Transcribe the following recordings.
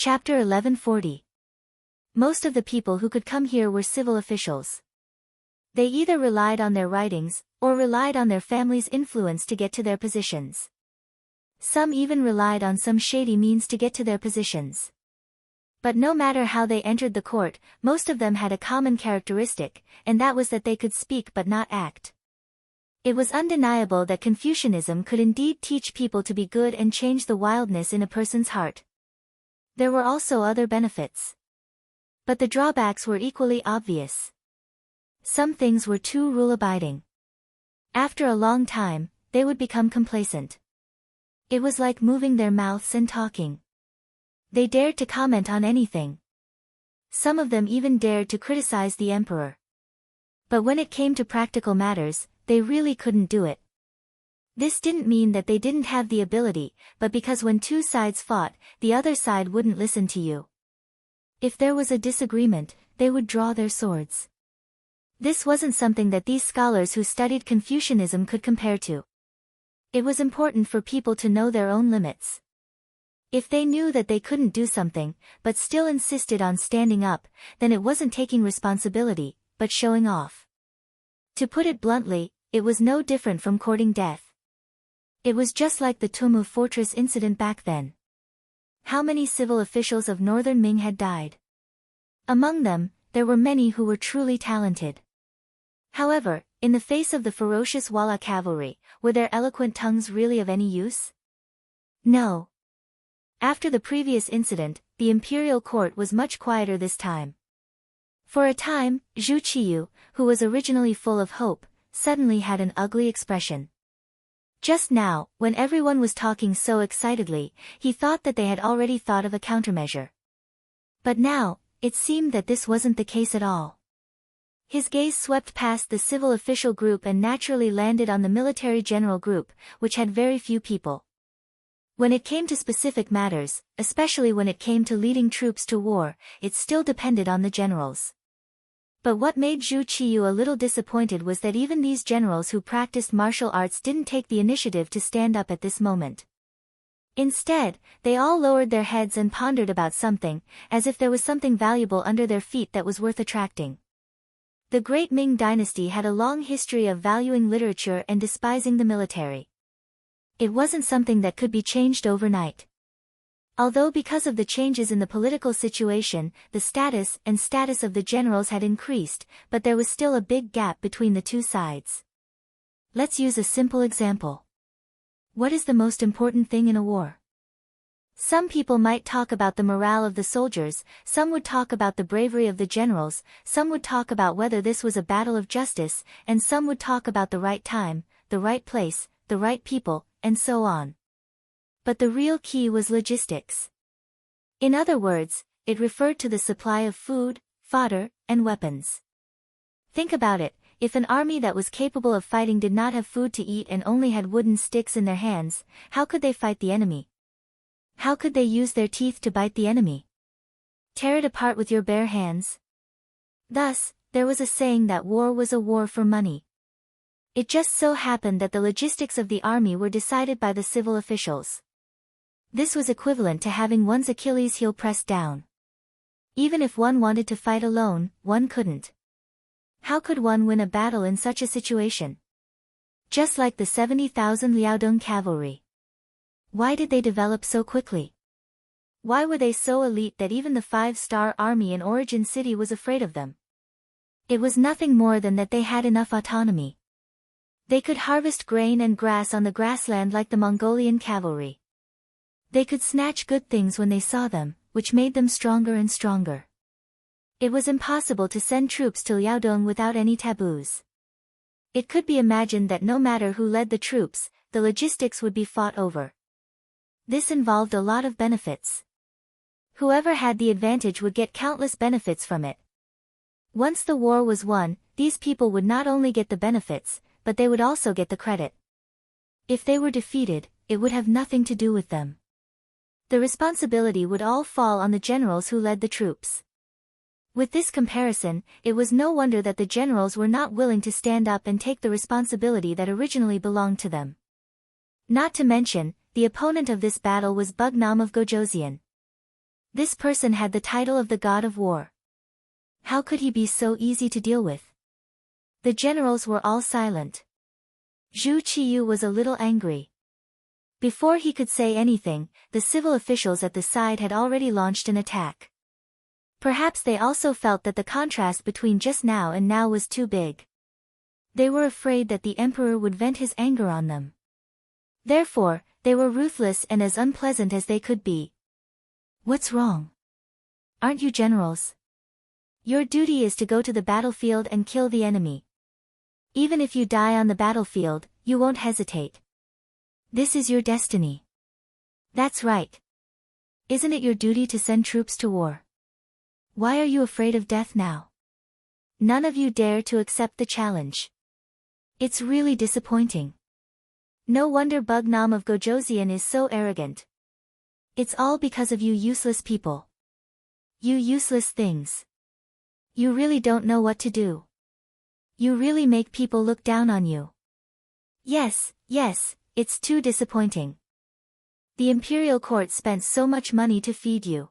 Chapter 1140. Most of the people who could come here were civil officials. They either relied on their writings, or relied on their family's influence to get to their positions. Some even relied on some shady means to get to their positions. But no matter how they entered the court, most of them had a common characteristic, and that was that they could speak but not act. It was undeniable that Confucianism could indeed teach people to be good and change the wildness in a person's heart. There were also other benefits. But the drawbacks were equally obvious. Some things were too rule-abiding. After a long time, they would become complacent. It was like moving their mouths and talking. They dared to comment on anything. Some of them even dared to criticize the emperor. But when it came to practical matters, they really couldn't do it. This didn't mean that they didn't have the ability, but because when two sides fought, the other side wouldn't listen to you. If there was a disagreement, they would draw their swords. This wasn't something that these scholars who studied Confucianism could compare to. It was important for people to know their own limits. If they knew that they couldn't do something, but still insisted on standing up, then it wasn't taking responsibility, but showing off. To put it bluntly, it was no different from courting death. It was just like the Tumu fortress incident back then. How many civil officials of northern Ming had died? Among them, there were many who were truly talented. However, in the face of the ferocious Walla cavalry, were their eloquent tongues really of any use? No. After the previous incident, the imperial court was much quieter this time. For a time, Zhu Qiyu, who was originally full of hope, suddenly had an ugly expression. Just now, when everyone was talking so excitedly, he thought that they had already thought of a countermeasure. But now, it seemed that this wasn't the case at all. His gaze swept past the civil official group and naturally landed on the military general group, which had very few people. When it came to specific matters, especially when it came to leading troops to war, it still depended on the generals. But what made Zhu Qiyu a little disappointed was that even these generals who practiced martial arts didn't take the initiative to stand up at this moment. Instead, they all lowered their heads and pondered about something, as if there was something valuable under their feet that was worth attracting. The Great Ming dynasty had a long history of valuing literature and despising the military. It wasn't something that could be changed overnight. Although because of the changes in the political situation, the status of the generals had increased, but there was still a big gap between the two sides. Let's use a simple example. What is the most important thing in a war? Some people might talk about the morale of the soldiers, some would talk about the bravery of the generals, some would talk about whether this was a battle of justice, and some would talk about the right time, the right place, the right people, and so on. But the real key was logistics. In other words, it referred to the supply of food, fodder, and weapons. Think about it, if an army that was capable of fighting did not have food to eat and only had wooden sticks in their hands, how could they fight the enemy? How could they use their teeth to bite the enemy? Tear it apart with your bare hands? Thus, there was a saying that war was a war for money. It just so happened that the logistics of the army were decided by the civil officials. This was equivalent to having one's Achilles heel pressed down. Even if one wanted to fight alone, one couldn't. How could one win a battle in such a situation? Just like the 70,000 Liaodong cavalry. Why did they develop so quickly? Why were they so elite that even the 5-star army in Origin City was afraid of them? It was nothing more than that they had enough autonomy. They could harvest grain and grass on the grassland like the Mongolian cavalry. They could snatch good things when they saw them, which made them stronger and stronger. It was impossible to send troops to Liaodong without any taboos. It could be imagined that no matter who led the troops, the logistics would be fought over. This involved a lot of benefits. Whoever had the advantage would get countless benefits from it. Once the war was won, these people would not only get the benefits, but they would also get the credit. If they were defeated, it would have nothing to do with them. The responsibility would all fall on the generals who led the troops. With this comparison, it was no wonder that the generals were not willing to stand up and take the responsibility that originally belonged to them. Not to mention, the opponent of this battle was Bugnam of Gojoseon. This person had the title of the god of war. How could he be so easy to deal with? The generals were all silent. Zhu Qiyu was a little angry. Before he could say anything, the civil officials at the side had already launched an attack. Perhaps they also felt that the contrast between just now and now was too big. They were afraid that the emperor would vent his anger on them. Therefore, they were ruthless and as unpleasant as they could be. What's wrong? Aren't you generals? Your duty is to go to the battlefield and kill the enemy. Even if you die on the battlefield, you won't hesitate. This is your destiny. That's right. Isn't it your duty to send troops to war? Why are you afraid of death now? None of you dare to accept the challenge. It's really disappointing. No wonder Bugnam of Gojoseon is so arrogant. It's all because of you useless people. You useless things. You really don't know what to do. You really make people look down on you. Yes, it's too disappointing. The imperial court spent so much money to feed you.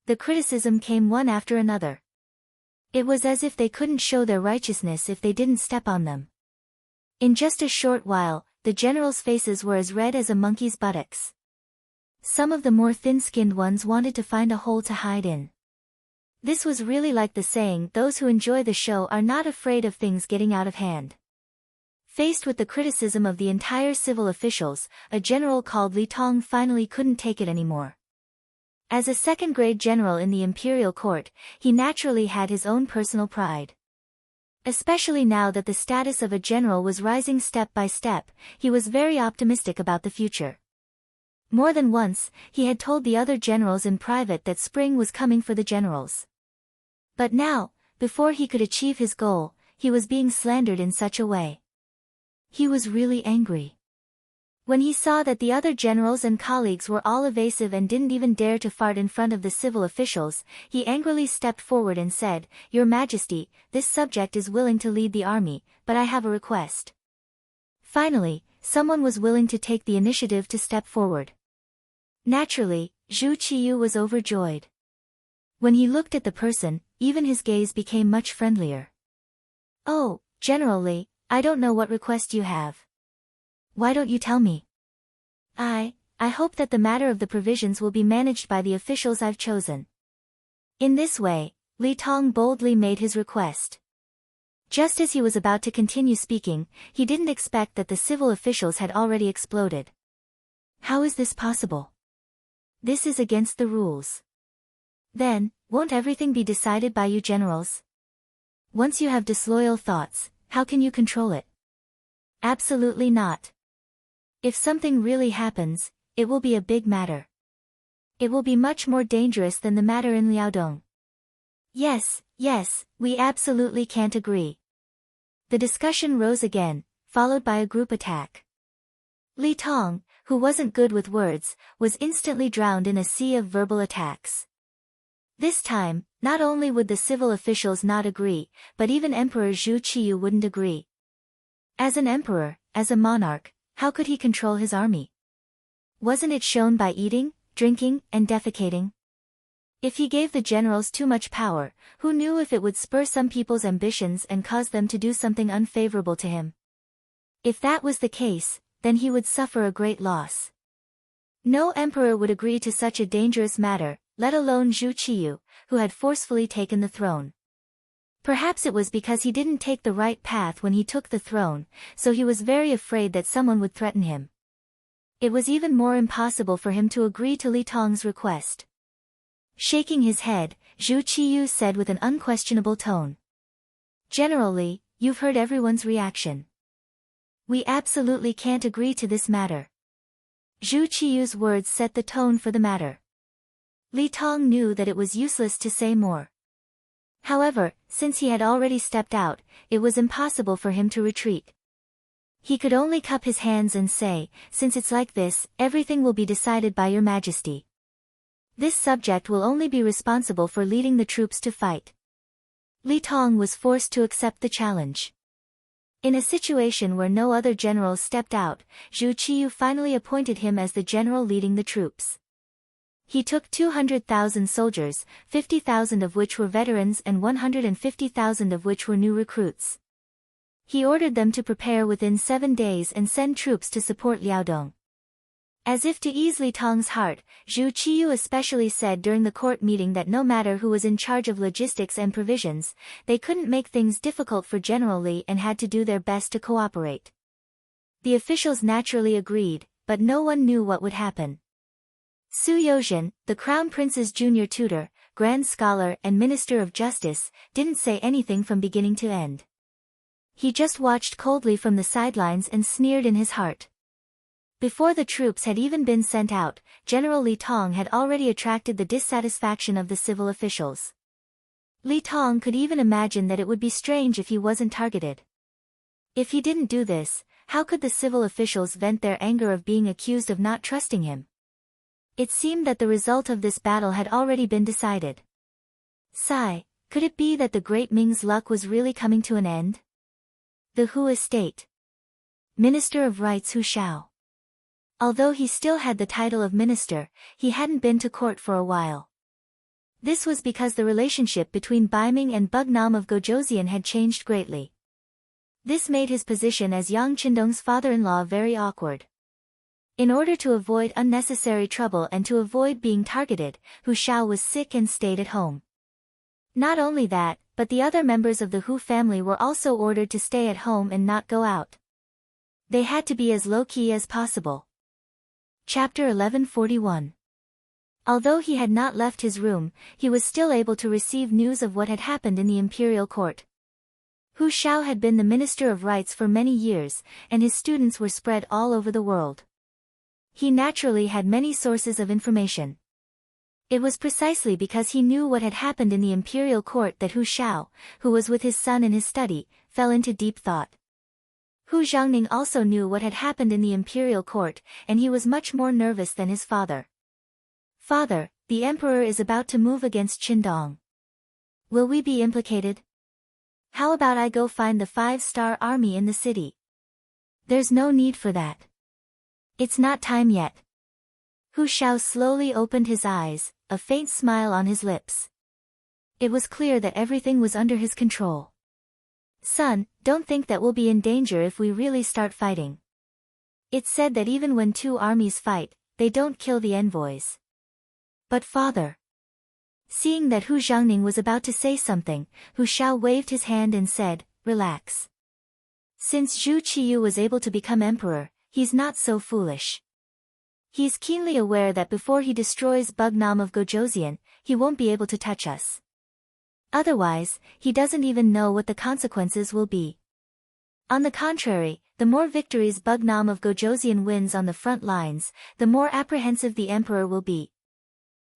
The criticism came one after another. It was as if they couldn't show their righteousness if they didn't step on them. In just a short while, the generals' faces were as red as a monkey's buttocks. Some of the more thin-skinned ones wanted to find a hole to hide in. This was really like the saying, those who enjoy the show are not afraid of things getting out of hand. Faced with the criticism of the entire civil officials, a general called Li Tong finally couldn't take it anymore. As a second-grade general in the imperial court, he naturally had his own personal pride. Especially now that the status of a general was rising step by step, he was very optimistic about the future. More than once, he had told the other generals in private that spring was coming for the generals. But now, before he could achieve his goal, he was being slandered in such a way. He was really angry. When he saw that the other generals and colleagues were all evasive and didn't even dare to fart in front of the civil officials, he angrily stepped forward and said, "Your Majesty, this subject is willing to lead the army, but I have a request." Finally, someone was willing to take the initiative to step forward. Naturally, Zhu Qiyu was overjoyed. When he looked at the person, even his gaze became much friendlier. "Oh, General Li, I don't know what request you have. Why don't you tell me? I hope that the matter of the provisions will be managed by the officials I've chosen." In this way, Li Tong boldly made his request. Just as he was about to continue speaking, he didn't expect that the civil officials had already exploded. How is this possible? This is against the rules. Then, won't everything be decided by you generals? Once you have disloyal thoughts, how can you control it? Absolutely not. If something really happens, it will be a big matter. It will be much more dangerous than the matter in Liaodong. Yes, we absolutely can't agree. The discussion rose again, followed by a group attack. Li Tong, who wasn't good with words, was instantly drowned in a sea of verbal attacks. This time, not only would the civil officials not agree, but even Emperor Zhu Qiyu wouldn't agree. As an emperor, as a monarch, how could he control his army? Wasn't it shown by eating, drinking, and defecating? If he gave the generals too much power, who knew if it would spur some people's ambitions and cause them to do something unfavorable to him? If that was the case, then he would suffer a great loss. No emperor would agree to such a dangerous matter, let alone Zhu Qiyu, who had forcefully taken the throne. Perhaps it was because he didn't take the right path when he took the throne, so he was very afraid that someone would threaten him. It was even more impossible for him to agree to Li Tong's request. Shaking his head, Zhu Qiyu said with an unquestionable tone. "General Li, you've heard everyone's reaction. We absolutely can't agree to this matter." Zhu Qiyu's words set the tone for the matter. Li Tong knew that it was useless to say more. However, since he had already stepped out, it was impossible for him to retreat. He could only cup his hands and say, "Since it's like this, everything will be decided by your Majesty. This subject will only be responsible for leading the troops to fight." Li Tong was forced to accept the challenge. In a situation where no other generals stepped out, Zhu Qiyu finally appointed him as the general leading the troops. He took 200,000 soldiers, 50,000 of which were veterans and 150,000 of which were new recruits. He ordered them to prepare within 7 days and send troops to support Liaodong. As if to ease Li Tong's heart, Zhu Qiyu especially said during the court meeting that no matter who was in charge of logistics and provisions, they couldn't make things difficult for General Li and had to do their best to cooperate. The officials naturally agreed, but no one knew what would happen. Su Yozhen, the Crown Prince's junior tutor, Grand Scholar and Minister of Justice, didn't say anything from beginning to end. He just watched coldly from the sidelines and sneered in his heart. Before the troops had even been sent out, General Li Tong had already attracted the dissatisfaction of the civil officials. Li Tong could even imagine that it would be strange if he wasn't targeted. If he didn't do this, how could the civil officials vent their anger of being accused of not trusting him? It seemed that the result of this battle had already been decided. Sigh, could it be that the great Ming's luck was really coming to an end? The Hu estate. Minister of Rights Hu Shao. Although he still had the title of minister, he hadn't been to court for a while. This was because the relationship between Baiming and Bugnam of Gojoseon had changed greatly. This made his position as Yang Qindong's father-in-law very awkward. In order to avoid unnecessary trouble and to avoid being targeted, Hu Shao was sick and stayed at home. Not only that, but the other members of the Hu family were also ordered to stay at home and not go out. They had to be as low-key as possible. Chapter 1141. Although he had not left his room, he was still able to receive news of what had happened in the imperial court. Hu Shao had been the Minister of Rights for many years, and his students were spread all over the world. He naturally had many sources of information. It was precisely because he knew what had happened in the imperial court that Hu Shao, who was with his son in his study, fell into deep thought. Hu Zhangning also knew what had happened in the imperial court, and he was much more nervous than his father. Father, the emperor is about to move against Qingdong. Will we be implicated? How about I go find the 5-star army in the city? There's no need for that. It's not time yet. Hu Shao slowly opened his eyes, a faint smile on his lips. It was clear that everything was under his control. Son, don't think that we'll be in danger if we really start fighting. It's said that even when 2 armies fight, they don't kill the envoys. But father. Seeing that Hu Zhangning was about to say something, Hu Shao waved his hand and said, relax. Since Zhu Qiyu was able to become emperor, he's not so foolish. He's keenly aware that before he destroys Bugnam of Gojoseon, he won't be able to touch us. Otherwise, he doesn't even know what the consequences will be. On the contrary, the more victories Bugnam of Gojoseon wins on the front lines, the more apprehensive the emperor will be.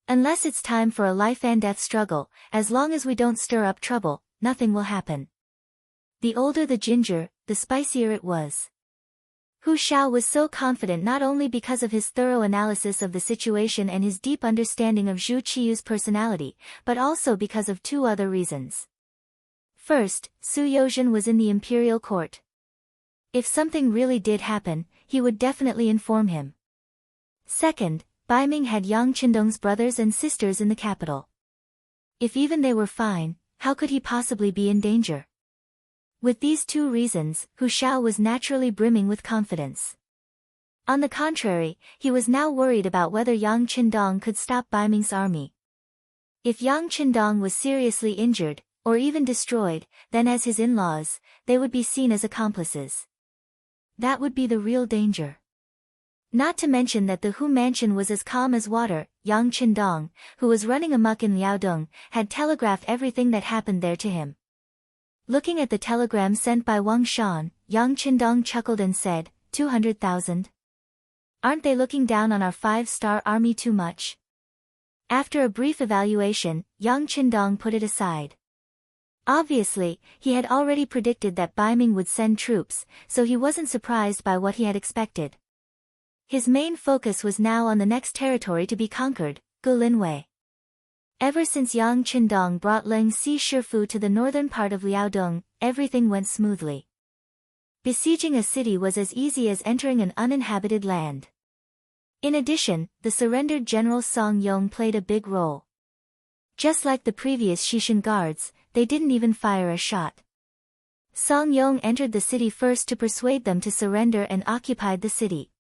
Unless it's time for a life-and-death struggle, as long as we don't stir up trouble, nothing will happen. The older the ginger, the spicier it was. Hu Shao was so confident not only because of his thorough analysis of the situation and his deep understanding of Zhu Qiyu's personality, but also because of 2 other reasons. First, Su Yozhen was in the imperial court. If something really did happen, he would definitely inform him. Second, Baiming had Yang Qindong's brothers and sisters in the capital. If even they were fine, how could he possibly be in danger? With these 2 reasons, Hu Shao was naturally brimming with confidence. On the contrary, he was now worried about whether Yang Qindong could stop Baiming's army. If Yang Qindong was seriously injured, or even destroyed, then as his in-laws, they would be seen as accomplices. That would be the real danger. Not to mention that the Hu mansion was as calm as water. Yang Qindong, who was running amok in Liaodong, had telegraphed everything that happened there to him. Looking at the telegram sent by Wang Shan, Yang Qindong chuckled and said, 200,000? Aren't they looking down on our 5-star army too much? After a brief evaluation, Yang Qindong put it aside. Obviously, he had already predicted that Baiming would send troops, so he wasn't surprised by what he had expected. His main focus was now on the next territory to be conquered, Gulinwei. Ever since Yang Qindong brought Leng Si Shifu to the northern part of Liaodong, everything went smoothly. Besieging a city was as easy as entering an uninhabited land. In addition, the surrendered General Song Yong played a big role. Just like the previous Shishin guards, they didn't even fire a shot. Song Yong entered the city first to persuade them to surrender and occupied the city.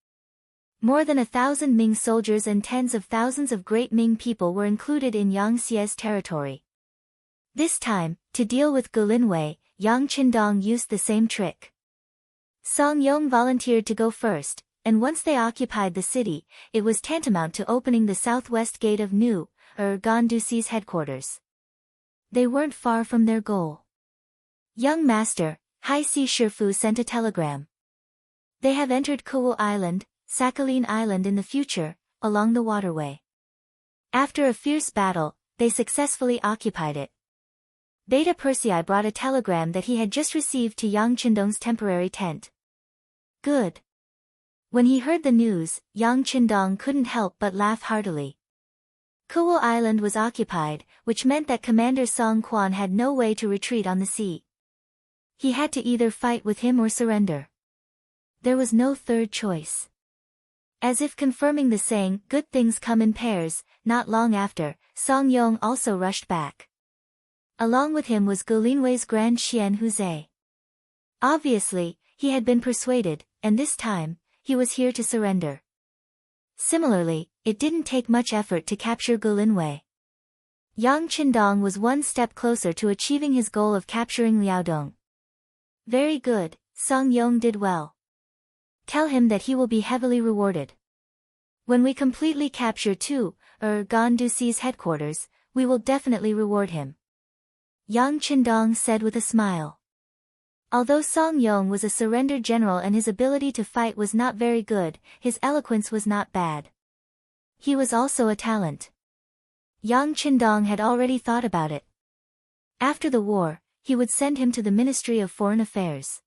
More than 1,000 Ming soldiers and tens of thousands of great Ming people were included in Yang Xie's territory. This time, to deal with Gulinwei, Yang Qindong used the same trick. Song Yong volunteered to go first, and once they occupied the city, it was tantamount to opening the southwest gate of Ganduxi's headquarters. They weren't far from their goal. Young Master, Hai Si Shifu sent a telegram. They have entered Kuwu Island, Sakhalin Island in the future, along the waterway. After a fierce battle, they successfully occupied it. Beta Persei brought a telegram that he had just received to Yang Qindong's temporary tent. Good. When he heard the news, Yang Qindong couldn't help but laugh heartily. Kuwu Island was occupied, which meant that Commander Song Quan had no way to retreat on the sea. He had to either fight with him or surrender. There was no third choice. As if confirming the saying, good things come in pairs, not long after, Song Yong also rushed back. Along with him was Gulinwei's Grand Xian Huzhe. Obviously, he had been persuaded, and this time, he was here to surrender. Similarly, it didn't take much effort to capture Gulinwei. Yang Qindong was one step closer to achieving his goal of capturing Liaodong. Very good, Song Yong did well. Tell him that he will be heavily rewarded. When we completely capture Ganduxi's headquarters, we will definitely reward him. Yang Qindong said with a smile. Although Song Yong was a surrendered general and his ability to fight was not very good, his eloquence was not bad. He was also a talent. Yang Qindong had already thought about it. After the war, he would send him to the Ministry of Foreign Affairs.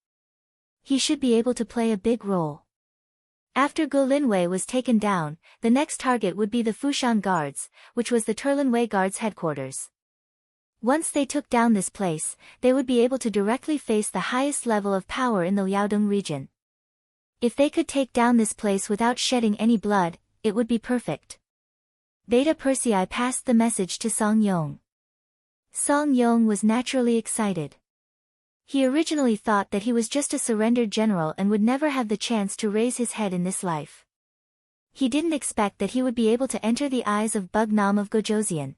He should be able to play a big role. After Gulinwei was taken down, the next target would be the Fushan Guards, which was the Turlinwei Guards headquarters. Once they took down this place, they would be able to directly face the highest level of power in the Liaodong region. If they could take down this place without shedding any blood, it would be perfect. Beta Persei passed the message to Song Yong. Song Yong was naturally excited. He originally thought that he was just a surrendered general and would never have the chance to raise his head in this life. He didn't expect that he would be able to enter the eyes of Bugnam of Gojoseon.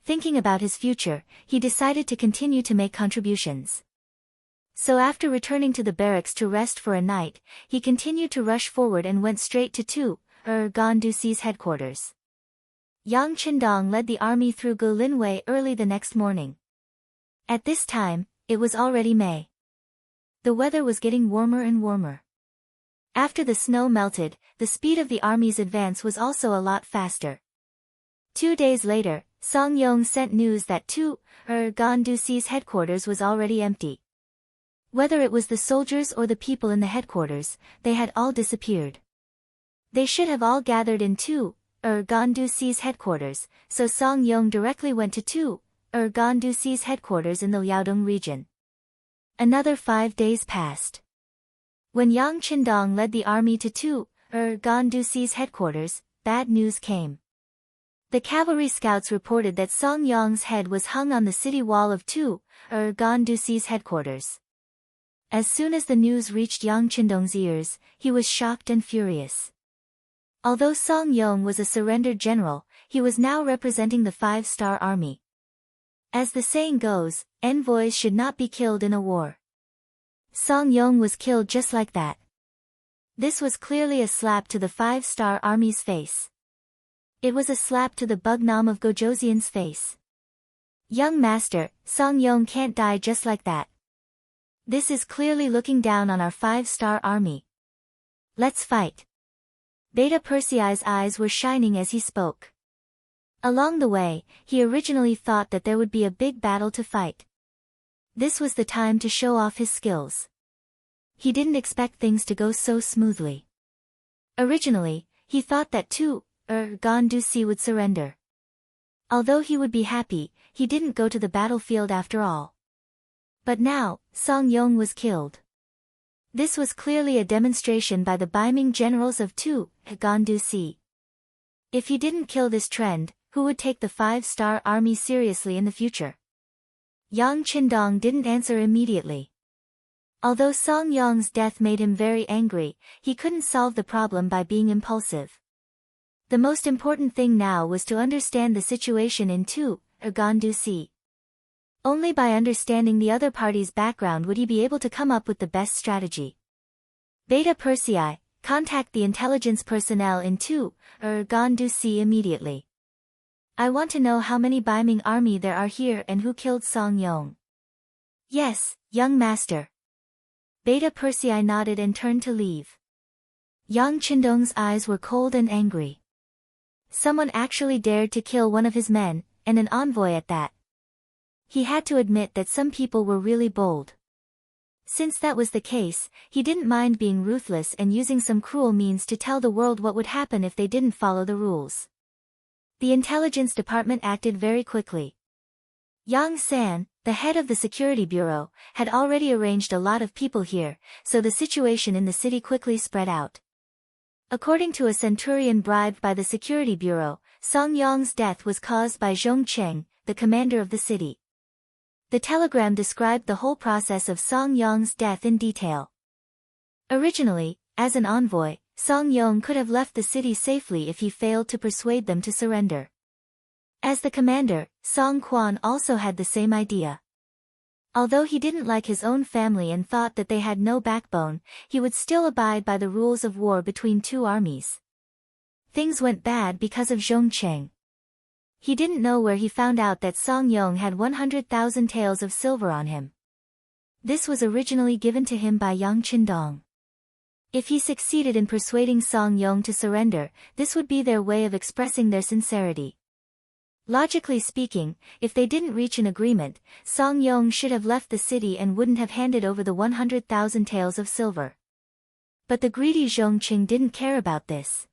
Thinking about his future, he decided to continue to make contributions. So after returning to the barracks to rest for a night, he continued to rush forward and went straight to Ganduxi's headquarters. Yang Qindong led the army through Gulinwei early the next morning. At this time, it was already May. The weather was getting warmer and warmer. After the snow melted, the speed of the army's advance was also a lot faster. 2 days later, Song Yong sent news that Ganduxi's headquarters was already empty. Whether it was the soldiers or the people in the headquarters, they had all disappeared. They should have all gathered in Ganduxi's headquarters, so Song Yong directly went to Ganduxi's headquarters in the Liaodong region. Another 5 days passed. When Yang Qindong led the army to Ganduxi's headquarters, bad news came. The cavalry scouts reported that Song Yong's head was hung on the city wall of Ganduxi's headquarters. As soon as the news reached Yang Qindong's ears, he was shocked and furious. Although Song Yong was a surrendered general, he was now representing the 5-star army. As the saying goes, envoys should not be killed in a war. Song Yong was killed just like that. This was clearly a slap to the 5-star army's face. It was a slap to the Bugnam of Gojoseon's face. Young master, Song Yong can't die just like that. This is clearly looking down on our 5-star army. Let's fight. Beta Persei's eyes were shining as he spoke. Along the way, he originally thought that there would be a big battle to fight. This was the time to show off his skills. He didn't expect things to go so smoothly. Originally, he thought that Ganduxi would surrender. Although he would be happy, he didn't go to the battlefield after all. But now, Song Yong was killed. This was clearly a demonstration by the Baiming generals of Tu, Gandu. If he didn't kill this trend, who would take the 5-star army seriously in the future? Yang Qindong didn't answer immediately. Although Song Yong's death made him very angry, he couldn't solve the problem by being impulsive. The most important thing now was to understand the situation in Tu, Gandu. Only by understanding the other party's background would he be able to come up with the best strategy. Beta Persei, contact the intelligence personnel in Tu, Gandu immediately. I want to know how many Baiming army there are here and who killed Song Yong. Yes, young master. Beta Persei nodded and turned to leave. Yang Qindong's eyes were cold and angry. Someone actually dared to kill one of his men, and an envoy at that. He had to admit that some people were really bold. Since that was the case, he didn't mind being ruthless and using some cruel means to tell the world what would happen if they didn't follow the rules. The intelligence department acted very quickly. Yang San, the head of the security bureau, had already arranged a lot of people here, so the situation in the city quickly spread out. According to a centurion bribed by the security bureau, Song Yong's death was caused by Zhong Cheng, the commander of the city. The telegram described the whole process of Song Yong's death in detail. Originally, as an envoy, Song Yong could have left the city safely if he failed to persuade them to surrender. As the commander, Song Quan also had the same idea. Although he didn't like his own family and thought that they had no backbone, he would still abide by the rules of war between two armies. Things went bad because of Zhong Cheng. He didn't know where he found out that Song Yong had 100,000 taels of silver on him. This was originally given to him by Yang Qindong. If he succeeded in persuading Song Yong to surrender, this would be their way of expressing their sincerity. Logically speaking, if they didn't reach an agreement, Song Yong should have left the city and wouldn't have handed over the 100,000 taels of silver. But the greedy Zhong Qing didn't care about this.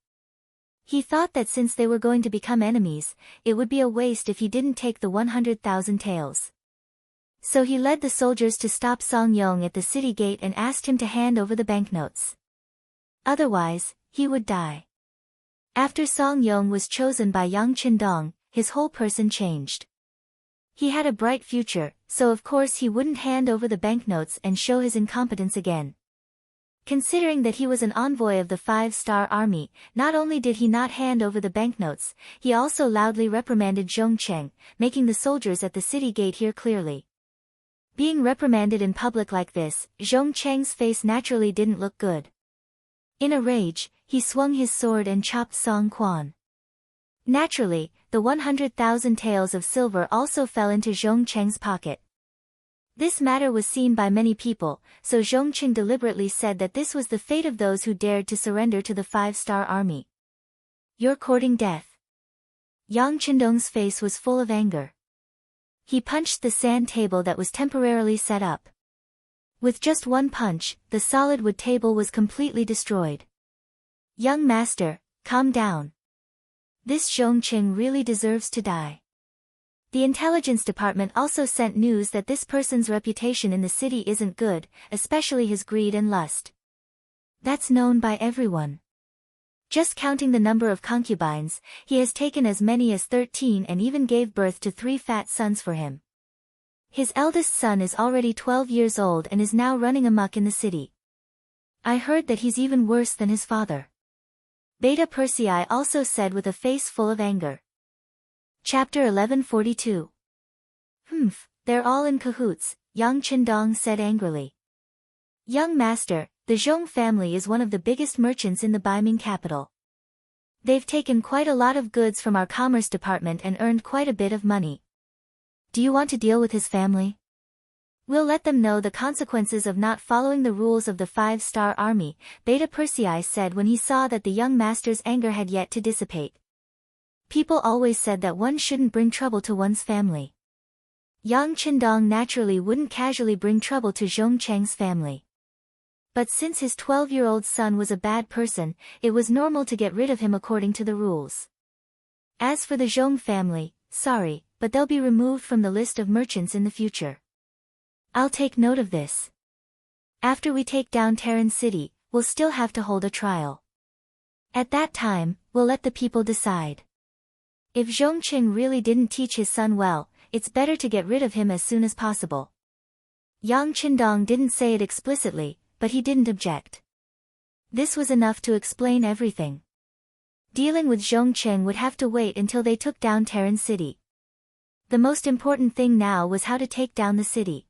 He thought that since they were going to become enemies, it would be a waste if he didn't take the 100,000 taels. So he led the soldiers to stop Song Yong at the city gate and asked him to hand over the banknotes. Otherwise, he would die. After Song Yong was chosen by Yang Qindong, his whole person changed. He had a bright future, so of course he wouldn't hand over the banknotes and show his incompetence again. Considering that he was an envoy of the 5-star army, not only did he not hand over the banknotes, he also loudly reprimanded Zhong Cheng, making the soldiers at the city gate hear clearly. Being reprimanded in public like this, Zhong Cheng's face naturally didn't look good. In a rage, he swung his sword and chopped Song Quan. Naturally, the 100,000 taels of silver also fell into Zhong Cheng's pocket. This matter was seen by many people, so Zhong Cheng deliberately said that this was the fate of those who dared to surrender to the 5-star army. You're courting death. Yang Qindong's face was full of anger. He punched the sand table that was temporarily set up. With just one punch, the solid wood table was completely destroyed. Young master, calm down. This Zhong Cheng really deserves to die. The intelligence department also sent news that this person's reputation in the city isn't good, especially his greed and lust. That's known by everyone. Just counting the number of concubines, he has taken as many as 13 and even gave birth to 3 fat sons for him. His eldest son is already 12 years old and is now running amok in the city. I heard that he's even worse than his father. Beta Persei also said with a face full of anger. Chapter 1142. They're all in cahoots, Yang Qindong said angrily. Young master, the Zhong family is one of the biggest merchants in the Baiming capital. They've taken quite a lot of goods from our commerce department and earned quite a bit of money. Do you want to deal with his family? We'll let them know the consequences of not following the rules of the 5-star army, Beta Persei said when he saw that the young master's anger had yet to dissipate. People always said that one shouldn't bring trouble to one's family. Yang Qindong naturally wouldn't casually bring trouble to Zhong Cheng's family. But since his 12-year-old son was a bad person, it was normal to get rid of him according to the rules. As for the Zhong family, sorry, but they'll be removed from the list of merchants in the future. I'll take note of this. After we take down Terran City, we'll still have to hold a trial. At that time, we'll let the people decide. If Zhongqing really didn't teach his son well, it's better to get rid of him as soon as possible. Yang Qindong didn't say it explicitly, but he didn't object. This was enough to explain everything. Dealing with Zhongqing would have to wait until they took down Terran City. The most important thing now was how to take down the city.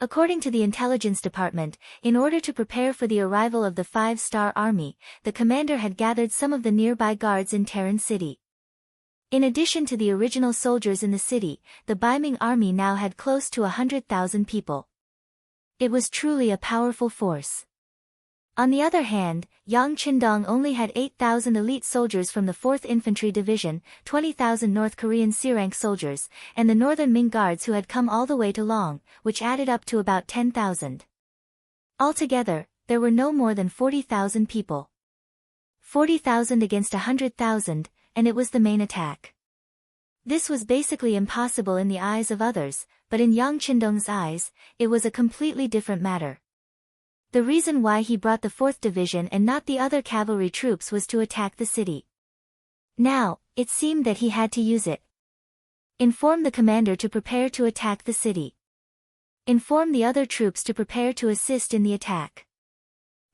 According to the intelligence department, in order to prepare for the arrival of the 5-star army, the commander had gathered some of the nearby guards in Terran City. In addition to the original soldiers in the city, the Baiming army now had close to 100,000 people. It was truly a powerful force. On the other hand, Yang Qindong only had 8,000 elite soldiers from the 4th Infantry Division, 20,000 North Korean C-rank soldiers, and the Northern Ming Guards who had come all the way to Long, which added up to about 10,000. Altogether, there were no more than 40,000 people. 40,000 against 100,000, and it was the main attack. This was basically impossible in the eyes of others, but in Yang Qindong's eyes, it was a completely different matter. The reason why he brought the 4th Division and not the other cavalry troops was to attack the city. Now, it seemed that he had to use it. Inform the commander to prepare to attack the city. Inform the other troops to prepare to assist in the attack.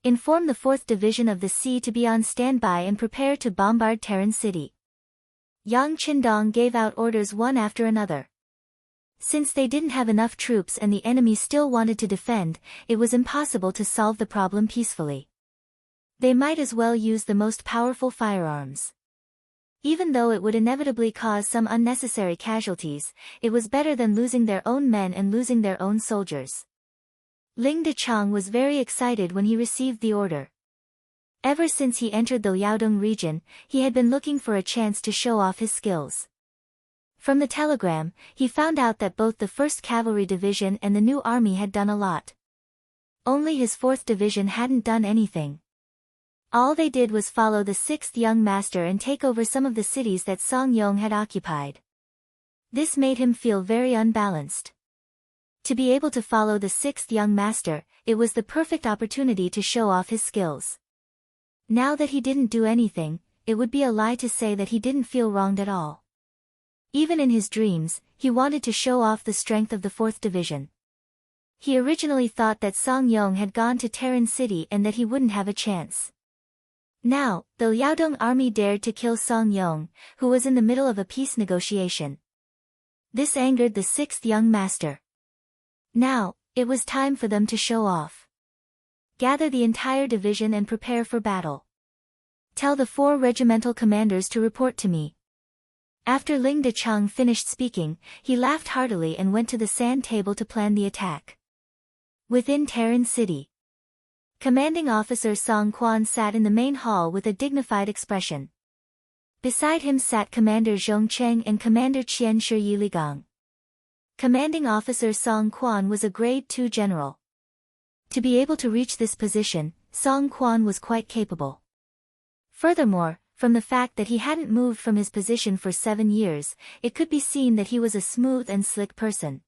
Inform the 4th Division of the Sea to be on standby and prepare to bombard Terran City. Yang Qindong gave out orders one after another. Since they didn't have enough troops and the enemy still wanted to defend, it was impossible to solve the problem peacefully. They might as well use the most powerful firearms. Even though it would inevitably cause some unnecessary casualties, it was better than losing their own men and losing their own soldiers. Ling Dechang was very excited when he received the order. Ever since he entered the Liaodong region, he had been looking for a chance to show off his skills. From the telegram, he found out that both the 1st Cavalry Division and the new army had done a lot. Only his 4th Division hadn't done anything. All they did was follow the 6th Young Master and take over some of the cities that Song Yong had occupied. This made him feel very unbalanced. To be able to follow the 6th Young Master, it was the perfect opportunity to show off his skills. Now that he didn't do anything, it would be a lie to say that he didn't feel wronged at all. Even in his dreams, he wanted to show off the strength of the 4th Division. He originally thought that Song Yong had gone to Terran City and that he wouldn't have a chance. Now, the Liaodong army dared to kill Song Yong, who was in the middle of a peace negotiation. This angered the 6th Young Master. Now, it was time for them to show off. Gather the entire division and prepare for battle. Tell the 4 regimental commanders to report to me. After Ling Dechang finished speaking, he laughed heartily and went to the sand table to plan the attack. Within Terran City, Commanding Officer Song Quan sat in the main hall with a dignified expression. Beside him sat Commander Zhong Cheng and Commander Qian Shi Ligang. Commanding Officer Song Quan was a Grade 2 general. To be able to reach this position, Song Quan was quite capable. Furthermore, from the fact that he hadn't moved from his position for 7 years, it could be seen that he was a smooth and slick person.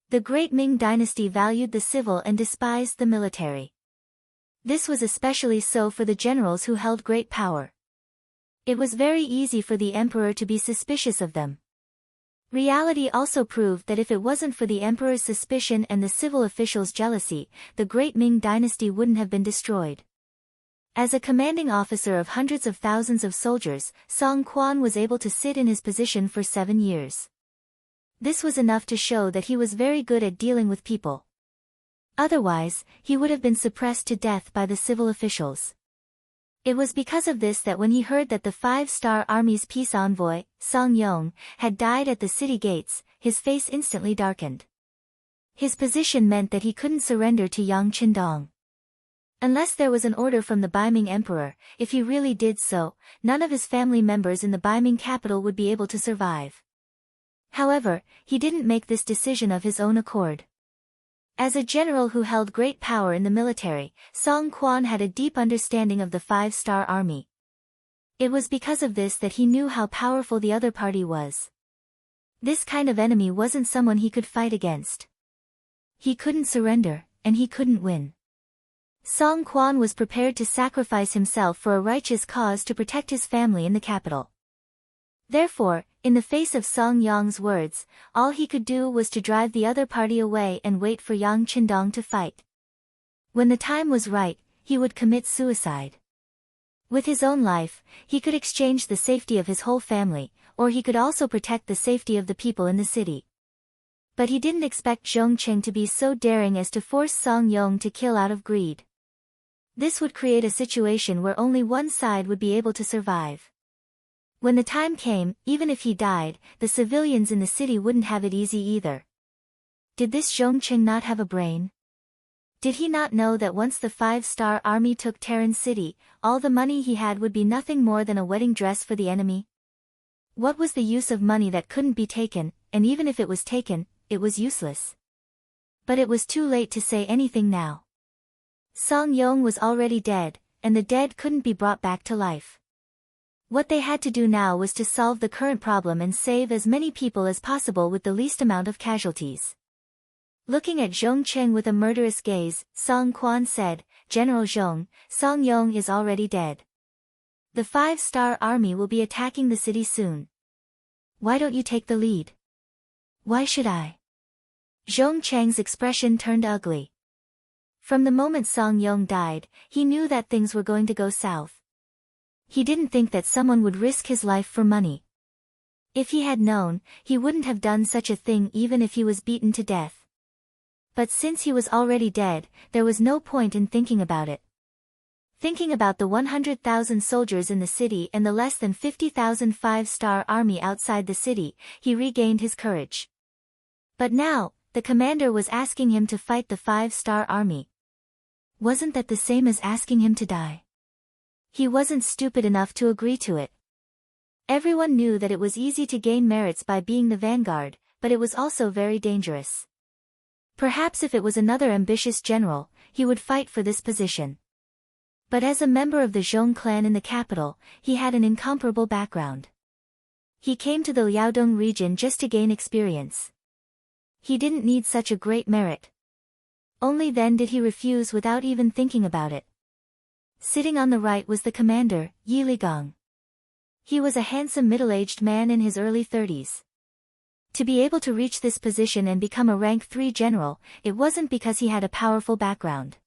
The Great Ming dynasty valued the civil and despised the military. This was especially so for the generals who held great power. It was very easy for the emperor to be suspicious of them. Reality also proved that if it wasn't for the emperor's suspicion and the civil officials' jealousy, the Great Ming dynasty wouldn't have been destroyed. As a commanding officer of hundreds of thousands of soldiers, Song Quan was able to sit in his position for 7 years. This was enough to show that he was very good at dealing with people. Otherwise, he would have been suppressed to death by the civil officials. It was because of this that when he heard that the 5-star army's peace envoy, Song Yong, had died at the city gates, his face instantly darkened. His position meant that he couldn't surrender to Yang Qindong. Unless there was an order from the Baiming Emperor, if he really did so, none of his family members in the Baiming capital would be able to survive. However, he didn't make this decision of his own accord. As a general who held great power in the military, Song Quan had a deep understanding of the 5-star army. It was because of this that he knew how powerful the other party was. This kind of enemy wasn't someone he could fight against. He couldn't surrender, and he couldn't win. Song Quan was prepared to sacrifice himself for a righteous cause to protect his family in the capital. Therefore, in the face of Song Yong's words, all he could do was to drive the other party away and wait for Yang Qindong to fight. When the time was right, he would commit suicide. With his own life, he could exchange the safety of his whole family, or he could also protect the safety of the people in the city. But he didn't expect Zhong Qing to be so daring as to force Song Yong to kill out of greed. This would create a situation where only one side would be able to survive. When the time came, even if he died, the civilians in the city wouldn't have it easy either. Did this Zhong Qing not have a brain? Did he not know that once the 5-star army took Terran City, all the money he had would be nothing more than a wedding dress for the enemy? What was the use of money that couldn't be taken, and even if it was taken, it was useless? But it was too late to say anything now. Song Yong was already dead, and the dead couldn't be brought back to life. What they had to do now was to solve the current problem and save as many people as possible with the least amount of casualties. Looking at Zhong Qing with a murderous gaze, Song Quan said, "General Zhong, Song Yong is already dead. The 5-star army will be attacking the city soon. Why don't you take the lead?" "Why should I?" Zhong Cheng's expression turned ugly. From the moment Song Yong died, he knew that things were going to go south. He didn't think that someone would risk his life for money. If he had known, he wouldn't have done such a thing even if he was beaten to death. But since he was already dead, there was no point in thinking about it. Thinking about the 100,000 soldiers in the city and the less than 50,000 5-star army outside the city, he regained his courage. But now, the commander was asking him to fight the 5-star army. Wasn't that the same as asking him to die? He wasn't stupid enough to agree to it. Everyone knew that it was easy to gain merits by being the vanguard, but it was also very dangerous. Perhaps if it was another ambitious general, he would fight for this position. But as a member of the Zhong clan in the capital, he had an incomparable background. He came to the Liaodong region just to gain experience. He didn't need such a great merit. Only then did he refuse without even thinking about it. Sitting on the right was the commander, Yi Ligang. He was a handsome middle-aged man in his early 30s. To be able to reach this position and become a rank 3 general, it wasn't because he had a powerful background.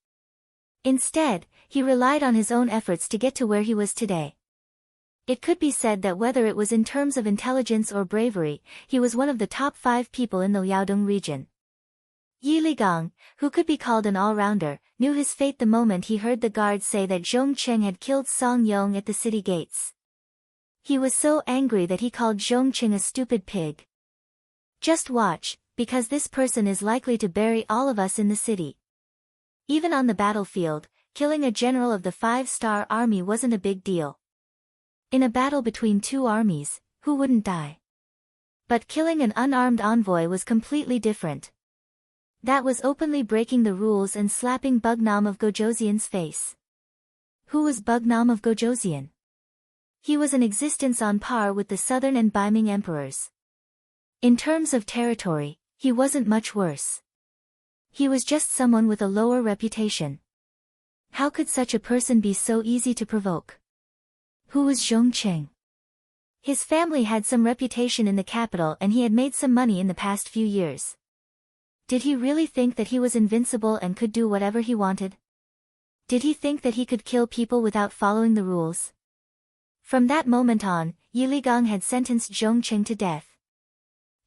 Instead, he relied on his own efforts to get to where he was today. It could be said that whether it was in terms of intelligence or bravery, he was one of the top 5 people in the Liaodong region. Yi Ligang, who could be called an all-rounder, knew his fate the moment he heard the guards say that Zhong Qing had killed Song Yong at the city gates. He was so angry that he called Zhong Qing a stupid pig. "Just watch, because this person is likely to bury all of us in the city." Even on the battlefield, killing a general of the 5-star army wasn't a big deal. In a battle between 2 armies, who wouldn't die? But killing an unarmed envoy was completely different. That was openly breaking the rules and slapping Bugnam of Gojoseon's face. Who was Bugnam of Gojoseon? He was an existence on par with the Southern and Beiming emperors. In terms of territory, he wasn't much worse. He was just someone with a lower reputation. How could such a person be so easy to provoke? Who was Zhong Qing? His family had some reputation in the capital and he had made some money in the past few years. Did he really think that he was invincible and could do whatever he wanted? Did he think that he could kill people without following the rules? From that moment on, Yi Ligang had sentenced Zhong Qing to death.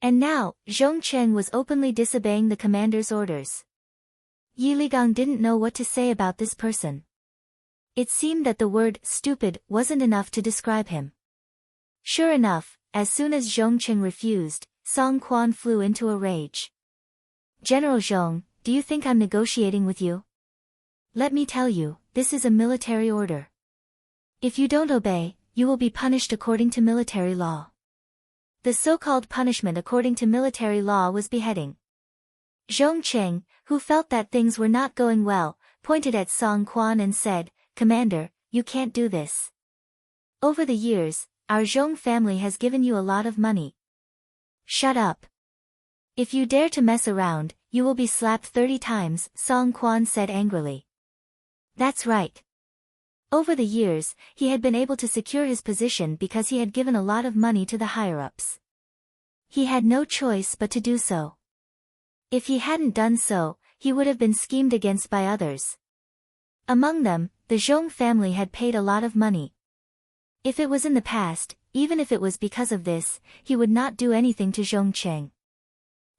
And now, Zhong Qing was openly disobeying the commander's orders. Yi Ligang didn't know what to say about this person. It seemed that the word stupid wasn't enough to describe him. Sure enough, as soon as Zhong Qing refused, Song Quan flew into a rage. "General Zhong, do you think I'm negotiating with you? Let me tell you, this is a military order. If you don't obey, you will be punished according to military law." The so-called punishment according to military law was beheading. Zhong Qing, who felt that things were not going well, pointed at Song Quan and said, "Commander, you can't do this. Over the years, our Zhong family has given you a lot of money." "Shut up. If you dare to mess around, you will be slapped 30 times, Song Quan said angrily. That's right. Over the years, he had been able to secure his position because he had given a lot of money to the higher-ups. He had no choice but to do so. If he hadn't done so, he would have been schemed against by others. Among them, the Zhong family had paid a lot of money. If it was in the past, even if it was because of this, he would not do anything to Zhongcheng.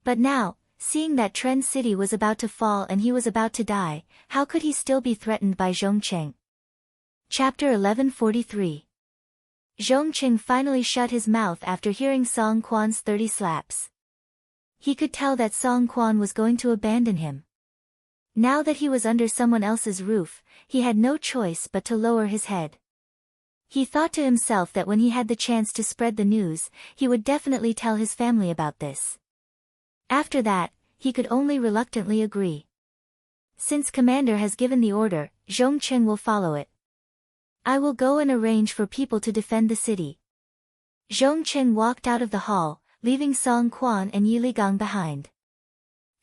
But now, seeing that Tren City was about to fall and he was about to die, how could he still be threatened by Zhongcheng? Chapter 1143. Zhongcheng finally shut his mouth after hearing Song Quan's 30 slaps. He could tell that Song Quan was going to abandon him. Now that he was under someone else's roof, he had no choice but to lower his head. He thought to himself that when he had the chance to spread the news, he would definitely tell his family about this. After that, he could only reluctantly agree. Since Commander has given the order, Zhongcheng will follow it. I will go and arrange for people to defend the city. Zhongcheng walked out of the hall, leaving Song Quan and Yi Ligang behind.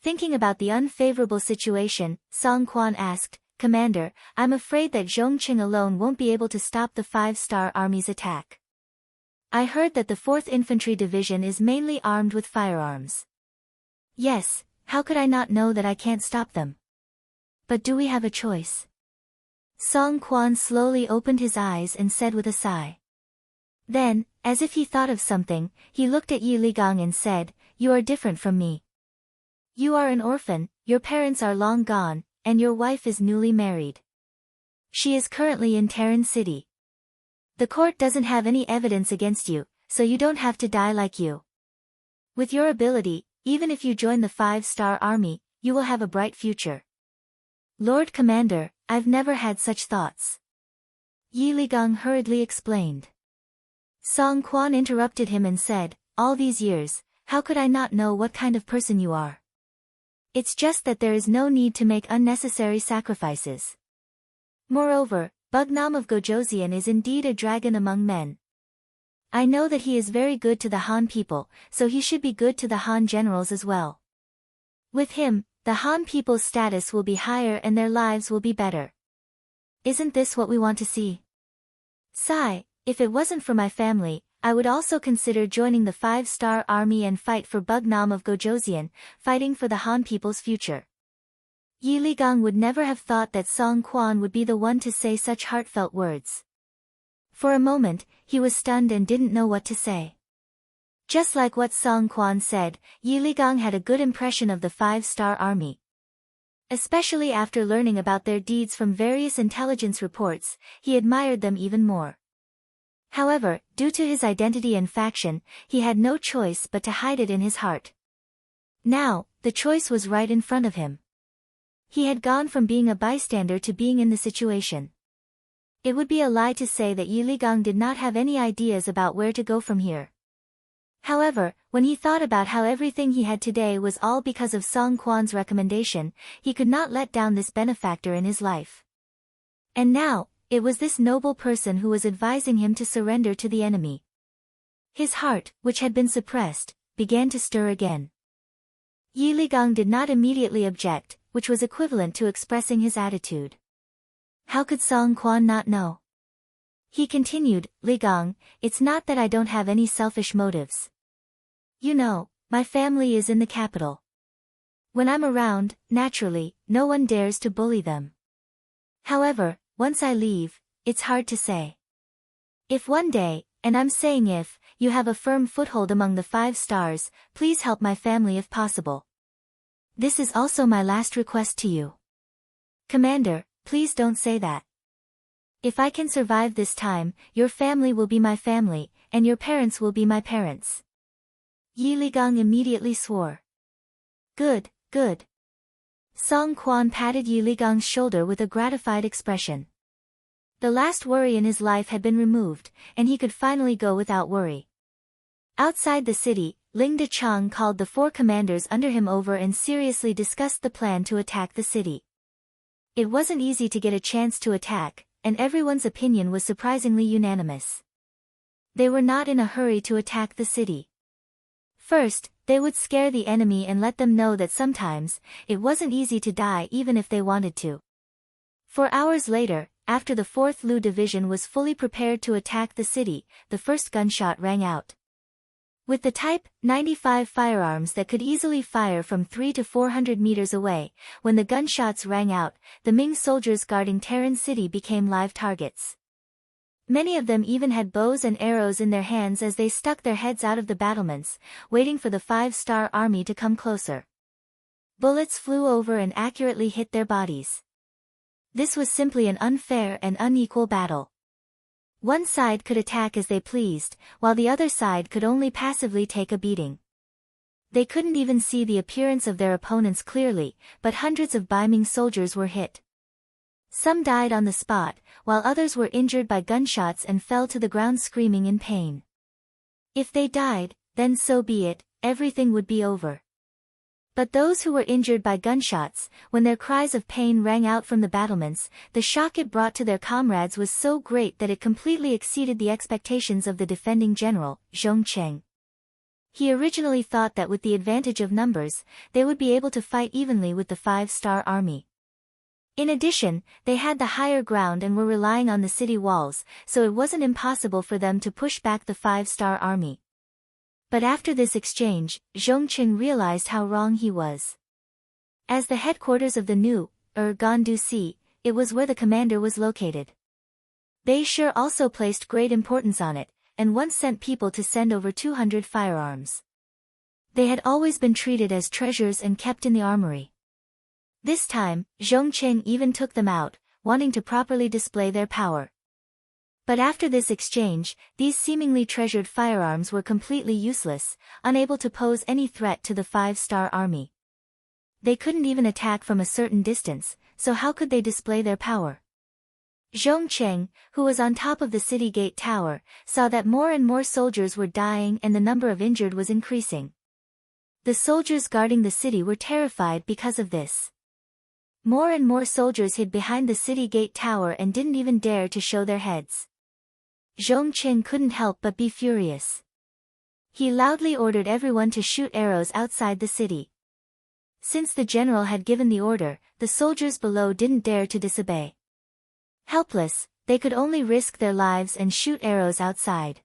Thinking about the unfavorable situation, Song Quan asked, Commander, I'm afraid that Zhongcheng alone won't be able to stop the 5-star army's attack. I heard that the 4th Infantry Division is mainly armed with firearms. Yes, how could I not know that I can't stop them? But do we have a choice? Song Quan slowly opened his eyes and said with a sigh. Then, as if he thought of something, he looked at Yi Ligang and said, You are different from me. You are an orphan, your parents are long gone, and your wife is newly married. She is currently in Terran City. The court doesn't have any evidence against you, so you don't have to die like you. With your ability, even if you join the 5-star army, you will have a bright future. Lord Commander, I've never had such thoughts. Yi Ligang hurriedly explained. Song Quan interrupted him and said, All these years, how could I not know what kind of person you are? It's just that there is no need to make unnecessary sacrifices. Moreover, Bugnam of Gojoseon is indeed a dragon among men. I know that he is very good to the Han people, so he should be good to the Han generals as well. With him, the Han people's status will be higher and their lives will be better. Isn't this what we want to see? Sigh, if it wasn't for my family, I would also consider joining the 5-star army and fight for Bugnam of Gojoseon, fighting for the Han people's future. Yi Ligang would never have thought that Song Quan would be the one to say such heartfelt words. For a moment, he was stunned and didn't know what to say. Just like what Song Quan said, Yi Ligang had a good impression of the 5-star army. Especially after learning about their deeds from various intelligence reports, he admired them even more. However, due to his identity and faction, he had no choice but to hide it in his heart. Now, the choice was right in front of him. He had gone from being a bystander to being in the situation. It would be a lie to say that Yi Ligang did not have any ideas about where to go from here. However, when he thought about how everything he had today was all because of Song Quan's recommendation, he could not let down this benefactor in his life. And now, it was this noble person who was advising him to surrender to the enemy. His heart, which had been suppressed, began to stir again. Yi Ligang did not immediately object, which was equivalent to expressing his attitude. How could Song Quan not know? He continued, Ligang, it's not that I don't have any selfish motives. You know, my family is in the capital. When I'm around, naturally, no one dares to bully them. However, once I leave, it's hard to say. If one day, and I'm saying if, you have a firm foothold among the 5 stars, please help my family if possible. This is also my last request to you. Commander, please don't say that. If I can survive this time, your family will be my family, and your parents will be my parents. Yi Ligang immediately swore. Good, good. Song Quan patted Yi Ligang's shoulder with a gratified expression. The last worry in his life had been removed, and he could finally go without worry. Outside the city, Ling Dechang called the 4 commanders under him over and seriously discussed the plan to attack the city. It wasn't easy to get a chance to attack, and everyone's opinion was surprisingly unanimous. They were not in a hurry to attack the city. First, They would scare the enemy and let them know that sometimes, it wasn't easy to die even if they wanted to. 4 hours later, after the 4th Lu Division was fully prepared to attack the city, the first gunshot rang out. With the Type 95 firearms that could easily fire from 300 to 400 meters away, when the gunshots rang out, the Ming soldiers guarding Terran City became live targets. Many of them even had bows and arrows in their hands as they stuck their heads out of the battlements, waiting for the 5-star army to come closer. Bullets flew over and accurately hit their bodies. This was simply an unfair and unequal battle. One side could attack as they pleased, while the other side could only passively take a beating. They couldn't even see the appearance of their opponents clearly, but hundreds of Bai Ming soldiers were hit. Some died on the spot, while others were injured by gunshots and fell to the ground screaming in pain. If they died, then so be it, everything would be over. But those who were injured by gunshots, when their cries of pain rang out from the battlements, the shock it brought to their comrades was so great that it completely exceeded the expectations of the defending general, Zhong Cheng. He originally thought that with the advantage of numbers, they would be able to fight evenly with the 5-star army. In addition, they had the higher ground and were relying on the city walls, so it wasn't impossible for them to push back the 5-star army. But after this exchange, Zhong Cheng realized how wrong he was. As the headquarters of the new, Gandu, it was where the commander was located. Bei Shi also placed great importance on it, and once sent people to send over 200 firearms. They had always been treated as treasures and kept in the armory. This time, Zhong Cheng even took them out, wanting to properly display their power. But after this exchange, these seemingly treasured firearms were completely useless, unable to pose any threat to the 5-star army. They couldn't even attack from a certain distance, so how could they display their power? Zhong Cheng, who was on top of the city gate tower, saw that more and more soldiers were dying and the number of injured was increasing. The soldiers guarding the city were terrified because of this. More and more soldiers hid behind the city gate tower and didn't even dare to show their heads. Zhong Cheng couldn't help but be furious. He loudly ordered everyone to shoot arrows outside the city. Since the general had given the order, the soldiers below didn't dare to disobey. Helpless, they could only risk their lives and shoot arrows outside.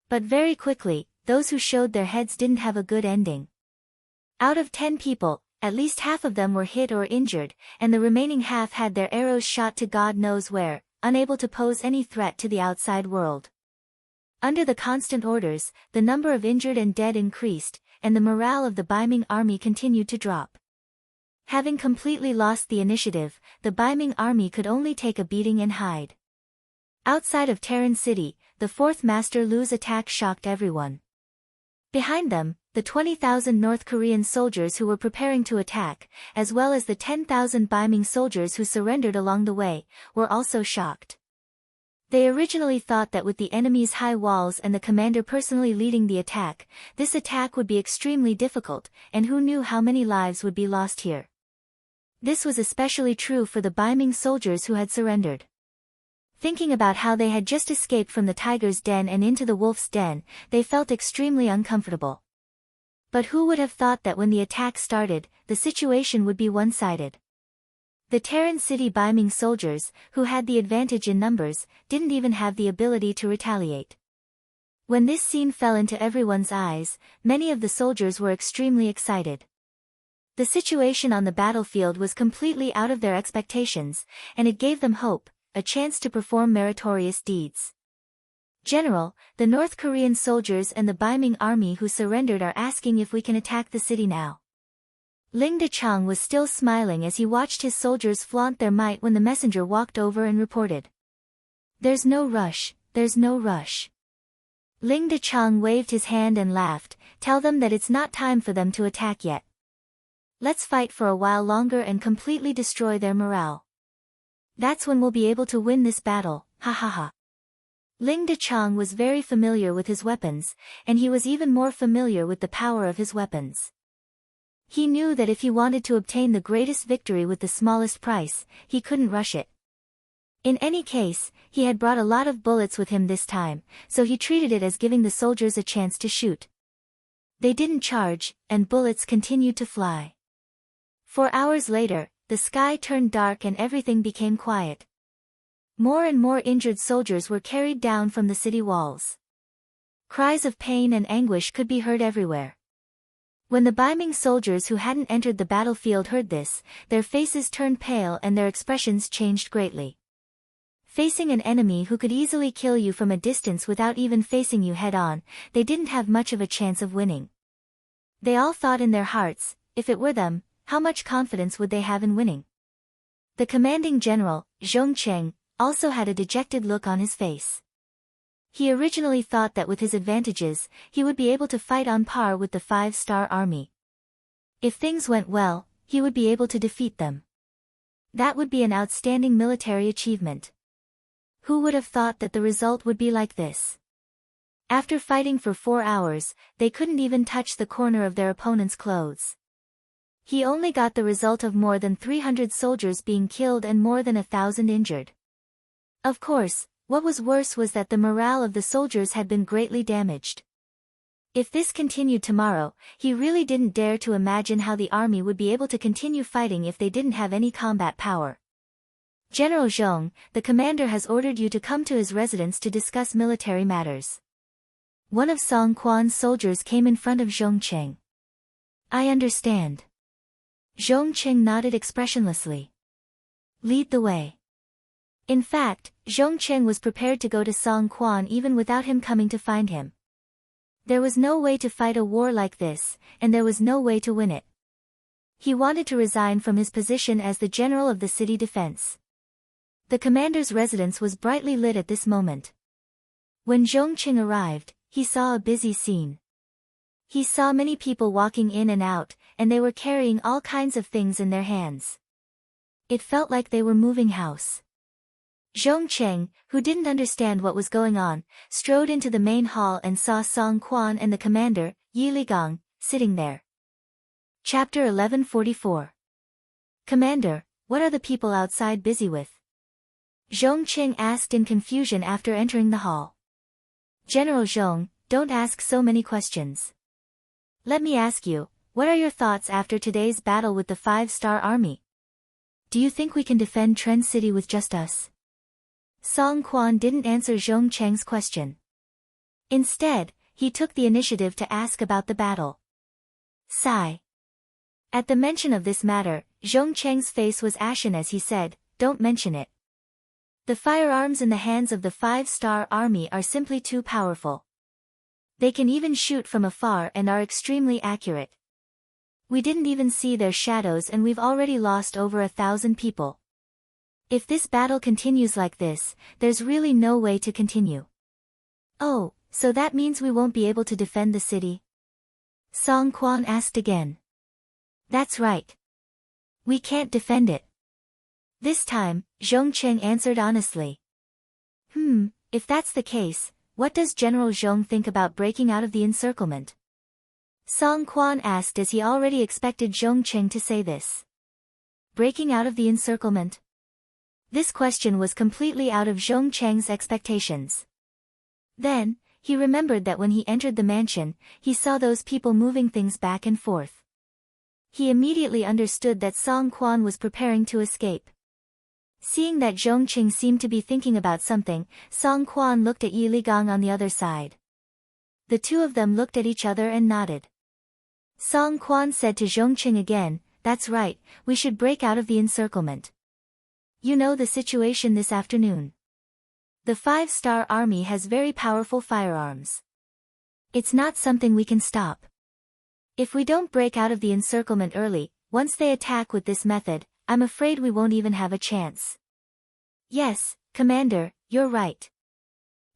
But very quickly, those who showed their heads didn't have a good ending. Out of 10 people, at least half of them were hit or injured, and the remaining half had their arrows shot to God knows where, unable to pose any threat to the outside world. Under the constant orders, the number of injured and dead increased, and the morale of the Bai Ming army continued to drop. Having completely lost the initiative, the Bai Ming army could only take a beating and hide. Outside of Terran City, the 4th Master Lu's attack shocked everyone. Behind them, the 20,000 North Korean soldiers who were preparing to attack, as well as the 10,000 Bai Ming soldiers who surrendered along the way, were also shocked. They originally thought that with the enemy's high walls and the commander personally leading the attack, this attack would be extremely difficult, and who knew how many lives would be lost here. This was especially true for the Bai Ming soldiers who had surrendered. Thinking about how they had just escaped from the tiger's den and into the wolf's den, they felt extremely uncomfortable. But who would have thought that when the attack started, the situation would be one-sided? The Terran City Bai Ming soldiers, who had the advantage in numbers, didn't even have the ability to retaliate. When this scene fell into everyone's eyes, many of the soldiers were extremely excited. The situation on the battlefield was completely out of their expectations, and it gave them hope, a chance to perform meritorious deeds. General, the North Korean soldiers and the Bai Ming army who surrendered are asking if we can attack the city now. Ling Dechang was still smiling as he watched his soldiers flaunt their might when the messenger walked over and reported. There's no rush, there's no rush. Ling Dechang waved his hand and laughed, tell them that it's not time for them to attack yet. Let's fight for a while longer and completely destroy their morale. That's when we'll be able to win this battle, ha ha ha. Ling Dechang was very familiar with his weapons, and he was even more familiar with the power of his weapons. He knew that if he wanted to obtain the greatest victory with the smallest price, he couldn't rush it. In any case, he had brought a lot of bullets with him this time, so he treated it as giving the soldiers a chance to shoot. They didn't charge, and bullets continued to fly. 4 hours later, the sky turned dark and everything became quiet. More and more injured soldiers were carried down from the city walls. Cries of pain and anguish could be heard everywhere. When the Beiming soldiers who hadn't entered the battlefield heard this, their faces turned pale and their expressions changed greatly. Facing an enemy who could easily kill you from a distance without even facing you head-on, they didn't have much of a chance of winning. They all thought in their hearts, if it were them, how much confidence would they have in winning? The commanding general, Zhong Cheng, also had a dejected look on his face. He originally thought that with his advantages, he would be able to fight on par with the 5-star army. If things went well, he would be able to defeat them. That would be an outstanding military achievement. Who would have thought that the result would be like this? After fighting for 4 hours, they couldn't even touch the corner of their opponent's clothes. He only got the result of more than 300 soldiers being killed and more than 1,000 injured. Of course, what was worse was that the morale of the soldiers had been greatly damaged. If this continued tomorrow, he really didn't dare to imagine how the army would be able to continue fighting if they didn't have any combat power. General Zhong, the commander has ordered you to come to his residence to discuss military matters. One of Song Quan's soldiers came in front of Zhong Cheng. I understand. Zhong Cheng nodded expressionlessly. Lead the way. In fact, Zhong Cheng was prepared to go to Song Quan even without him coming to find him. There was no way to fight a war like this, and there was no way to win it. He wanted to resign from his position as the general of the city defense. The commander's residence was brightly lit at this moment. When Zhong Cheng arrived, he saw a busy scene. He saw many people walking in and out, and they were carrying all kinds of things in their hands. It felt like they were moving house. Zhong Cheng, who didn't understand what was going on, strode into the main hall and saw Song Quan and the commander, Yi Ligang, sitting there. Chapter 1144. Commander, what are the people outside busy with? Zhong Cheng asked in confusion after entering the hall. General Zhong, don't ask so many questions. Let me ask you, what are your thoughts after today's battle with the 5-star army? Do you think we can defend Tren City with just us? Song Quan didn't answer Zhong Cheng's question. Instead, he took the initiative to ask about the battle. Sigh. At the mention of this matter, Zhong Cheng's face was ashen as he said, don't mention it. The firearms in the hands of the 5-star army are simply too powerful. They can even shoot from afar and are extremely accurate. We didn't even see their shadows and we've already lost over 1,000 people. If this battle continues like this, there's really no way to continue. Oh, so that means we won't be able to defend the city? Song Quan asked again. That's right. We can't defend it. This time, Zhong Cheng answered honestly. If that's the case, what does General Zhong think about breaking out of the encirclement? Song Quan asked as he already expected Zhong Cheng to say this. Breaking out of the encirclement? This question was completely out of Zhong Cheng's expectations. Then, he remembered that when he entered the mansion, he saw those people moving things back and forth. He immediately understood that Song Quan was preparing to escape. Seeing that Zhong Cheng seemed to be thinking about something, Song Quan looked at Yi Ligang on the other side. The two of them looked at each other and nodded. Song Quan said to Zhong Cheng again, that's right, we should break out of the encirclement. You know the situation this afternoon. The 5-star army has very powerful firearms. It's not something we can stop. If we don't break out of the encirclement early, once they attack with this method, I'm afraid we won't even have a chance. Yes, Commander, you're right.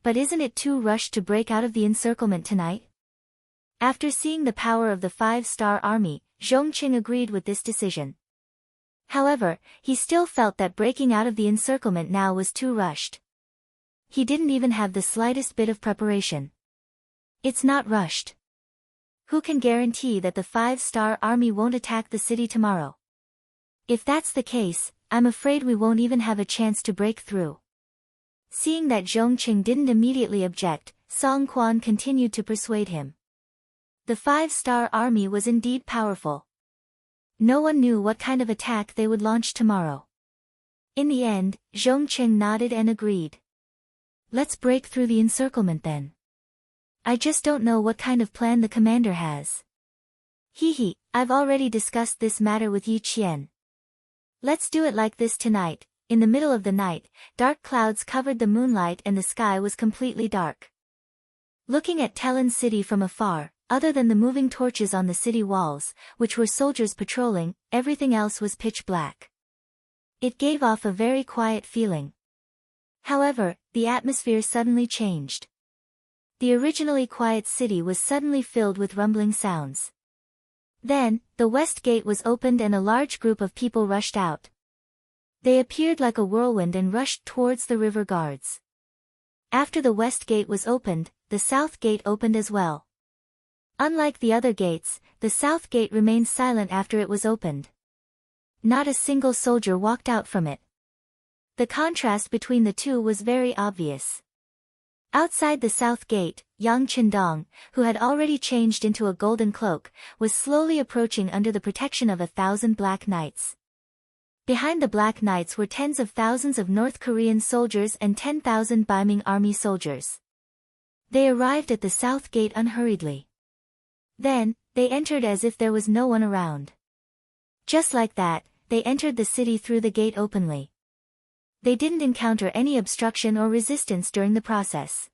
But isn't it too rushed to break out of the encirclement tonight? After seeing the power of the 5-star army, Zhong Cheng agreed with this decision. However, he still felt that breaking out of the encirclement now was too rushed. He didn't even have the slightest bit of preparation. It's not rushed. Who can guarantee that the 5-star army won't attack the city tomorrow? If that's the case, I'm afraid we won't even have a chance to break through. Seeing that Zhong Cheng didn't immediately object, Song Quan continued to persuade him. The The 5-star army was indeed powerful. No one knew what kind of attack they would launch tomorrow. In the end, Zhong Qing nodded and agreed. Let's break through the encirclement then. I just don't know what kind of plan the commander has. Hee, I've already discussed this matter with Yi Qian. Let's do it like this tonight. In the middle of the night, dark clouds covered the moonlight and the sky was completely dark. Looking at Talon City from afar, other than the moving torches on the city walls, which were soldiers patrolling, everything else was pitch black. It gave off a very quiet feeling. However, the atmosphere suddenly changed. The originally quiet city was suddenly filled with rumbling sounds. Then, the west gate was opened and a large group of people rushed out. They appeared like a whirlwind and rushed towards the river guards. After the west gate was opened, the south gate opened as well. Unlike the other gates, the south gate remained silent after it was opened. Not a single soldier walked out from it. The contrast between the two was very obvious. Outside the south gate, Yang Qindong, who had already changed into a golden cloak, was slowly approaching under the protection of 1,000 black knights. Behind the black knights were tens of thousands of North Korean soldiers and 10,000 Beiming army soldiers. They arrived at the south gate unhurriedly. Then, they entered as if there was no one around. Just like that, they entered the city through the gate openly. They didn't encounter any obstruction or resistance during the process.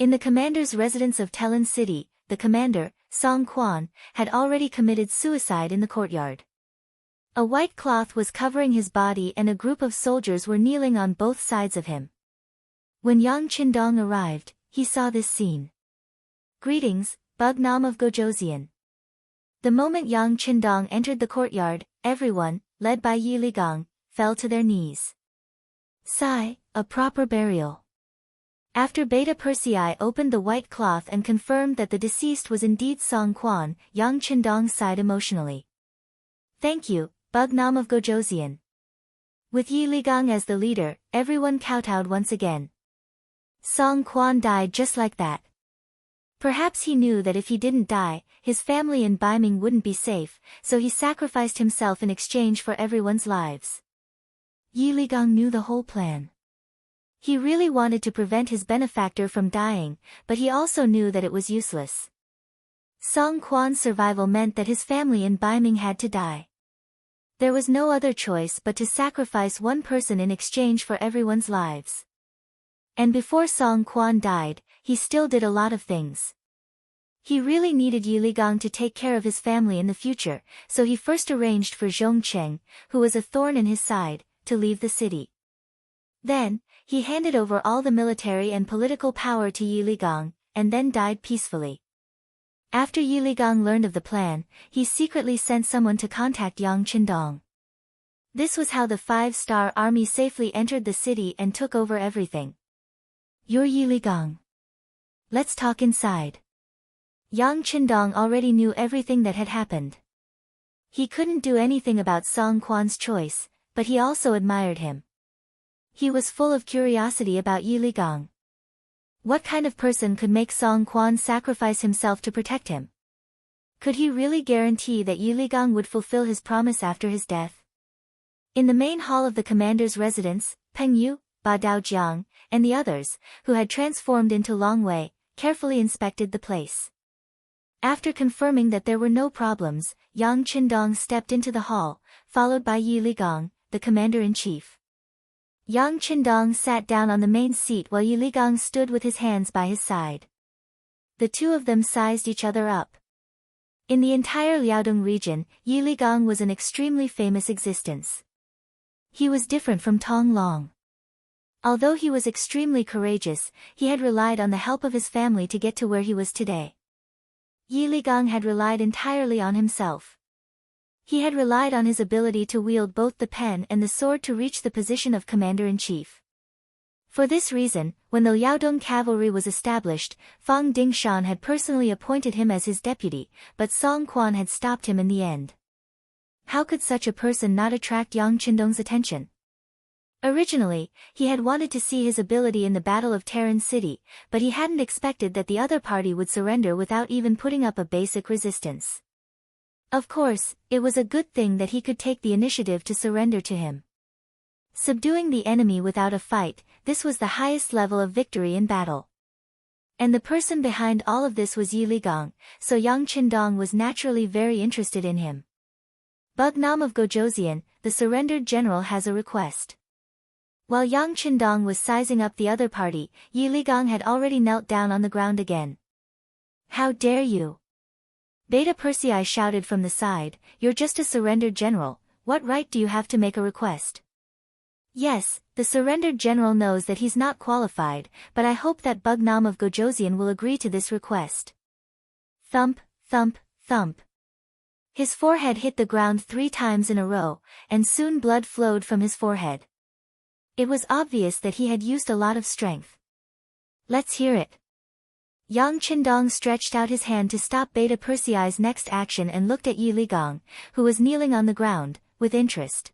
In the commander's residence of Talon City, the commander, Song Quan, had already committed suicide in the courtyard. A white cloth was covering his body and a group of soldiers were kneeling on both sides of him. When Yang Qindong arrived, he saw this scene. Greetings, Bugnam of Gojoseon. The moment Yang Qindong entered the courtyard, everyone, led by Yi Ligang, fell to their knees. Sigh, a proper burial. After Beta Persei opened the white cloth and confirmed that the deceased was indeed Song Quan, Yang Qindong sighed emotionally. Thank you, Bugnam of Gojoseon. With Yi Ligang as the leader, everyone kowtowed once again. Song Quan died just like that. Perhaps he knew that if he didn't die, his family in Beiming wouldn't be safe, so he sacrificed himself in exchange for everyone's lives. Yi Ligang knew the whole plan. He really wanted to prevent his benefactor from dying, but he also knew that it was useless. Song Quan's survival meant that his family in Beiming had to die. There was no other choice but to sacrifice one person in exchange for everyone's lives. And before Song Quan died, he still did a lot of things. He really needed Yi Ligang to take care of his family in the future, so he first arranged for Zhong Qing, who was a thorn in his side, to leave the city. Then, he handed over all the military and political power to Yi Ligang, and then died peacefully. After Yi Ligang learned of the plan, he secretly sent someone to contact Yang Qindong. This was how the 5-star army safely entered the city and took over everything. You're Yi Ligang. Let's talk inside. Yang Qindong already knew everything that had happened. He couldn't do anything about Song Quan's choice, but he also admired him. He was full of curiosity about Yi Ligang. What kind of person could make Song Quan sacrifice himself to protect him? Could he really guarantee that Yi Ligang would fulfill his promise after his death? In the main hall of the commander's residence, Peng Yu, Ba Daojiang, and the others, who had transformed into Long Wei, carefully inspected the place. After confirming that there were no problems, Yang Qindong stepped into the hall, followed by Yi Ligang, the commander-in-chief. Yang Qindong sat down on the main seat while Yi Ligang stood with his hands by his side. The two of them sized each other up. In the entire Liaodong region, Yi Ligang was an extremely famous existence. He was different from Tong Long. Although he was extremely courageous, he had relied on the help of his family to get to where he was today. Yi Ligang had relied entirely on himself. He had relied on his ability to wield both the pen and the sword to reach the position of commander-in-chief. For this reason, when the Liaodong cavalry was established, Fang Dingshan had personally appointed him as his deputy, but Song Quan had stopped him in the end. How could such a person not attract Yang Qindong's attention? Originally, he had wanted to see his ability in the Battle of Terran City, but he hadn't expected that the other party would surrender without even putting up a basic resistance. Of course, it was a good thing that he could take the initiative to surrender to him. Subduing the enemy without a fight, this was the highest level of victory in battle. And the person behind all of this was Yi Ligang, so Yang Qindong was naturally very interested in him. Bugnam of Gojoseon, the surrendered general has a request. While Yang Qindong was sizing up the other party, Yi Ligang had already knelt down on the ground again. How dare you? Beta Persei shouted from the side, you're just a surrendered general, what right do you have to make a request? Yes, the surrendered general knows that he's not qualified, but I hope that Bugnam of Gojoseon will agree to this request. Thump, thump, thump. His forehead hit the ground 3 times in a row, and soon blood flowed from his forehead. It was obvious that he had used a lot of strength. Let's hear it. Yang Qindong stretched out his hand to stop Beta Persei's next action and looked at Yi Ligang, who was kneeling on the ground, with interest.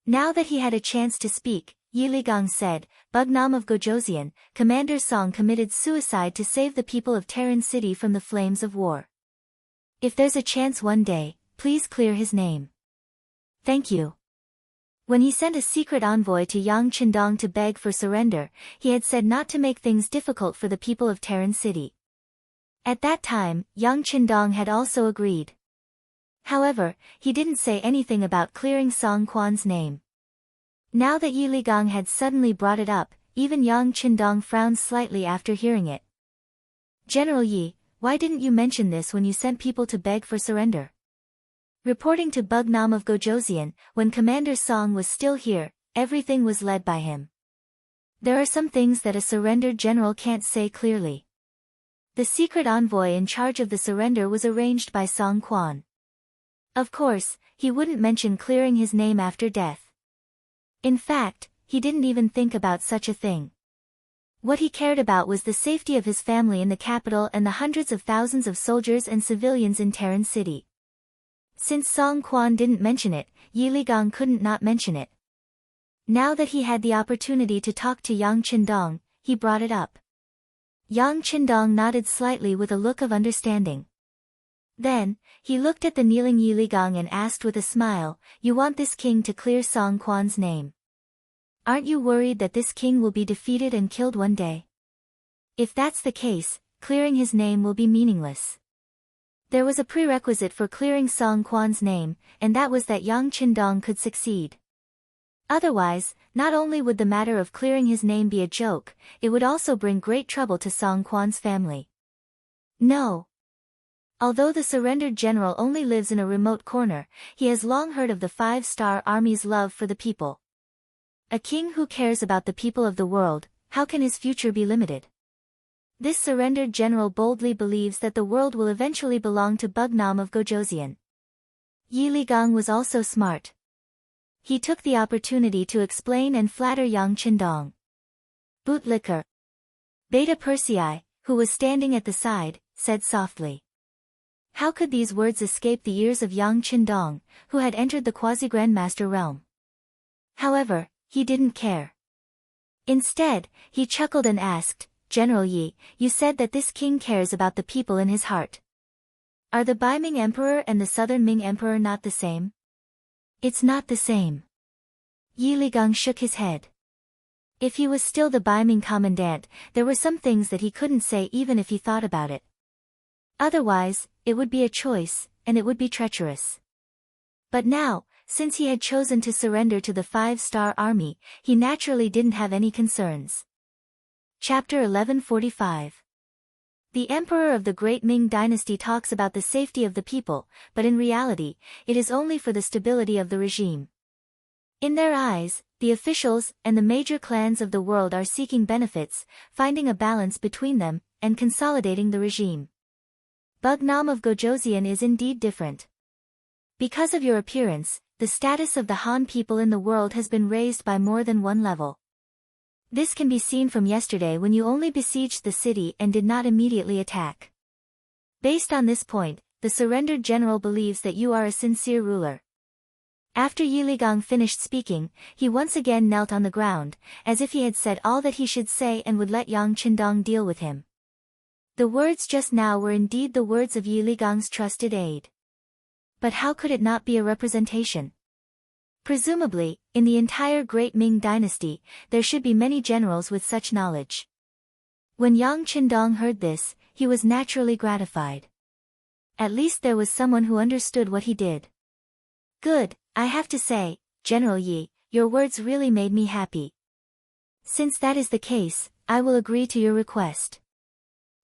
Now that he had a chance to speak, Yi Ligang said, Bugnam of Gojoseon, Commander Song committed suicide to save the people of Terran City from the flames of war. If there's a chance one day, please clear his name. Thank you. When he sent a secret envoy to Yang Qindong to beg for surrender, he had said not to make things difficult for the people of Terran City. At that time, Yang Qindong had also agreed. However, he didn't say anything about clearing Song Quan's name. Now that Yi Ligang had suddenly brought it up, even Yang Qindong frowned slightly after hearing it. General Yi, why didn't you mention this when you sent people to beg for surrender? Reporting to Bugnam of Gojoseon, when Commander Song was still here, everything was led by him. There are some things that a surrendered general can't say clearly. The secret envoy in charge of the surrender was arranged by Song Quan. Of course, he wouldn't mention clearing his name after death. In fact, he didn't even think about such a thing. What he cared about was the safety of his family in the capital and the hundreds of thousands of soldiers and civilians in Terran City. Since Song Quan didn't mention it, Yi Ligang couldn't not mention it. Now that he had the opportunity to talk to Yang Qindong, he brought it up. Yang Qindong nodded slightly with a look of understanding. Then, he looked at the kneeling Yi Ligang and asked with a smile, you want this king to clear Song Quan's name? Aren't you worried that this king will be defeated and killed one day? If that's the case, clearing his name will be meaningless. There was a prerequisite for clearing Song Quan's name, and that was that Yang Qindong could succeed. Otherwise, not only would the matter of clearing his name be a joke, it would also bring great trouble to Song Quan's family. No. Although the surrendered general only lives in a remote corner, he has long heard of the 5-star Army's love for the people. A king who cares about the people of the world, how can his future be limited? This surrendered general boldly believes that the world will eventually belong to Bugnam of Gojoseon. Yi Ligang was also smart. He took the opportunity to explain and flatter Yang Qindong. Bootlicker. Beta Persei, who was standing at the side, said softly. How could these words escape the ears of Yang Qindong, who had entered the quasi-grandmaster realm? However, he didn't care. Instead, he chuckled and asked, General Yi, you said that this king cares about the people in his heart. Are the Bai Ming Emperor and the Southern Ming Emperor not the same? It's not the same. Yi Ligang shook his head. If he was still the Bai Ming commandant, there were some things that he couldn't say even if he thought about it. Otherwise, it would be a choice, and it would be treacherous. But now, since he had chosen to surrender to the 5-star army, he naturally didn't have any concerns. Chapter 1145. The emperor of the Great Ming dynasty talks about the safety of the people, but in reality, it is only for the stability of the regime. In their eyes, the officials and the major clans of the world are seeking benefits, finding a balance between them, and consolidating the regime. Bugnam of Gojoseon is indeed different. Because of your appearance, the status of the Han people in the world has been raised by more than one level. This can be seen from yesterday when you only besieged the city and did not immediately attack. Based on this point, the surrendered general believes that you are a sincere ruler. After Yi Ligang finished speaking, he once again knelt on the ground, as if he had said all that he should say and would let Yang Qindong deal with him. The words just now were indeed the words of Yi Ligang's trusted aide. But how could it not be a representation? Presumably, in the entire Great Ming dynasty, there should be many generals with such knowledge. When Yang Qindong heard this, he was naturally gratified. At least there was someone who understood what he did. Good, I have to say, General Yi, your words really made me happy. Since that is the case, I will agree to your request.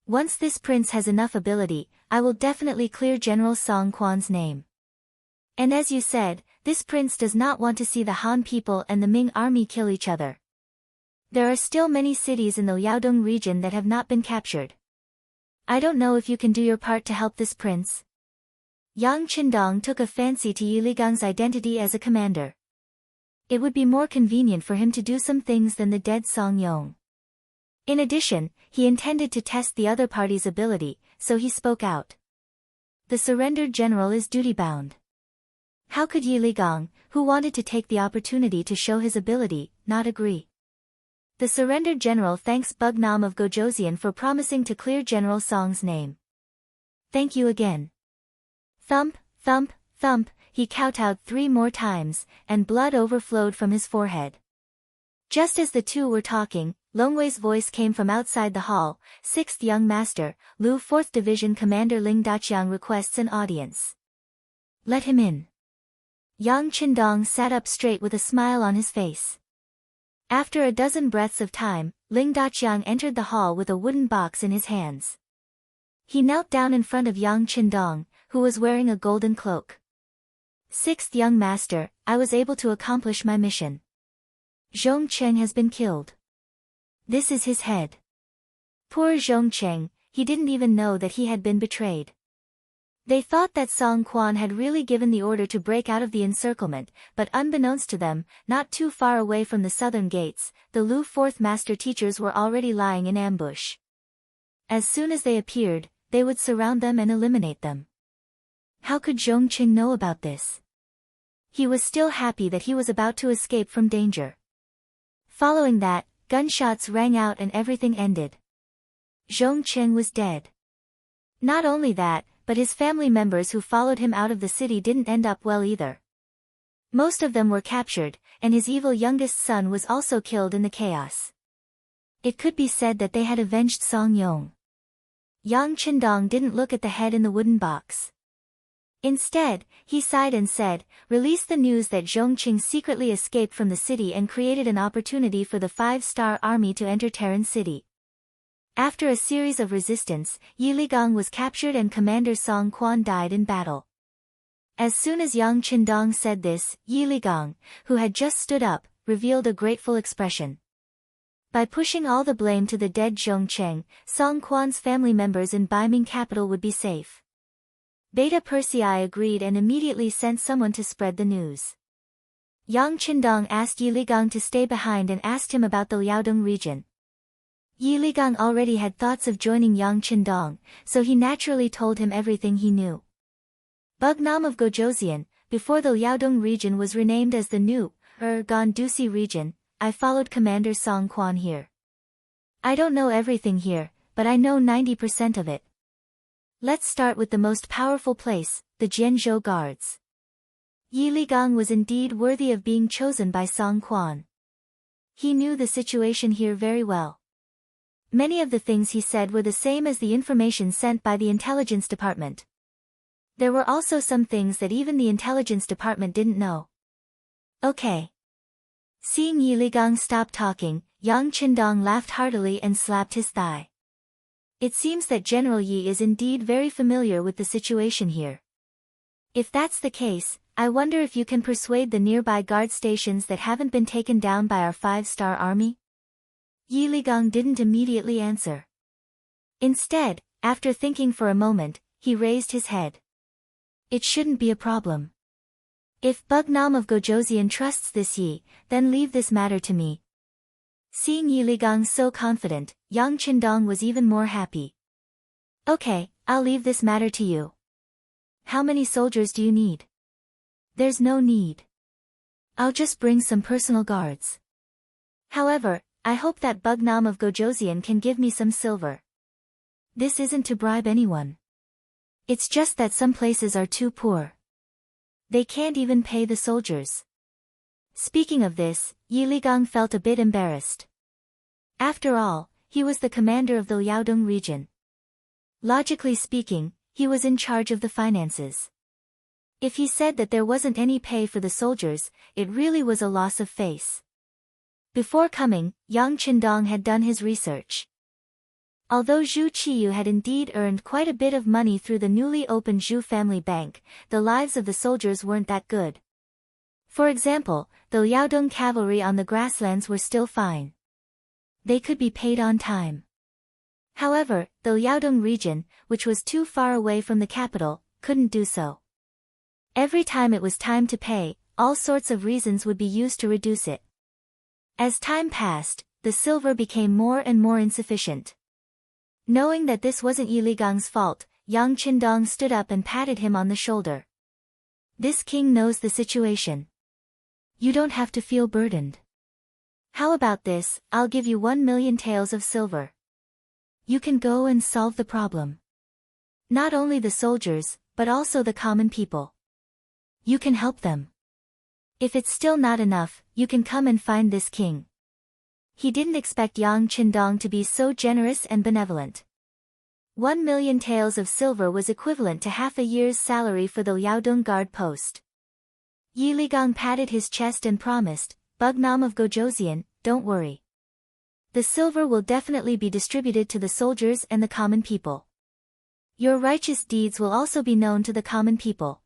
Once this prince has enough ability, I will definitely clear General Song Quan's name. And as you said, this prince does not want to see the Han people and the Ming army kill each other. There are still many cities in the Liaodong region that have not been captured. I don't know if you can do your part to help this prince. Yang Qindong took a fancy to Yi Ligang's identity as a commander. It would be more convenient for him to do some things than the dead Song Yong. In addition, he intended to test the other party's ability, so he spoke out. The surrendered general is duty-bound. How could Yi Ligang, who wanted to take the opportunity to show his ability, not agree? The surrendered general thanks Bugnam of Gojoseon for promising to clear General Song's name. Thank you again. Thump, thump, thump, he kowtowed 3 more times, and blood overflowed from his forehead. Just as the two were talking, Longwei's voice came from outside the hall. 6th Young Master, Lu 4th Division Commander Ling Daqiang requests an audience. Let him in. Yang Qindong sat up straight with a smile on his face. After a dozen breaths of time, Ling Daqiang entered the hall with a wooden box in his hands. He knelt down in front of Yang Qindong, who was wearing a golden cloak. 6th Young Master, I was able to accomplish my mission. Zhong Cheng has been killed. This is his head. Poor Zhong Cheng, he didn't even know that he had been betrayed. They thought that Song Quan had really given the order to break out of the encirclement, but unbeknownst to them, not too far away from the southern gates, the Lu 4th Master teachers were already lying in ambush. As soon as they appeared, they would surround them and eliminate them. How could Zhong Cheng know about this? He was still happy that he was about to escape from danger. Following that, gunshots rang out and everything ended. Zhong Cheng was dead. Not only that, but his family members who followed him out of the city didn't end up well either. Most of them were captured, and his evil youngest son was also killed in the chaos. It could be said that they had avenged Song Yong. Yang Qindong didn't look at the head in the wooden box. Instead, he sighed and said, release the news that Zhong Qing secretly escaped from the city and created an opportunity for the 5-star army to enter Terran City. After a series of resistance, Yi Ligang was captured and Commander Song Quan died in battle. As soon as Yang Qindong said this, Yi Ligang, who had just stood up, revealed a grateful expression. By pushing all the blame to the dead Zhong Cheng, Song Quan's family members in Baiming capital would be safe. Beta Persei agreed and immediately sent someone to spread the news. Yang Qindong asked Yi Ligang to stay behind and asked him about the Liaodong region. Yi Ligang already had thoughts of joining Yang Qindong, so he naturally told him everything he knew. Bugnam of Gojoseon, before the Liaodong region was renamed as the new Gandusi region, I followed Commander Song Quan here. I don't know everything here, but I know 90% of it. Let's start with the most powerful place, the Jianzhou Guards. Yi Ligang was indeed worthy of being chosen by Song Quan. He knew the situation here very well. Many of the things he said were the same as the information sent by the intelligence department. There were also some things that even the intelligence department didn't know. Okay. Seeing Yi Ligang stop talking, Yang Qindong laughed heartily and slapped his thigh. It seems that General Yi is indeed very familiar with the situation here. If that's the case, I wonder if you can persuade the nearby guard stations that haven't been taken down by our 5-star army? Yi Ligang didn't immediately answer. Instead, after thinking for a moment, he raised his head. It shouldn't be a problem. If Bugnam of Gojoseon trusts this Yi, then leave this matter to me. Seeing Yi Ligang so confident, Yang Qindong was even more happy. Okay, I'll leave this matter to you. How many soldiers do you need? There's no need. I'll just bring some personal guards. However, I hope that Bugnam of Gojosian can give me some silver. This isn't to bribe anyone. It's just that some places are too poor. They can't even pay the soldiers. Speaking of this, Yi Ligang felt a bit embarrassed. After all, he was the commander of the Liaodong region. Logically speaking, he was in charge of the finances. If he said that there wasn't any pay for the soldiers, it really was a loss of face. Before coming, Yang Qindong had done his research. Although Zhu Qiyu had indeed earned quite a bit of money through the newly opened Zhu family bank, the lives of the soldiers weren't that good. For example, the Liaodong cavalry on the grasslands were still fine. They could be paid on time. However, the Liaodong region, which was too far away from the capital, couldn't do so. Every time it was time to pay, all sorts of reasons would be used to reduce it. As time passed, the silver became more and more insufficient. Knowing that this wasn't Yi Ligang's fault, Yang Qindong stood up and patted him on the shoulder. This king knows the situation. You don't have to feel burdened. How about this? I'll give you 1 million taels of silver. You can go and solve the problem. Not only the soldiers, but also the common people. You can help them. If it's still not enough, you can come and find this king. He didn't expect Yang Qindong to be so generous and benevolent. 1 million taels of silver was equivalent to half a year's salary for the Liaodong guard post. Yi Ligang patted his chest and promised, Bugnam of Gojosian, don't worry. The silver will definitely be distributed to the soldiers and the common people. Your righteous deeds will also be known to the common people.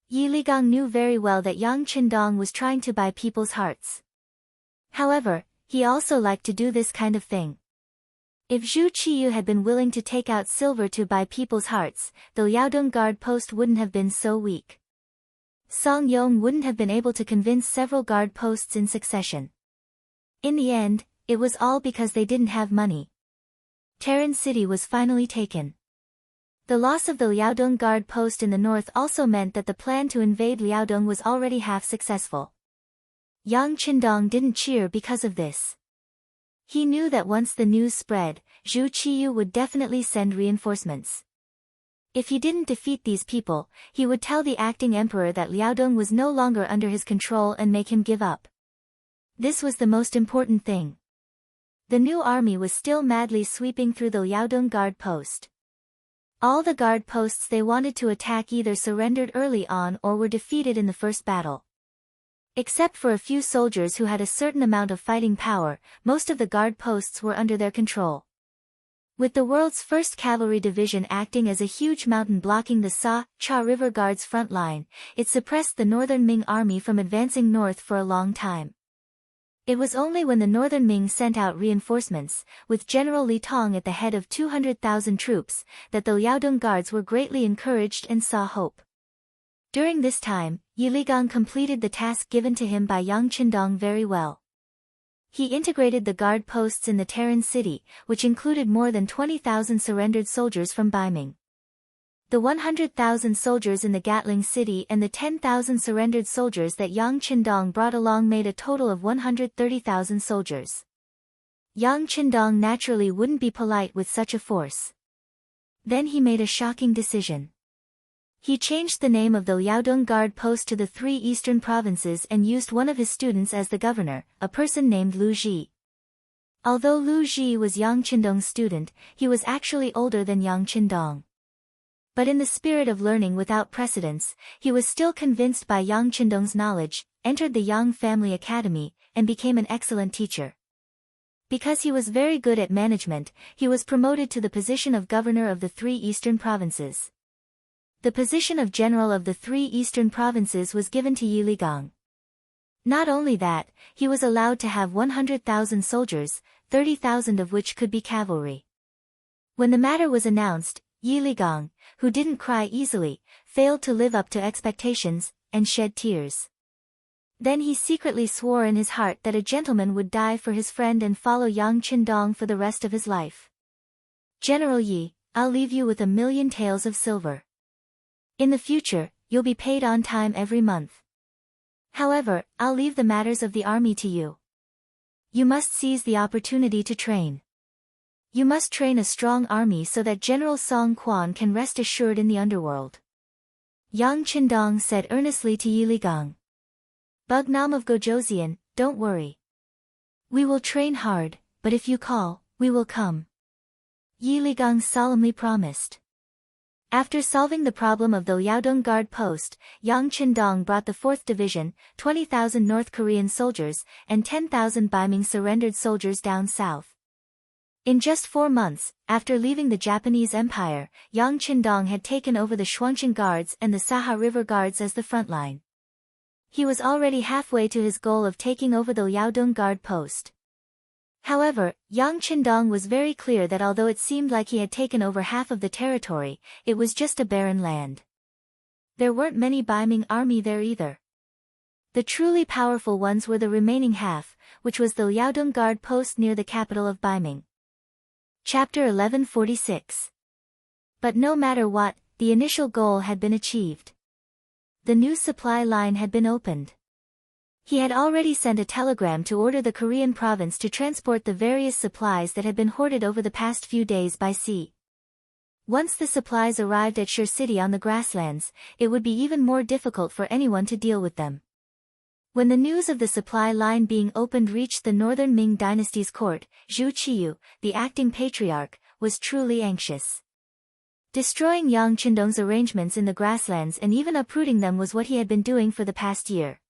Yi Ligang knew very well that Yang Qindong was trying to buy people's hearts. However, he also liked to do this kind of thing. If Zhu Qiyu had been willing to take out silver to buy people's hearts, the Liaodong guard post wouldn't have been so weak. Song Yong wouldn't have been able to convince several guard posts in succession. In the end, it was all because they didn't have money. Terran City was finally taken. The loss of the Liaodong guard post in the north also meant that the plan to invade Liaodong was already half successful. Yang Qindong didn't cheer because of this. He knew that once the news spread, Zhu Qiyu would definitely send reinforcements. If he didn't defeat these people, he would tell the acting emperor that Liaodong was no longer under his control and make him give up. This was the most important thing. The new army was still madly sweeping through the Liaodong guard post. All the guard posts they wanted to attack either surrendered early on or were defeated in the first battle. Except for a few soldiers who had a certain amount of fighting power, most of the guard posts were under their control. With the world's first cavalry division acting as a huge mountain blocking the Cha River Guard's front line, it suppressed the northern Ming army from advancing north for a long time. It was only when the northern Ming sent out reinforcements, with General Li Tong at the head of 200,000 troops, that the Liaodong guards were greatly encouraged and saw hope. During this time, Yi Ligang completed the task given to him by Yang Qindong very well. He integrated the guard posts in the Terran City, which included more than 20,000 surrendered soldiers from Baiming. The 100,000 soldiers in the Gatling City and the 10,000 surrendered soldiers that Yang Qindong brought along made a total of 130,000 soldiers. Yang Qindong naturally wouldn't be polite with such a force. Then he made a shocking decision. He changed the name of the Liaodong guard post to the 3 eastern provinces and used one of his students as the governor, a person named Lu Ji. Although Lu Ji was Yang Qindong's student, he was actually older than Yang Qindong. But in the spirit of learning without precedence, he was still convinced by Yang Qindong's knowledge, entered the Yang Family Academy, and became an excellent teacher. Because he was very good at management, he was promoted to the position of governor of the 3 eastern provinces. The position of general of the 3 eastern provinces was given to Yi Ligang. Not only that, he was allowed to have 100,000 soldiers, 30,000 of which could be cavalry. When the matter was announced, Yi Ligang, who didn't cry easily, failed to live up to expectations, and shed tears. Then he secretly swore in his heart that a gentleman would die for his friend and follow Yang Qindong for the rest of his life. General Yi, I'll leave you with 1 million taels of silver. In the future, you'll be paid on time every month. However, I'll leave the matters of the army to you. You must seize the opportunity to train. You must train a strong army so that General Song Quan can rest assured in the underworld. Yang Qindong said earnestly to Yi Ligang. Bugnam of Gojoseon, don't worry. We will train hard, but if you call, we will come. Yi Ligang solemnly promised. After solving the problem of the Liaodong Guard Post, Yang Qindong brought the 4th Division, 20,000 North Korean soldiers, and 10,000 Baiming surrendered soldiers down south. In just 4 months, after leaving the Japanese Empire, Yang Qindong had taken over the Shuangqing Guards and the Saha River Guards as the front line. He was already halfway to his goal of taking over the Liaodong Guard Post. However, Yang Qindong was very clear that although it seemed like he had taken over half of the territory, it was just a barren land. There weren't many Baiming army there either. The truly powerful ones were the remaining half, which was the Liaodong Guard Post near the capital of Baiming. Chapter 1146. But no matter what, the initial goal had been achieved. The new supply line had been opened. He had already sent a telegram to order the Korean province to transport the various supplies that had been hoarded over the past few days by sea. Once the supplies arrived at Shur City on the grasslands, it would be even more difficult for anyone to deal with them. When the news of the supply line being opened reached the northern Ming dynasty's court, Zhu Qiyu, the acting patriarch, was truly anxious. Destroying Yang Qindong's arrangements in the grasslands and even uprooting them was what he had been doing for the past year.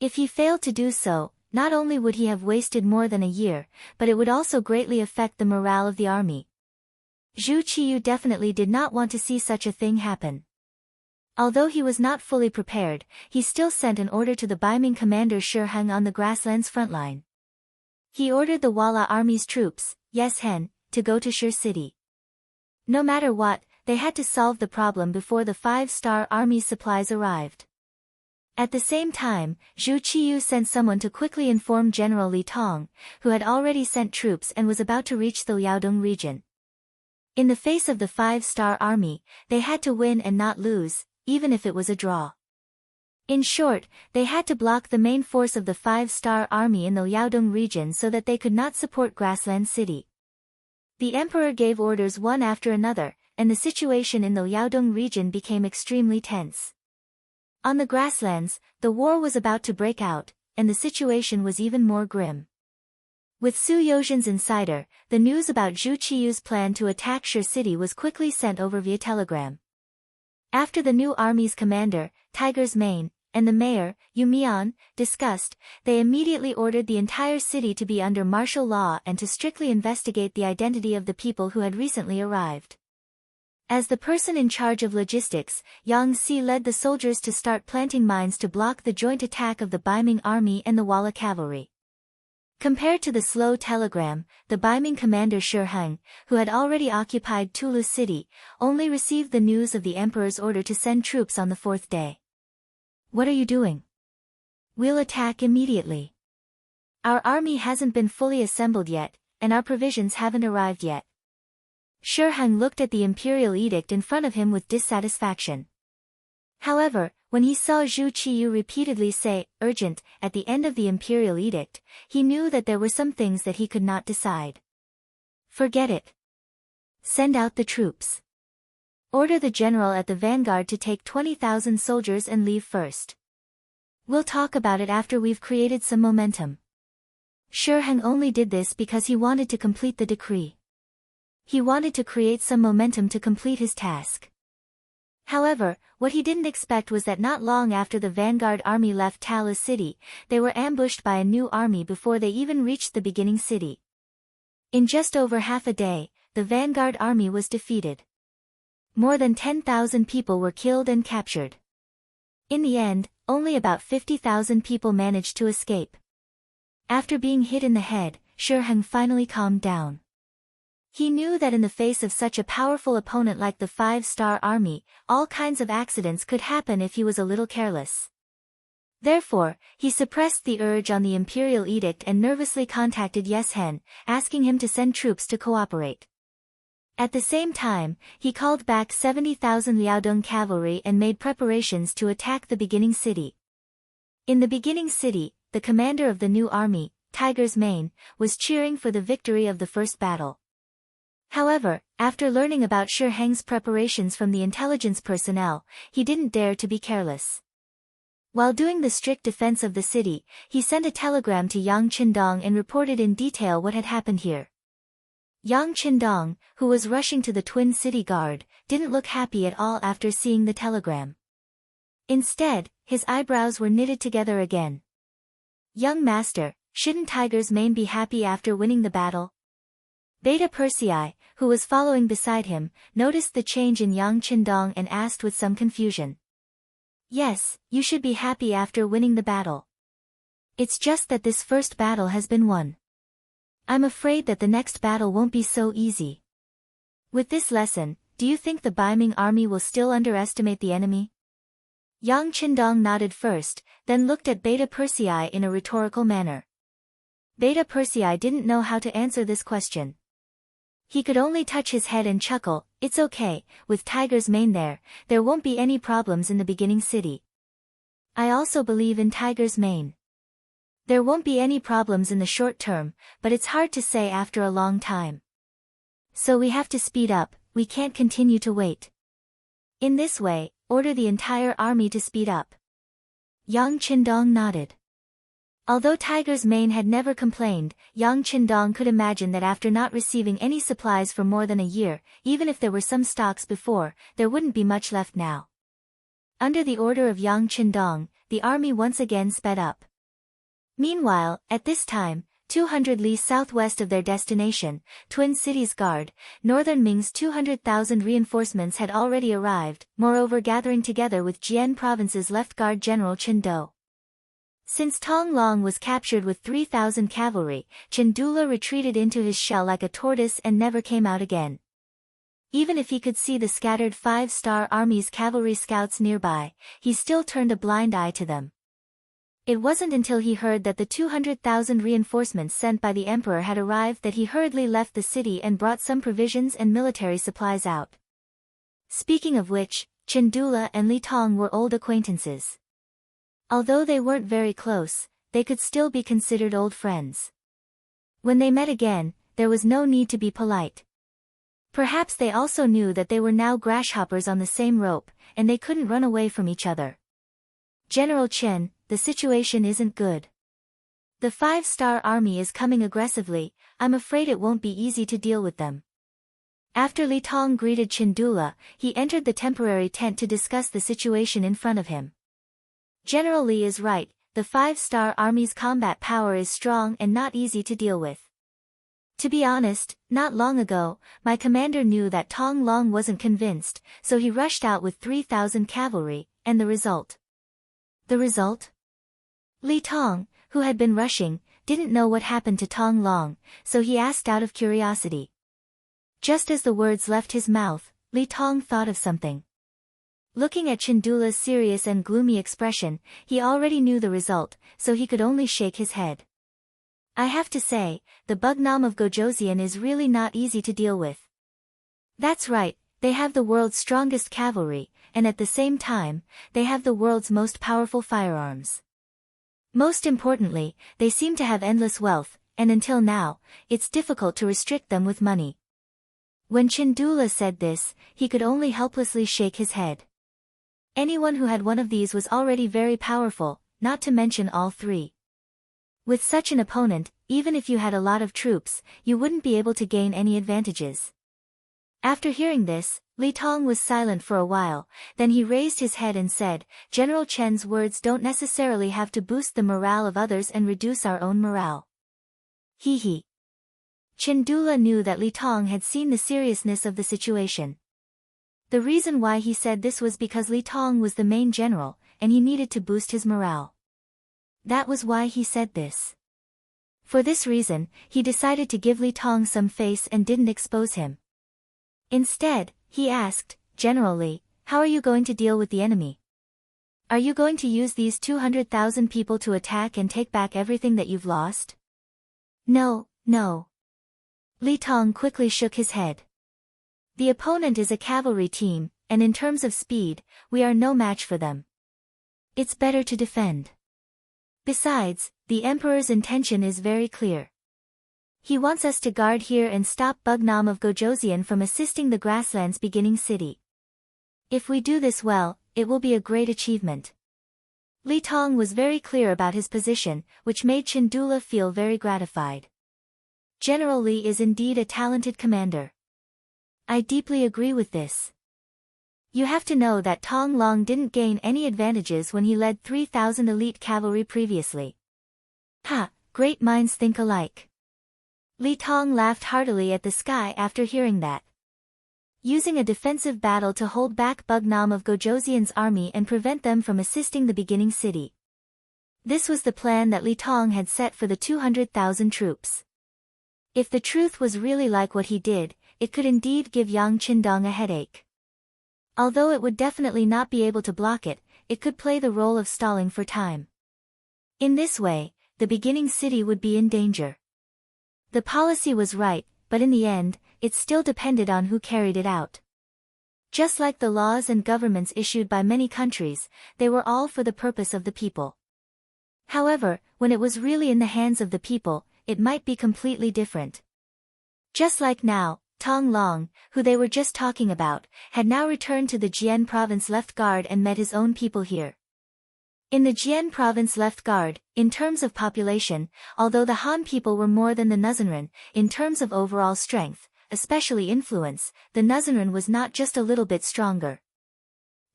If he failed to do so, not only would he have wasted more than a year, but it would also greatly affect the morale of the army. Zhu Qiyu definitely did not want to see such a thing happen. Although he was not fully prepared, he still sent an order to the Baiming commander Shi Heng on the grasslands front line. He ordered the Walla army's troops, Yes Hen, to go to Shur City. No matter what, they had to solve the problem before the 5-star army supplies arrived. At the same time, Zhu Qiyu sent someone to quickly inform General Li Tong, who had already sent troops and was about to reach the Liaodong region. In the face of the 5-star army, they had to win and not lose, even if it was a draw. In short, they had to block the main force of the 5-star army in the Liaodong region so that they could not support Grassland City. The emperor gave orders one after another, and the situation in the Liaodong region became extremely tense. On the grasslands, the war was about to break out, and the situation was even more grim. With Su Yozhen's insider, the news about Zhu Qiyu's plan to attack Shur City was quickly sent over via telegram. After the new army's commander, Tiger's Mane, and the mayor, Yu Mian, discussed, they immediately ordered the entire city to be under martial law and to strictly investigate the identity of the people who had recently arrived. As the person in charge of logistics, Yang Si led the soldiers to start planting mines to block the joint attack of the Baiming army and the Walla cavalry. Compared to the slow telegram, the Baiming commander Shi Heng, who had already occupied Tulu City, only received the news of the emperor's order to send troops on the 4th day. What are you doing? We'll attack immediately. Our army hasn't been fully assembled yet, and our provisions haven't arrived yet. Shi Heng looked at the imperial edict in front of him with dissatisfaction. However, when he saw Zhu Qiyu repeatedly say, urgent, at the end of the imperial edict, he knew that there were some things that he could not decide. Forget it. Send out the troops. Order the general at the vanguard to take 20,000 soldiers and leave first. We'll talk about it after we've created some momentum. Shi Heng only did this because he wanted to complete the decree. He wanted to create some momentum to complete his task. However, what he didn't expect was that not long after the vanguard army left Talu City, they were ambushed by a new army before they even reached the beginning city. In just over half a day, the vanguard army was defeated. More than 10,000 people were killed and captured. In the end, only about 50,000 people managed to escape. After being hit in the head, Shi Heng finally calmed down. He knew that in the face of such a powerful opponent like the 5-star army, all kinds of accidents could happen if he was a little careless. Therefore, he suppressed the urge on the imperial edict and nervously contacted Yes Hen, asking him to send troops to cooperate. At the same time, he called back 70,000 Liaodong cavalry and made preparations to attack the beginning city. In the beginning city, the commander of the new army, Tiger's Mane, was cheering for the victory of the first battle. However, after learning about Shi Heng's preparations from the intelligence personnel, he didn't dare to be careless. While doing the strict defense of the city, he sent a telegram to Yang Qindong and reported in detail what had happened here. Yang Qindong, who was rushing to the Twin City Guard, didn't look happy at all after seeing the telegram. Instead, his eyebrows were knitted together again. Young master, shouldn't Tiger's Mane be happy after winning the battle? Beta Persei, who was following beside him, noticed the change in Yang Qindong and asked with some confusion. Yes, you should be happy after winning the battle. It's just that this first battle has been won. I'm afraid that the next battle won't be so easy. With this lesson, do you think the Baiming army will still underestimate the enemy? Yang Qindong nodded first, then looked at Beta Persei in a rhetorical manner. Beta Persei didn't know how to answer this question. He could only touch his head and chuckle. It's okay, with Tiger's Mane there won't be any problems in the beginning city. I also believe in Tiger's Mane. There won't be any problems in the short term, but it's hard to say after a long time. So we have to speed up, we can't continue to wait. In this way, order the entire army to speed up. Yang Qindong nodded. Although Tiger's Mane had never complained, Yang Qindong could imagine that after not receiving any supplies for more than a year, even if there were some stocks before, there wouldn't be much left now. Under the order of Yang Qindong, the army once again sped up. Meanwhile, at this time, 200 li southwest of their destination, Twin Cities Guard, Northern Ming's 200,000 reinforcements had already arrived, moreover gathering together with Jian Province's left guard General Chen Do. Since Tong Long was captured with 3,000 cavalry, Chen Dula retreated into his shell like a tortoise and never came out again. Even if he could see the scattered 5-star army's cavalry scouts nearby, he still turned a blind eye to them. It wasn't until he heard that the 200,000 reinforcements sent by the emperor had arrived that he hurriedly left the city and brought some provisions and military supplies out. Speaking of which, Chen Dula and Li Tong were old acquaintances. Although they weren't very close, they could still be considered old friends. When they met again, there was no need to be polite. Perhaps they also knew that they were now grasshoppers on the same rope, and they couldn't run away from each other. General Chen, the situation isn't good. The 5-star army is coming aggressively, I'm afraid it won't be easy to deal with them. After Li Tong greeted Chen Dula, he entered the temporary tent to discuss the situation in front of him. General Li is right, the 5-star army's combat power is strong and not easy to deal with. To be honest, not long ago, my commander knew that Tong Long wasn't convinced, so he rushed out with 3,000 cavalry, and the result? The result? Li Tong, who had been rushing, didn't know what happened to Tong Long, so he asked out of curiosity. Just as the words left his mouth, Li Tong thought of something. Looking at Chen Dula's serious and gloomy expression, he already knew the result, so he could only shake his head. I have to say, the Bugnam of Gojoseon is really not easy to deal with. That's right, they have the world's strongest cavalry, and at the same time, they have the world's most powerful firearms. Most importantly, they seem to have endless wealth, and until now, it's difficult to restrict them with money. When Chen Dula said this, he could only helplessly shake his head. Anyone who had one of these was already very powerful, not to mention all three. With such an opponent, even if you had a lot of troops, you wouldn't be able to gain any advantages. After hearing this, Li Tong was silent for a while, then he raised his head and said, General Chen's words don't necessarily have to boost the morale of others and reduce our own morale. Hee hee. Chen Dula knew that Li Tong had seen the seriousness of the situation. The reason why he said this was because Li Tong was the main general, and he needed to boost his morale. That was why he said this. For this reason, he decided to give Li Tong some face and didn't expose him. Instead, he asked, General Li, how are you going to deal with the enemy? Are you going to use these 200,000 people to attack and take back everything that you've lost? No, no. Li Tong quickly shook his head. The opponent is a cavalry team, and in terms of speed, we are no match for them. It's better to defend. Besides, the emperor's intention is very clear. He wants us to guard here and stop Bugnam of Gojoseon from assisting the grassland's beginning city. If we do this well, it will be a great achievement. Li Tong was very clear about his position, which made Chandula feel very gratified. General Li is indeed a talented commander. I deeply agree with this. You have to know that Tong Long didn't gain any advantages when he led 3,000 elite cavalry previously. Ha, great minds think alike. Li Tong laughed heartily at the sky after hearing that. Using a defensive battle to hold back Bugnam of Gojoseon's army and prevent them from assisting the beginning city. This was the plan that Li Tong had set for the 200,000 troops. If the truth was really like what he did, it could indeed give Yang Qindong a headache. Although it would definitely not be able to block it, it could play the role of stalling for time. In this way, the beginning city would be in danger. The policy was right, but in the end, it still depended on who carried it out. Just like the laws and governments issued by many countries, they were all for the purpose of the people. However, when it was really in the hands of the people, it might be completely different. Just like now, Tong Long, who they were just talking about, had now returned to the Jian province left guard and met his own people here. In the Jian province left guard, in terms of population, although the Han people were more than the Nuzanren, in terms of overall strength, especially influence, the Nuzanren was not just a little bit stronger.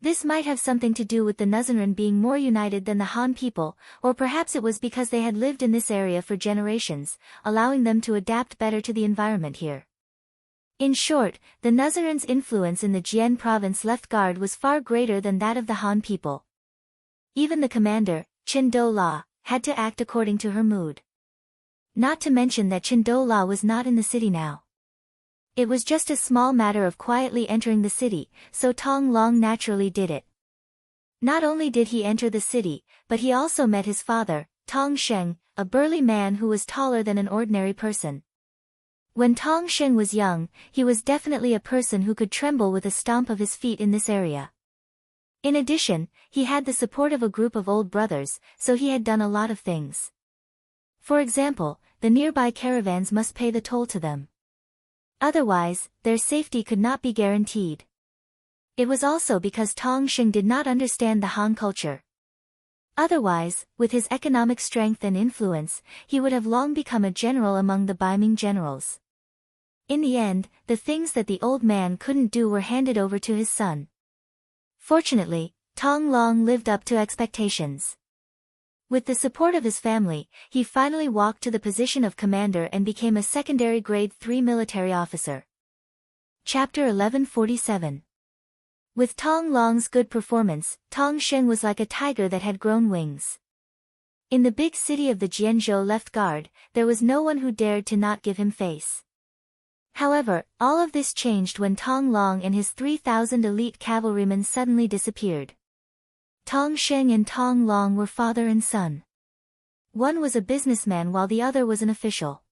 This might have something to do with the Nuzanren being more united than the Han people, or perhaps it was because they had lived in this area for generations, allowing them to adapt better to the environment here. In short, the Nuzanren's influence in the Jian province left guard was far greater than that of the Han people. Even the commander, Chindola, had to act according to her mood. Not to mention that Chindola was not in the city now. It was just a small matter of quietly entering the city, so Tong Long naturally did it. Not only did he enter the city, but he also met his father, Tong Sheng, a burly man who was taller than an ordinary person. When Tong Sheng was young, he was definitely a person who could tremble with a stomp of his feet in this area. In addition, he had the support of a group of old brothers, so he had done a lot of things. For example, the nearby caravans must pay the toll to them. Otherwise, their safety could not be guaranteed. It was also because Tong Sheng did not understand the Han culture. Otherwise, with his economic strength and influence, he would have long become a general among the Baiming generals. In the end, the things that the old man couldn't do were handed over to his son. Fortunately, Tong Long lived up to expectations. With the support of his family, he finally walked to the position of commander and became a secondary grade 3 military officer. Chapter 1147. With Tong Long's good performance, Tong Sheng was like a tiger that had grown wings. In the big city of the Jianzhou left guard, there was no one who dared to not give him face. However, all of this changed when Tong Long and his 3,000 elite cavalrymen suddenly disappeared. Tong Sheng and Tong Long were father and son. One was a businessman while the other was an official.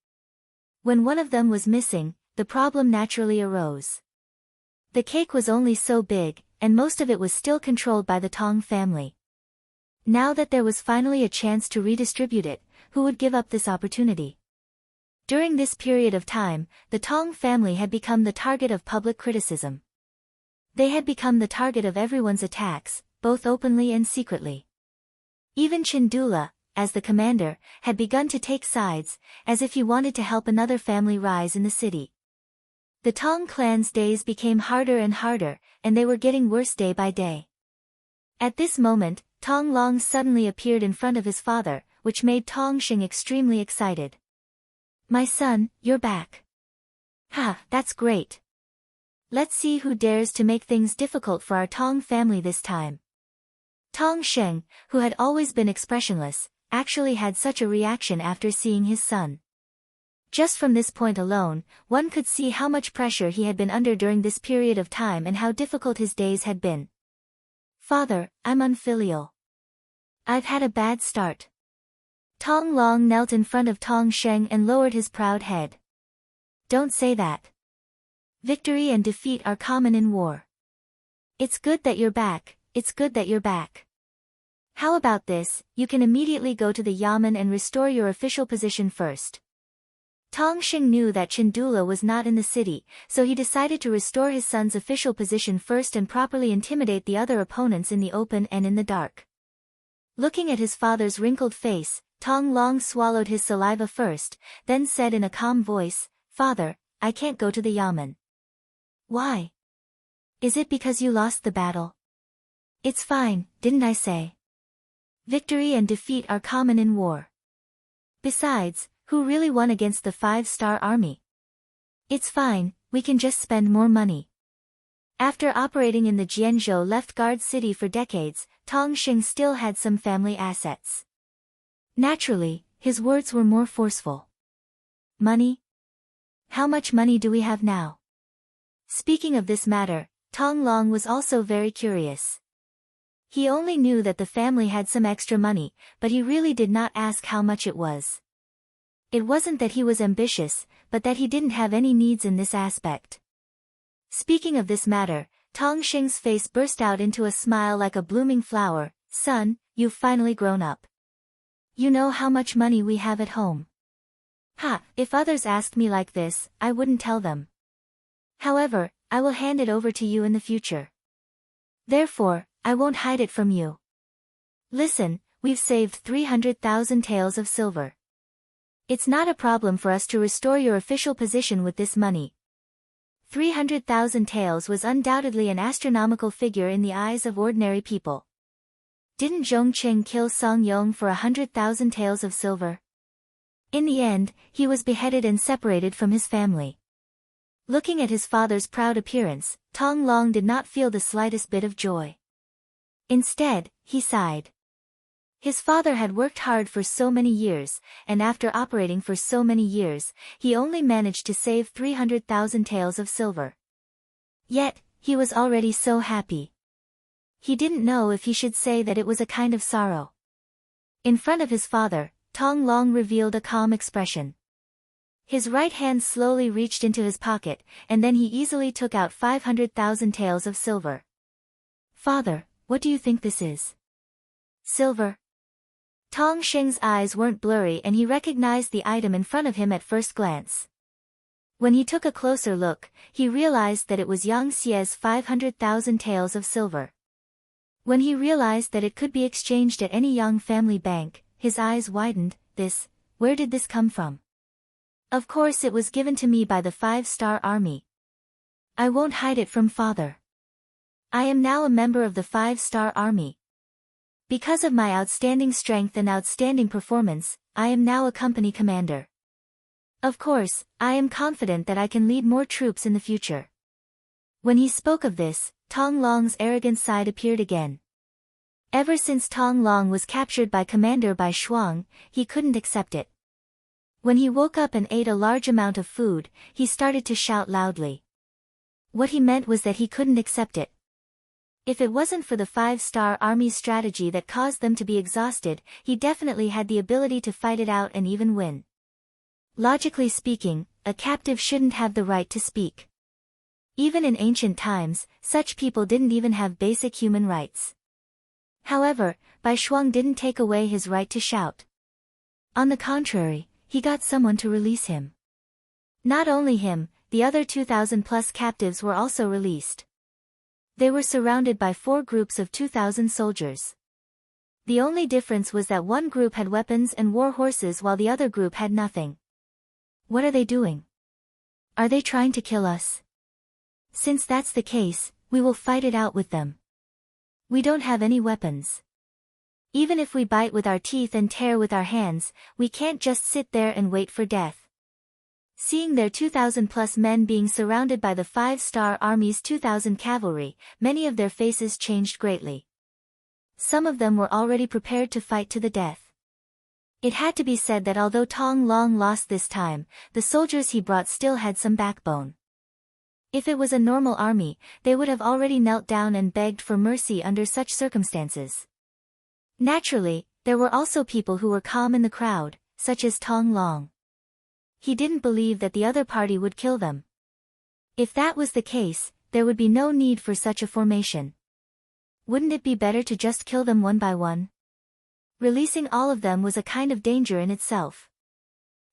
When one of them was missing, the problem naturally arose. The cake was only so big, and most of it was still controlled by the Tong family. Now that there was finally a chance to redistribute it, who would give up this opportunity? During this period of time, the Tong family had become the target of public criticism. They had become the target of everyone's attacks, both openly and secretly. Even Chandula, as the commander, had begun to take sides, as if he wanted to help another family rise in the city. The Tong clan's days became harder and harder, and they were getting worse day by day. At this moment, Tong Long suddenly appeared in front of his father, which made Tong Sheng extremely excited. "My son, you're back. Ha, that's great. Let's see who dares to make things difficult for our Tong family this time." Tong Sheng, who had always been expressionless, actually had such a reaction after seeing his son. Just from this point alone, one could see how much pressure he had been under during this period of time and how difficult his days had been. "Father, I'm unfilial. I've had a bad start." Tong Long knelt in front of Tong Sheng and lowered his proud head. "Don't say that. Victory and defeat are common in war. It's good that you're back, it's good that you're back. How about this, you can immediately go to the Yamen and restore your official position first. Tong Xing knew that Chandula was not in the city, so he decided to restore his son's official position first and properly intimidate the other opponents in the open and in the dark. Looking at his father's wrinkled face, Tong Long swallowed his saliva first, then said in a calm voice, "Father, I can't go to the Yamen." "Why? Is it because you lost the battle?" "It's fine, didn't I say? Victory and defeat are common in war. Besides, who really won against the 5-star army? It's fine, we can just spend more money." After operating in the Jianzhou left guard city for decades, Tong Xing still had some family assets. Naturally, his words were more forceful. "Money? How much money do we have now?" Speaking of this matter, Tong Long was also very curious. He only knew that the family had some extra money, but he really did not ask how much it was. It wasn't that he was ambitious, but that he didn't have any needs in this aspect. Speaking of this matter, Tong Xing's face burst out into a smile like a blooming flower. "Son, you've finally grown up. You know how much money we have at home." "Ha, if others asked me like this, I wouldn't tell them. However, I will hand it over to you in the future. Therefore, I won't hide it from you. Listen, we've saved 300,000 taels of silver. It's not a problem for us to restore your official position with this money." 300,000 taels was undoubtedly an astronomical figure in the eyes of ordinary people. Didn't Zhongqing kill Song Yong for 100,000 taels of silver? In the end, he was beheaded and separated from his family. Looking at his father's proud appearance, Tong Long did not feel the slightest bit of joy. Instead, he sighed. His father had worked hard for so many years, and after operating for so many years, he only managed to save 300,000 taels of silver. Yet, he was already so happy. He didn't know if he should say that it was a kind of sorrow. In front of his father, Tong Long revealed a calm expression. His right hand slowly reached into his pocket, and then he easily took out 500,000 taels of silver. "Father, what do you think this is?" "Silver?" Tong Xing's eyes weren't blurry and he recognized the item in front of him at first glance. When he took a closer look, he realized that it was Yang Xie's 500,000 taels of silver. When he realized that it could be exchanged at any Yang family bank, his eyes widened. Where did this come from?" "Of course it was given to me by the 5-star army. I won't hide it from father. I am now a member of the 5-star army. Because of my outstanding strength and outstanding performance, I am now a company commander. Of course, I am confident that I can lead more troops in the future." When he spoke of this, Tong Long's arrogant side appeared again. Ever since Tong Long was captured by Commander Bai Shuang, he couldn't accept it. When he woke up and ate a large amount of food, he started to shout loudly. What he meant was that he couldn't accept it. If it wasn't for the 5-star army's strategy that caused them to be exhausted, he definitely had the ability to fight it out and even win. Logically speaking, a captive shouldn't have the right to speak. Even in ancient times, such people didn't even have basic human rights. However, Bai Shuang didn't take away his right to shout. On the contrary, he got someone to release him. Not only him, the other 2,000+ captives were also released. They were surrounded by 4 groups of 2,000 soldiers. The only difference was that one group had weapons and war horses while the other group had nothing. What are they doing? Are they trying to kill us? Since that's the case, we will fight it out with them. We don't have any weapons. Even if we bite with our teeth and tear with our hands, we can't just sit there and wait for death. Seeing their 2,000+ men being surrounded by the 5-star army's 2,000 cavalry, many of their faces changed greatly. Some of them were already prepared to fight to the death. It had to be said that although Tong Long lost this time, the soldiers he brought still had some backbone. If it was a normal army, they would have already knelt down and begged for mercy under such circumstances. Naturally, there were also people who were calm in the crowd, such as Tong Long. He didn't believe that the other party would kill them. If that was the case, there would be no need for such a formation. Wouldn't it be better to just kill them one by one? Releasing all of them was a kind of danger in itself.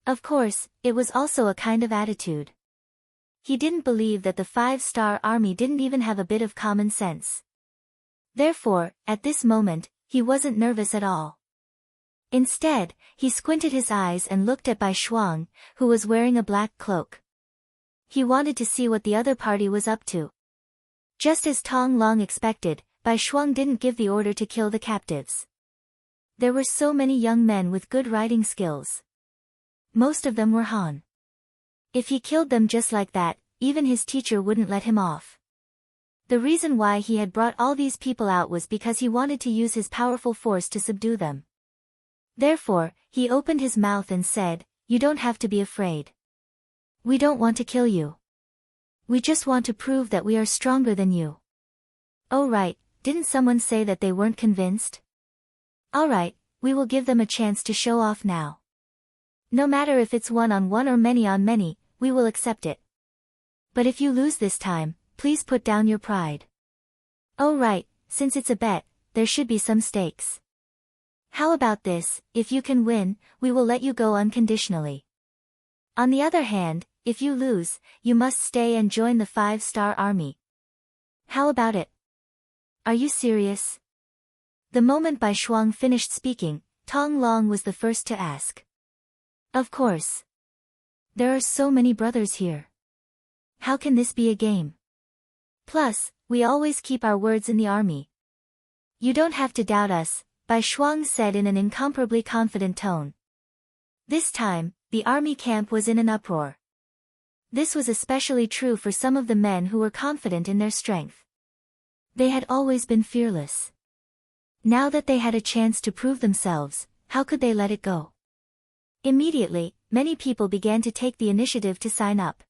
Of course, it was also a kind of attitude. He didn't believe that the 5-star army didn't even have a bit of common sense. Therefore, at this moment, he wasn't nervous at all. Instead, he squinted his eyes and looked at Bai Shuang, who was wearing a black cloak. He wanted to see what the other party was up to. Just as Tong Long expected, Bai Shuang didn't give the order to kill the captives. There were so many young men with good riding skills. Most of them were Han. If he killed them just like that, even his teacher wouldn't let him off. The reason why he had brought all these people out was because he wanted to use his powerful force to subdue them. Therefore, he opened his mouth and said, "You don't have to be afraid. We don't want to kill you. We just want to prove that we are stronger than you." Oh right, didn't someone say that they weren't convinced? Alright, we will give them a chance to show off now. No matter if it's 1-on-1 or many-on-many, we will accept it. But if you lose this time, please put down your pride. Oh right, since it's a bet, there should be some stakes. How about this, if you can win, we will let you go unconditionally. On the other hand, if you lose, you must stay and join the 5-star army. How about it? Are you serious? The moment Bai Shuang finished speaking, Tong Long was the first to ask. Of course. There are so many brothers here. How can this be a game? Plus, we always keep our words in the army. You don't have to doubt us, Bai Shuang said in an incomparably confident tone. This time, the army camp was in an uproar. This was especially true for some of the men who were confident in their strength. They had always been fearless. Now that they had a chance to prove themselves, how could they let it go? Immediately, many people began to take the initiative to sign up.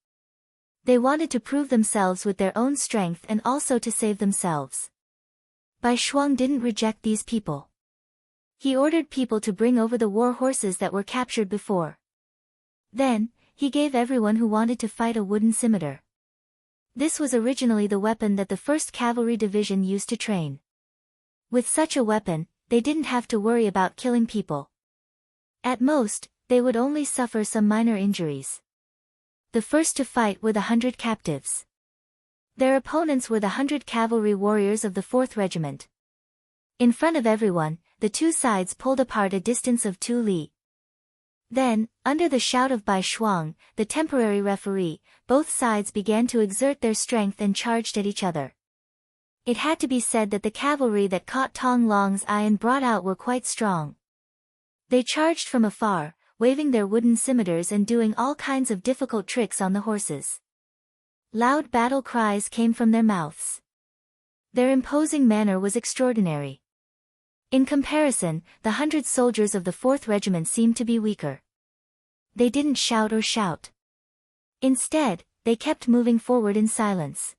They wanted to prove themselves with their own strength and also to save themselves. Bai Shuang didn't reject these people. He ordered people to bring over the war horses that were captured before. Then, he gave everyone who wanted to fight a wooden scimitar. This was originally the weapon that the 1st Cavalry Division used to train. With such a weapon, they didn't have to worry about killing people. At most, they would only suffer some minor injuries. The first to fight were the 100 captives. Their opponents were the 100 cavalry warriors of the 4th Regiment. In front of everyone, the two sides pulled apart a distance of 2 li. Then, under the shout of Bai Shuang, the temporary referee, both sides began to exert their strength and charged at each other. It had to be said that the cavalry that caught Tong Long's eye and brought out were quite strong. They charged from afar, waving their wooden scimitars and doing all kinds of difficult tricks on the horses. Loud battle cries came from their mouths. Their imposing manner was extraordinary. In comparison, the 100 soldiers of the 4th Regiment seemed to be weaker. They didn't shout or shout. Instead, they kept moving forward in silence.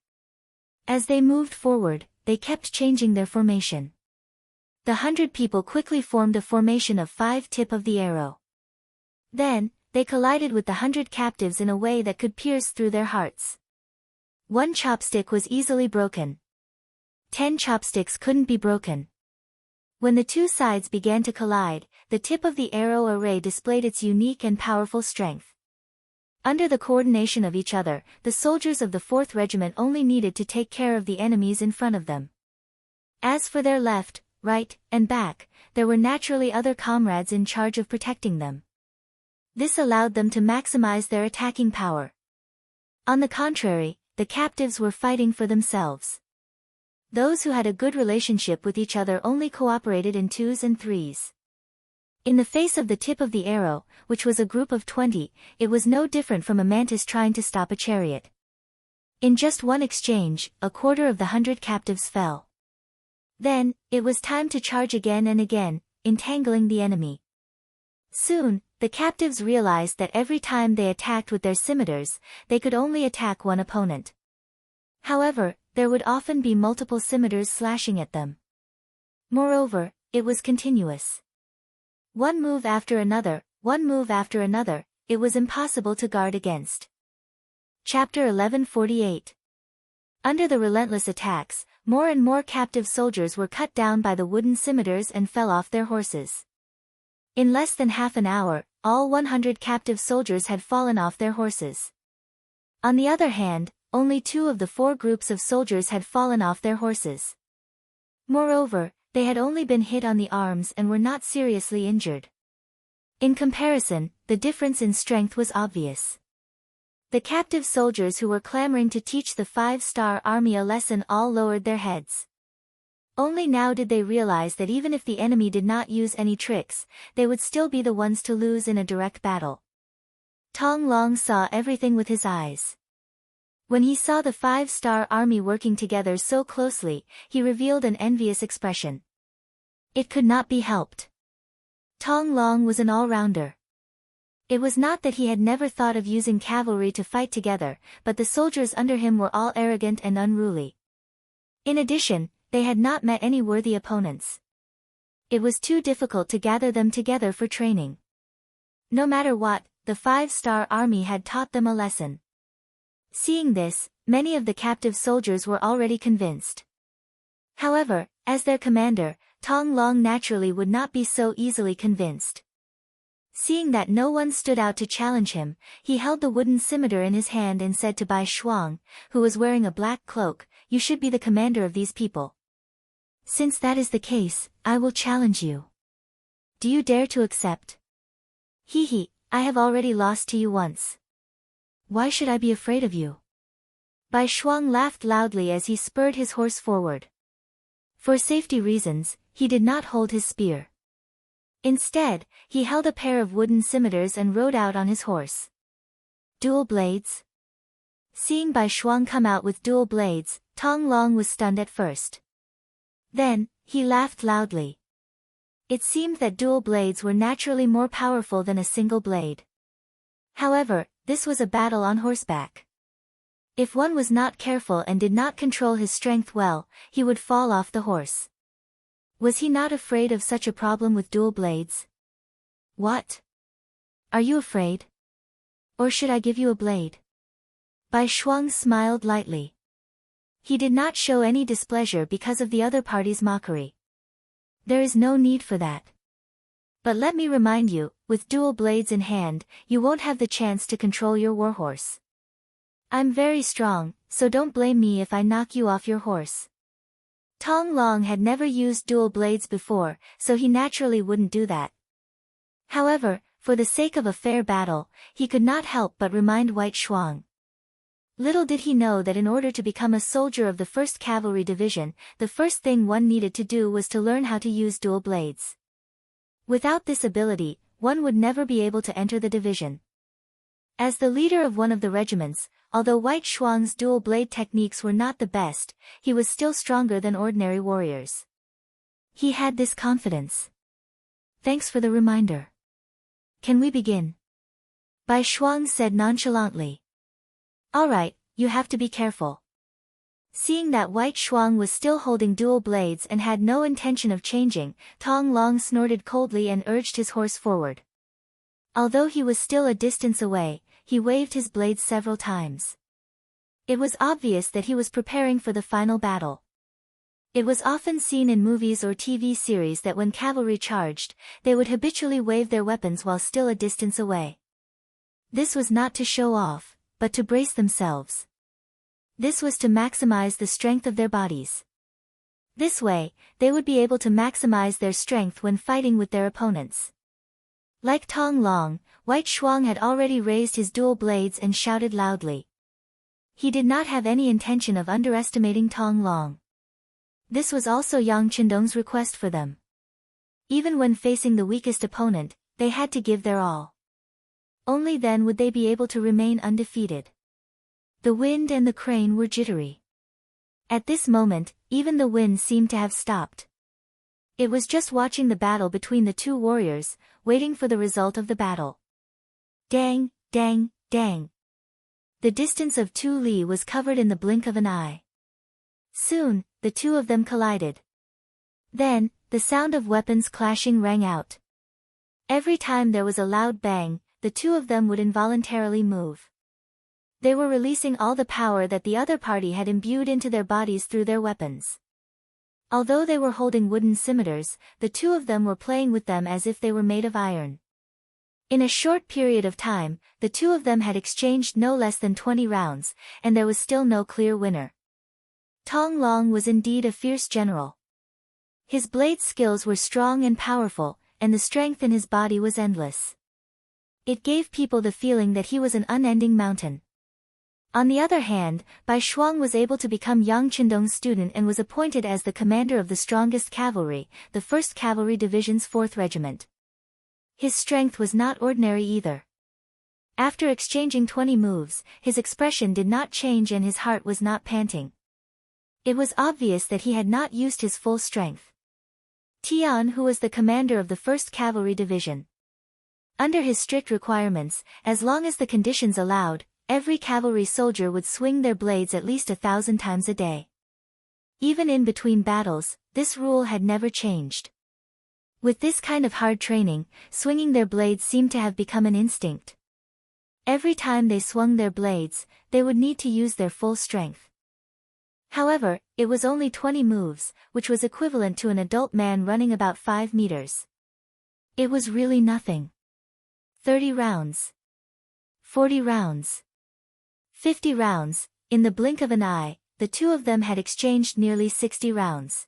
As they moved forward, they kept changing their formation. The 100 people quickly formed a formation of 5 tip of the arrow. Then, they collided with the 100 captives in a way that could pierce through their hearts. 1 chopstick was easily broken. 10 chopsticks couldn't be broken. When the two sides began to collide, the tip of the arrow array displayed its unique and powerful strength. Under the coordination of each other, the soldiers of the 4th Regiment only needed to take care of the enemies in front of them. As for their left, right, and back, there were naturally other comrades in charge of protecting them. This allowed them to maximize their attacking power. On the contrary, the captives were fighting for themselves. Those who had a good relationship with each other only cooperated in 2s and 3s. In the face of the tip of the arrow, which was a group of 20, it was no different from a mantis trying to stop a chariot. In just one exchange, a quarter of the 100 captives fell. Then, it was time to charge again and again, entangling the enemy. Soon, the captives realized that every time they attacked with their scimitars, they could only attack one opponent. However, there would often be multiple scimitars slashing at them. Moreover, it was continuous. One move after another, it was impossible to guard against. Chapter 1148. Under the relentless attacks, more and more captive soldiers were cut down by the wooden scimitars and fell off their horses. In less than half an hour, all 100 captive soldiers had fallen off their horses. On the other hand, only 2 of the 4 groups of soldiers had fallen off their horses. Moreover, they had only been hit on the arms and were not seriously injured. In comparison, the difference in strength was obvious. The captive soldiers who were clamoring to teach the 5-star army a lesson all lowered their heads. Only now did they realize that even if the enemy did not use any tricks, they would still be the ones to lose in a direct battle. Tong Long saw everything with his eyes. When he saw the 5-star army working together so closely, he revealed an envious expression. It could not be helped. Tong Long was an all-rounder. It was not that he had never thought of using cavalry to fight together, but the soldiers under him were all arrogant and unruly. In addition, they had not met any worthy opponents. It was too difficult to gather them together for training. No matter what, the 5-star army had taught them a lesson. Seeing this, many of the captive soldiers were already convinced. However, as their commander, Tong Long naturally would not be so easily convinced. Seeing that no one stood out to challenge him, he held the wooden scimitar in his hand and said to Bai Shuang, who was wearing a black cloak, "You should be the commander of these people. Since that is the case, I will challenge you. Do you dare to accept?" "Hee, I have already lost to you once. Why should I be afraid of you?" Bai Shuang laughed loudly as he spurred his horse forward. For safety reasons, he did not hold his spear. Instead, he held a pair of wooden scimitars and rode out on his horse. Dual blades? Seeing Bai Shuang come out with dual blades, Tong Long was stunned at first. Then, he laughed loudly. It seemed that dual blades were naturally more powerful than a single blade. However, this was a battle on horseback. If one was not careful and did not control his strength well, he would fall off the horse. Was he not afraid of such a problem with dual blades? "What? Are you afraid? Or should I give you a blade?" Bai Shuang smiled lightly. He did not show any displeasure because of the other party's mockery. "There is no need for that. But let me remind you, with dual blades in hand, you won't have the chance to control your warhorse. I'm very strong, so don't blame me if I knock you off your horse." Tong Long had never used dual blades before, so he naturally wouldn't do that. However, for the sake of a fair battle, he could not help but remind White Shuang. Little did he know that in order to become a soldier of the 1st Cavalry Division, the first thing one needed to do was to learn how to use dual blades. Without this ability, one would never be able to enter the division. As the leader of one of the regiments, although White Shuang's dual blade techniques were not the best, he was still stronger than ordinary warriors. He had this confidence. "Thanks for the reminder. Can we begin?" Bai Shuang said nonchalantly. "All right, you have to be careful." Seeing that White Shuang was still holding dual blades and had no intention of changing, Tong Long snorted coldly and urged his horse forward. Although he was still a distance away, he waved his blades several times. It was obvious that he was preparing for the final battle. It was often seen in movies or TV series that when cavalry charged, they would habitually wave their weapons while still a distance away. This was not to show off, but to brace themselves. This was to maximize the strength of their bodies. This way, they would be able to maximize their strength when fighting with their opponents. Like Tong Long, White Shuang had already raised his dual blades and shouted loudly. He did not have any intention of underestimating Tong Long. This was also Yang Qindong's request for them. Even when facing the weakest opponent, they had to give their all. Only then would they be able to remain undefeated. The wind and the crane were jittery. At this moment, even the wind seemed to have stopped. It was just watching the battle between the two warriors, waiting for the result of the battle. Dang, dang, dang. The distance of 2 li was covered in the blink of an eye. Soon, the two of them collided. Then, the sound of weapons clashing rang out. Every time there was a loud bang, the two of them would involuntarily move. They were releasing all the power that the other party had imbued into their bodies through their weapons. Although they were holding wooden scimitars, the two of them were playing with them as if they were made of iron. In a short period of time, the two of them had exchanged no less than 20 rounds, and there was still no clear winner. Tong Long was indeed a fierce general. His blade skills were strong and powerful, and the strength in his body was endless. It gave people the feeling that he was an unending mountain. On the other hand, Bai Shuang was able to become Yang Qindong's student and was appointed as the commander of the strongest cavalry, the 1st Cavalry Division's 4th Regiment. His strength was not ordinary either. After exchanging 20 moves, his expression did not change and his heart was not panting. It was obvious that he had not used his full strength. Tian, who was the commander of the 1st Cavalry Division. Under his strict requirements, as long as the conditions allowed, every cavalry soldier would swing their blades at least 1,000 times a day. Even in between battles, this rule had never changed. With this kind of hard training, swinging their blades seemed to have become an instinct. Every time they swung their blades, they would need to use their full strength. However, it was only 20 moves, which was equivalent to an adult man running about 5 meters. It was really nothing. 30 rounds. 40 rounds. 50 rounds, in the blink of an eye, the two of them had exchanged nearly 60 rounds.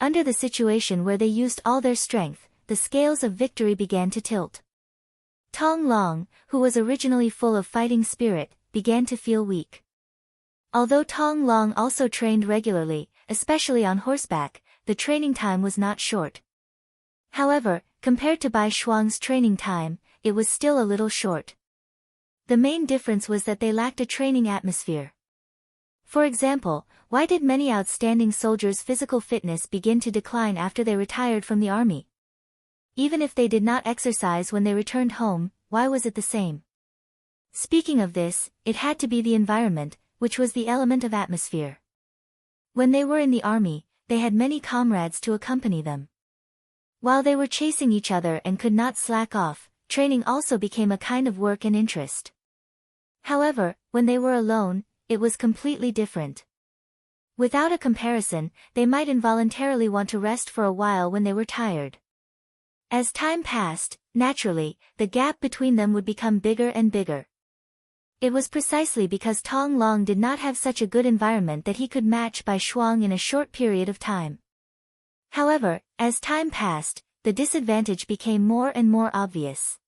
Under the situation where they used all their strength, the scales of victory began to tilt. Tong Long, who was originally full of fighting spirit, began to feel weak. Although Tong Long also trained regularly, especially on horseback, the training time was not short. However, compared to Bai Shuang's training time, it was still a little short. The main difference was that they lacked a training atmosphere. For example, why did many outstanding soldiers' physical fitness begin to decline after they retired from the army? Even if they did not exercise when they returned home, why was it the same? Speaking of this, it had to be the environment, which was the element of atmosphere. When they were in the army, they had many comrades to accompany them. While they were chasing each other and could not slack off, training also became a kind of work and interest. However, when they were alone, it was completely different. Without a comparison, they might involuntarily want to rest for a while when they were tired. As time passed, naturally, the gap between them would become bigger and bigger. It was precisely because Tong Long did not have such a good environment that he could match Bai Shuang in a short period of time. However, as time passed, the disadvantage became more and more obvious.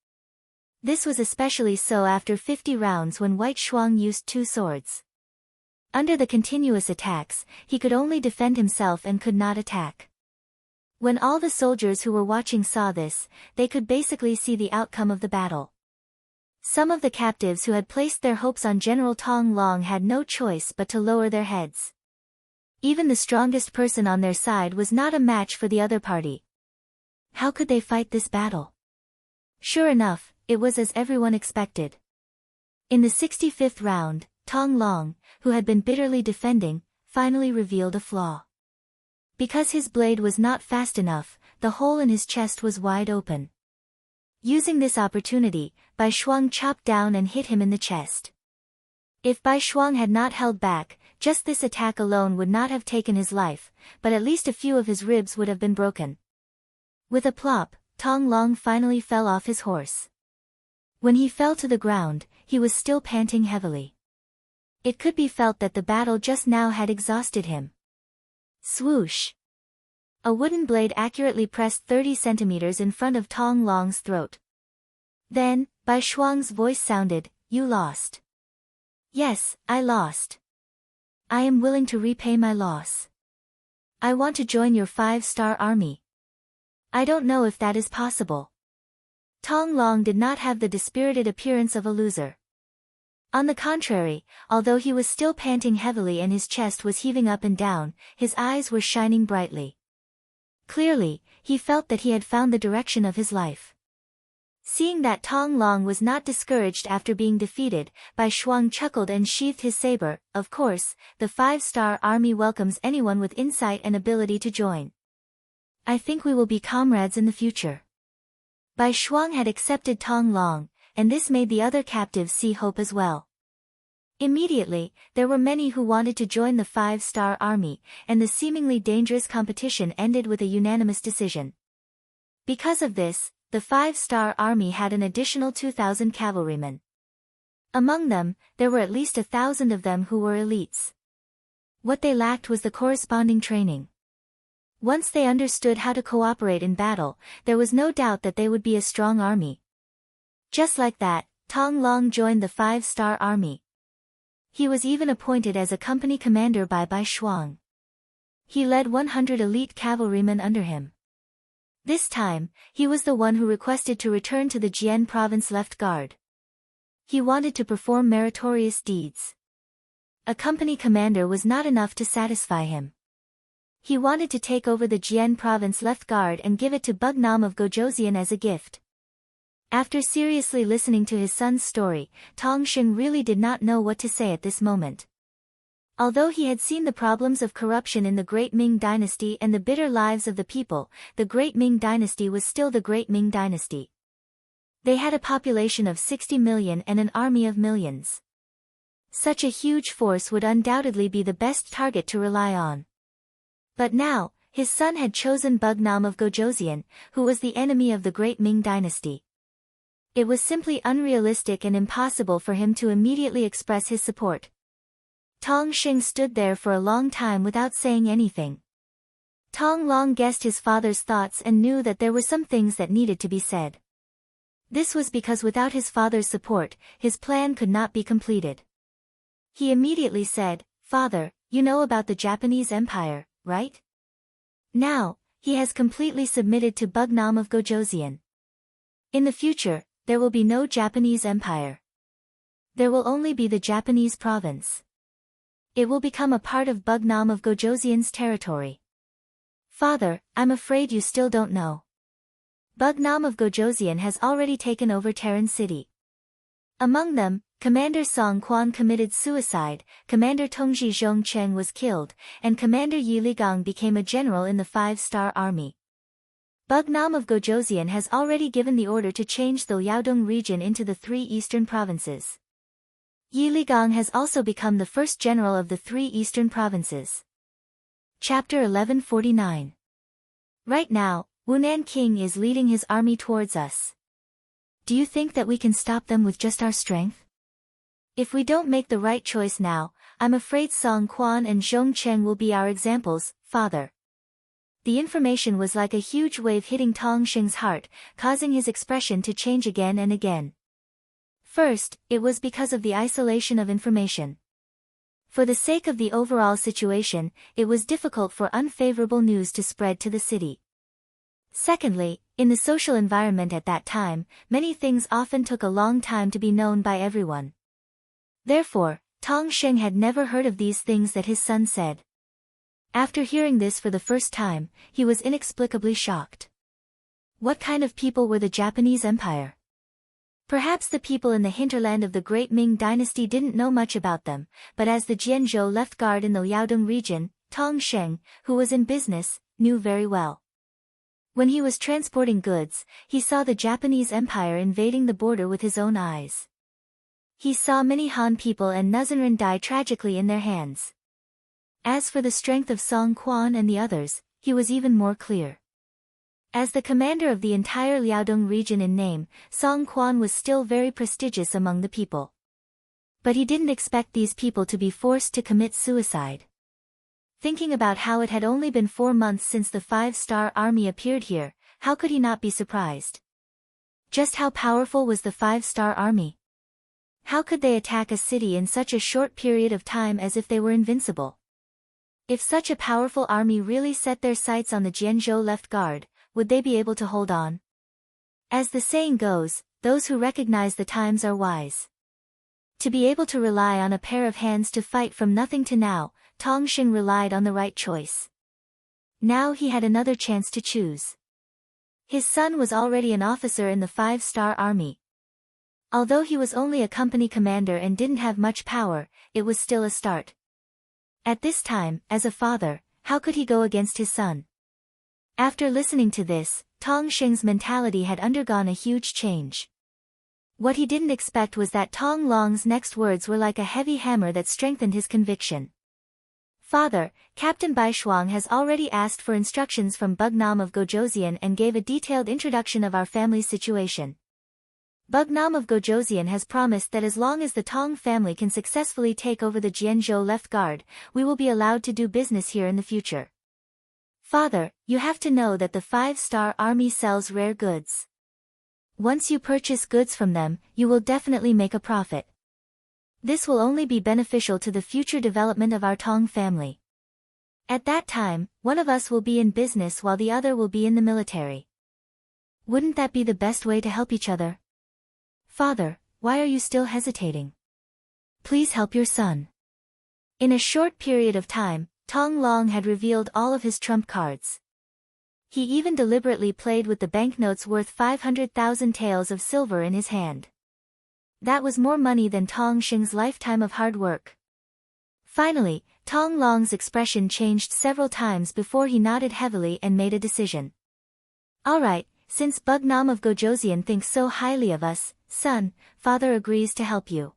This was especially so after 50 rounds when White Shuang used 2 swords. Under the continuous attacks, he could only defend himself and could not attack. When all the soldiers who were watching saw this, they could basically see the outcome of the battle. Some of the captives who had placed their hopes on General Tong Long had no choice but to lower their heads. Even the strongest person on their side was not a match for the other party. How could they fight this battle? Sure enough, it was as everyone expected. In the 65th round, Tong Long, who had been bitterly defending, finally revealed a flaw. Because his blade was not fast enough, the hole in his chest was wide open. Using this opportunity, Bai Shuang chopped down and hit him in the chest. If Bai Shuang had not held back, just this attack alone would not have taken his life, but at least a few of his ribs would have been broken. With a plop, Tong Long finally fell off his horse. When he fell to the ground, he was still panting heavily. It could be felt that the battle just now had exhausted him. Swoosh! A wooden blade accurately pressed 30 centimeters in front of Tong Long's throat. Then, Bai Shuang's voice sounded, "You lost." "Yes, I lost. I am willing to repay my loss. I want to join your 5-star army." "I don't know if that is possible." Tong Long did not have the dispirited appearance of a loser. On the contrary, although he was still panting heavily and his chest was heaving up and down, his eyes were shining brightly. Clearly, he felt that he had found the direction of his life. Seeing that Tong Long was not discouraged after being defeated, Bai Shuang chuckled and sheathed his saber. "Of course, the 5-star army welcomes anyone with insight and ability to join. I think we will be comrades in the future." Bai Shuang had accepted Tong Long, and this made the other captives see hope as well. Immediately, there were many who wanted to join the five-star army, and the seemingly dangerous competition ended with a unanimous decision. Because of this, the five-star army had an additional 2,000 cavalrymen. Among them, there were at least 1,000 of them who were elites. What they lacked was the corresponding training. Once they understood how to cooperate in battle, there was no doubt that they would be a strong army. Just like that, Tong Long joined the five-star army. He was even appointed as a company commander by Bai Shuang. He led 100 elite cavalrymen under him. This time, he was the one who requested to return to the Jian province left guard. He wanted to perform meritorious deeds. A company commander was not enough to satisfy him. He wanted to take over the Jian province left guard and give it to Bugnam of Gojoseon as a gift. After seriously listening to his son's story, Tong Xing really did not know what to say at this moment. Although he had seen the problems of corruption in the Great Ming Dynasty and the bitter lives of the people, the Great Ming Dynasty was still the Great Ming Dynasty. They had a population of 60 million and an army of millions. Such a huge force would undoubtedly be the best target to rely on. But now, his son had chosen Bugnam of Gojoseon, who was the enemy of the Great Ming Dynasty. It was simply unrealistic and impossible for him to immediately express his support. Tong Xing stood there for a long time without saying anything. Tong Long guessed his father's thoughts and knew that there were some things that needed to be said. This was because without his father's support, his plan could not be completed. He immediately said, "Father, you know about the Japanese Empire, right? Now, he has completely submitted to Bugnam of Gojoseon. In the future, there will be no Japanese Empire. There will only be the Japanese province. It will become a part of Bugnam of Gojoseon's territory. Father, I'm afraid you still don't know. Bugnam of Gojoseon has already taken over Terran City. Among them, Commander Song Quan committed suicide, Commander Tongji Zhongcheng was killed, and Commander Yi Ligang became a general in the five-star army. Bugnam of Gojoseon has already given the order to change the Liaodong region into the 3 eastern provinces. Yi Ligang has also become the first general of the 3 eastern provinces. Chapter 1149. Right now, Wunan King is leading his army towards us. Do you think that we can stop them with just our strength? If we don't make the right choice now, I'm afraid Song Quan and Zhongcheng will be our examples, father. The information was like a huge wave hitting Tong Xing's heart, causing his expression to change again and again. First, it was because of the isolation of information. For the sake of the overall situation, it was difficult for unfavorable news to spread to the city. Secondly, in the social environment at that time, many things often took a long time to be known by everyone. Therefore, Tong Xing had never heard of these things that his son said. After hearing this for the first time, he was inexplicably shocked. What kind of people were the Japanese Empire? Perhaps the people in the hinterland of the Great Ming Dynasty didn't know much about them, but as the Jianzhou left guard in the Liaodong region, Tong Xing, who was in business, knew very well. When he was transporting goods, he saw the Japanese Empire invading the border with his own eyes. He saw many Han people and Nuzanren die tragically in their hands. As for the strength of Song Quan and the others, he was even more clear. As the commander of the entire Liaodong region in name, Song Quan was still very prestigious among the people. But he didn't expect these people to be forced to commit suicide. Thinking about how it had only been 4 months since the five-star army appeared here, how could he not be surprised? Just how powerful was the five-star army? How could they attack a city in such a short period of time as if they were invincible? If such a powerful army really set their sights on the Jianzhou left guard, would they be able to hold on? As the saying goes, those who recognize the times are wise. To be able to rely on a pair of hands to fight from nothing to now, Tong Xing relied on the right choice. Now he had another chance to choose. His son was already an officer in the five-star army. Although he was only a company commander and didn't have much power, it was still a start. At this time, as a father, how could he go against his son? After listening to this, Tong Xing's mentality had undergone a huge change. What he didn't expect was that Tong Long's next words were like a heavy hammer that strengthened his conviction. Father, Captain Bai Shuang has already asked for instructions from Bugnam of Gojoseon and gave a detailed introduction of our family's situation. Bugnam of Gojoseon has promised that as long as the Tong family can successfully take over the Jianzhou left guard, we will be allowed to do business here in the future. Father, you have to know that the 5-star army sells rare goods. Once you purchase goods from them, you will definitely make a profit. This will only be beneficial to the future development of our Tong family. At that time, one of us will be in business while the other will be in the military. Wouldn't that be the best way to help each other? Father, why are you still hesitating? Please help your son. In a short period of time, Tong Long had revealed all of his trump cards. He even deliberately played with the banknotes worth 500,000 taels of silver in his hand. That was more money than Tong Xing's lifetime of hard work. Finally, Tong Long's expression changed several times before he nodded heavily and made a decision. All right, since Bugnam of Gojoseon thinks so highly of us, son, father agrees to help you.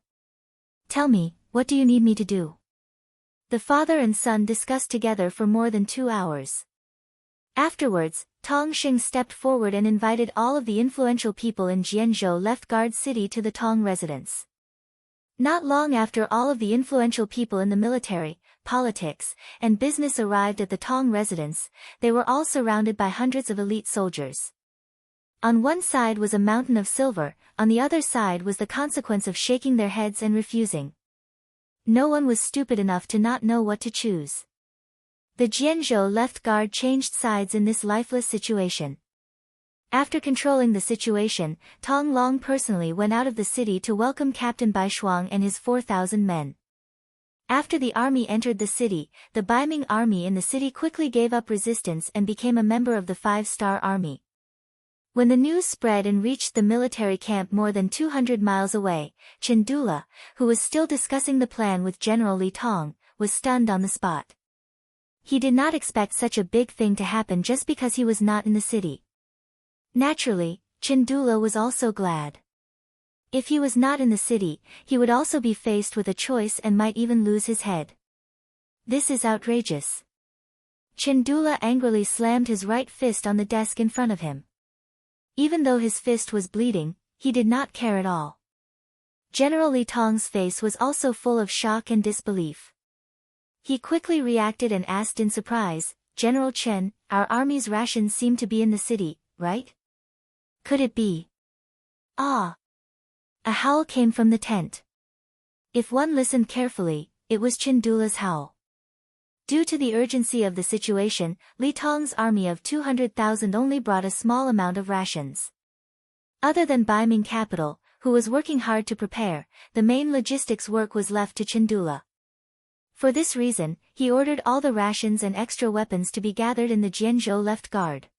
Tell me, what do you need me to do? The father and son discussed together for more than 2 hours. Afterwards, Tong Xing stepped forward and invited all of the influential people in Jianzhou left guard city to the Tong residence. Not long after all of the influential people in the military, politics, and business arrived at the Tong residence, they were all surrounded by hundreds of elite soldiers. On one side was a mountain of silver, on the other side was the consequence of shaking their heads and refusing. No one was stupid enough to not know what to choose. The Jianzhou left guard changed sides in this lifeless situation. After controlling the situation, Tong Long personally went out of the city to welcome Captain Bai Shuang and his 4,000 men. After the army entered the city, the Baiming army in the city quickly gave up resistance and became a member of the 5-star army. When the news spread and reached the military camp more than 200 miles away, Chen Dula, who was still discussing the plan with General Li Tong, was stunned on the spot. He did not expect such a big thing to happen just because he was not in the city. Naturally, Chen Dula was also glad. If he was not in the city, he would also be faced with a choice and might even lose his head. This is outrageous. Chen Dula angrily slammed his right fist on the desk in front of him. Even though his fist was bleeding, he did not care at all. General Li Tong's face was also full of shock and disbelief. He quickly reacted and asked in surprise, General Chen, our army's rations seem to be in the city, right? Could it be? Ah! A howl came from the tent. If one listened carefully, it was Chen Dula's howl. Due to the urgency of the situation, Li Tong's army of 200,000 only brought a small amount of rations. Other than Baiming capital, who was working hard to prepare, the main logistics work was left to Chen Dula. For this reason, he ordered all the rations and extra weapons to be gathered in the Jianzhou left guard.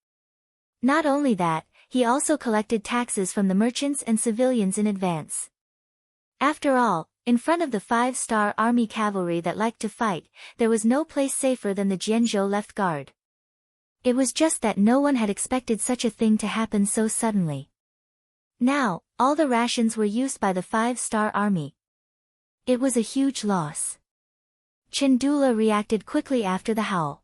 Not only that, he also collected taxes from the merchants and civilians in advance. After all, in front of the 5-star army cavalry that liked to fight, there was no place safer than the Jianzhou left guard. It was just that no one had expected such a thing to happen so suddenly. Now, all the rations were used by the 5-star army. It was a huge loss. Chen Dula reacted quickly after the howl.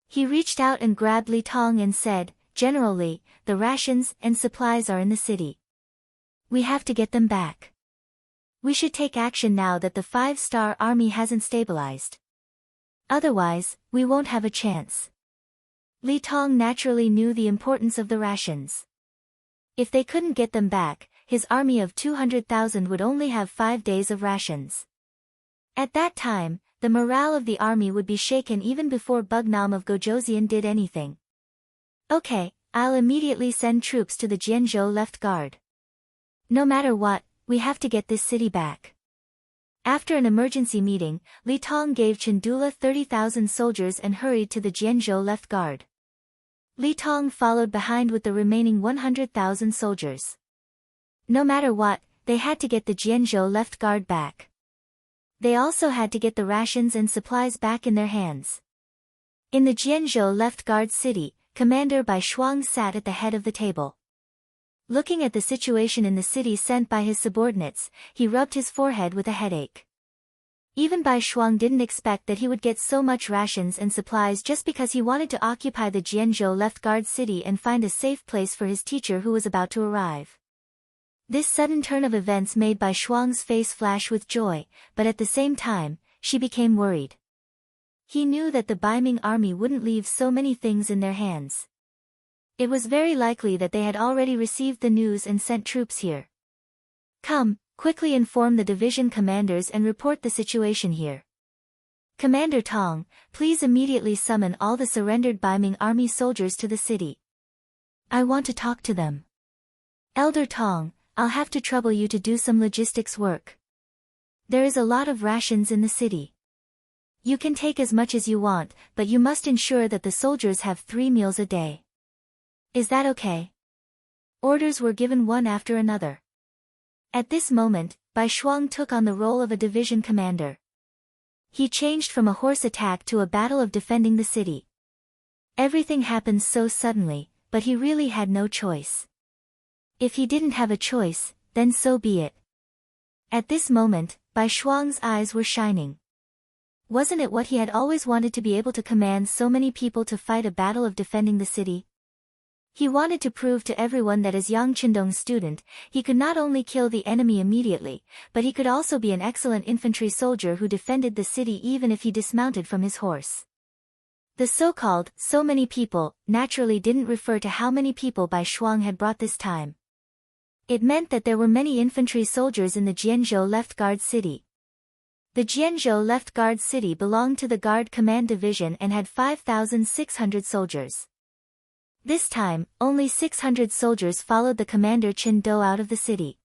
He reached out and grabbed Li Tong and said, General Li, the rations and supplies are in the city. We have to get them back. We should take action now that the 5-star army hasn't stabilized. Otherwise, we won't have a chance. Li Tong naturally knew the importance of the rations. If they couldn't get them back, his army of 200,000 would only have 5 days of rations. At that time, the morale of the army would be shaken even before Bugnam of Gojoseon did anything. Okay, I'll immediately send troops to the Jianzhou left guard. No matter what, we have to get this city back. After an emergency meeting, Li Tong gave Chen Dula 30,000 soldiers and hurried to the Jianzhou left guard. Li Tong followed behind with the remaining 100,000 soldiers. No matter what, they had to get the Jianzhou left guard back. They also had to get the rations and supplies back in their hands. In the Jianzhou left guard city, Commander Bai Shuang sat at the head of the table. Looking at the situation in the city sent by his subordinates, he rubbed his forehead with a headache. Even Bai Shuang didn't expect that he would get so much rations and supplies just because he wanted to occupy the Jianzhou left guard city and find a safe place for his teacher who was about to arrive. This sudden turn of events made Bai Shuang's face flash with joy, but at the same time, she became worried. He knew that the Baiming army wouldn't leave so many things in their hands. It was very likely that they had already received the news and sent troops here. Come, quickly inform the division commanders and report the situation here. Commander Tong, please immediately summon all the surrendered Baiming army soldiers to the city. I want to talk to them. Elder Tong, I'll have to trouble you to do some logistics work. There is a lot of rations in the city. You can take as much as you want, but you must ensure that the soldiers have 3 meals a day. Is that okay? Orders were given one after another. At this moment, Bai Shuang took on the role of a division commander. He changed from a horse attack to a battle of defending the city. Everything happened so suddenly, but he really had no choice. If he didn't have a choice, then so be it. At this moment, Bai Shuang's eyes were shining. Wasn't it what he had always wanted to be able to command so many people to fight a battle of defending the city? He wanted to prove to everyone that as Yang Qindong's student, he could not only kill the enemy immediately, but he could also be an excellent infantry soldier who defended the city even if he dismounted from his horse. The so-called, so many people, naturally didn't refer to how many people Bai Shuang had brought this time. It meant that there were many infantry soldiers in the Jianzhou left guard city. The Jianzhou left guard city belonged to the Guard Command Division and had 5,600 soldiers. This time, only 600 soldiers followed the commander Qin Do out of the city.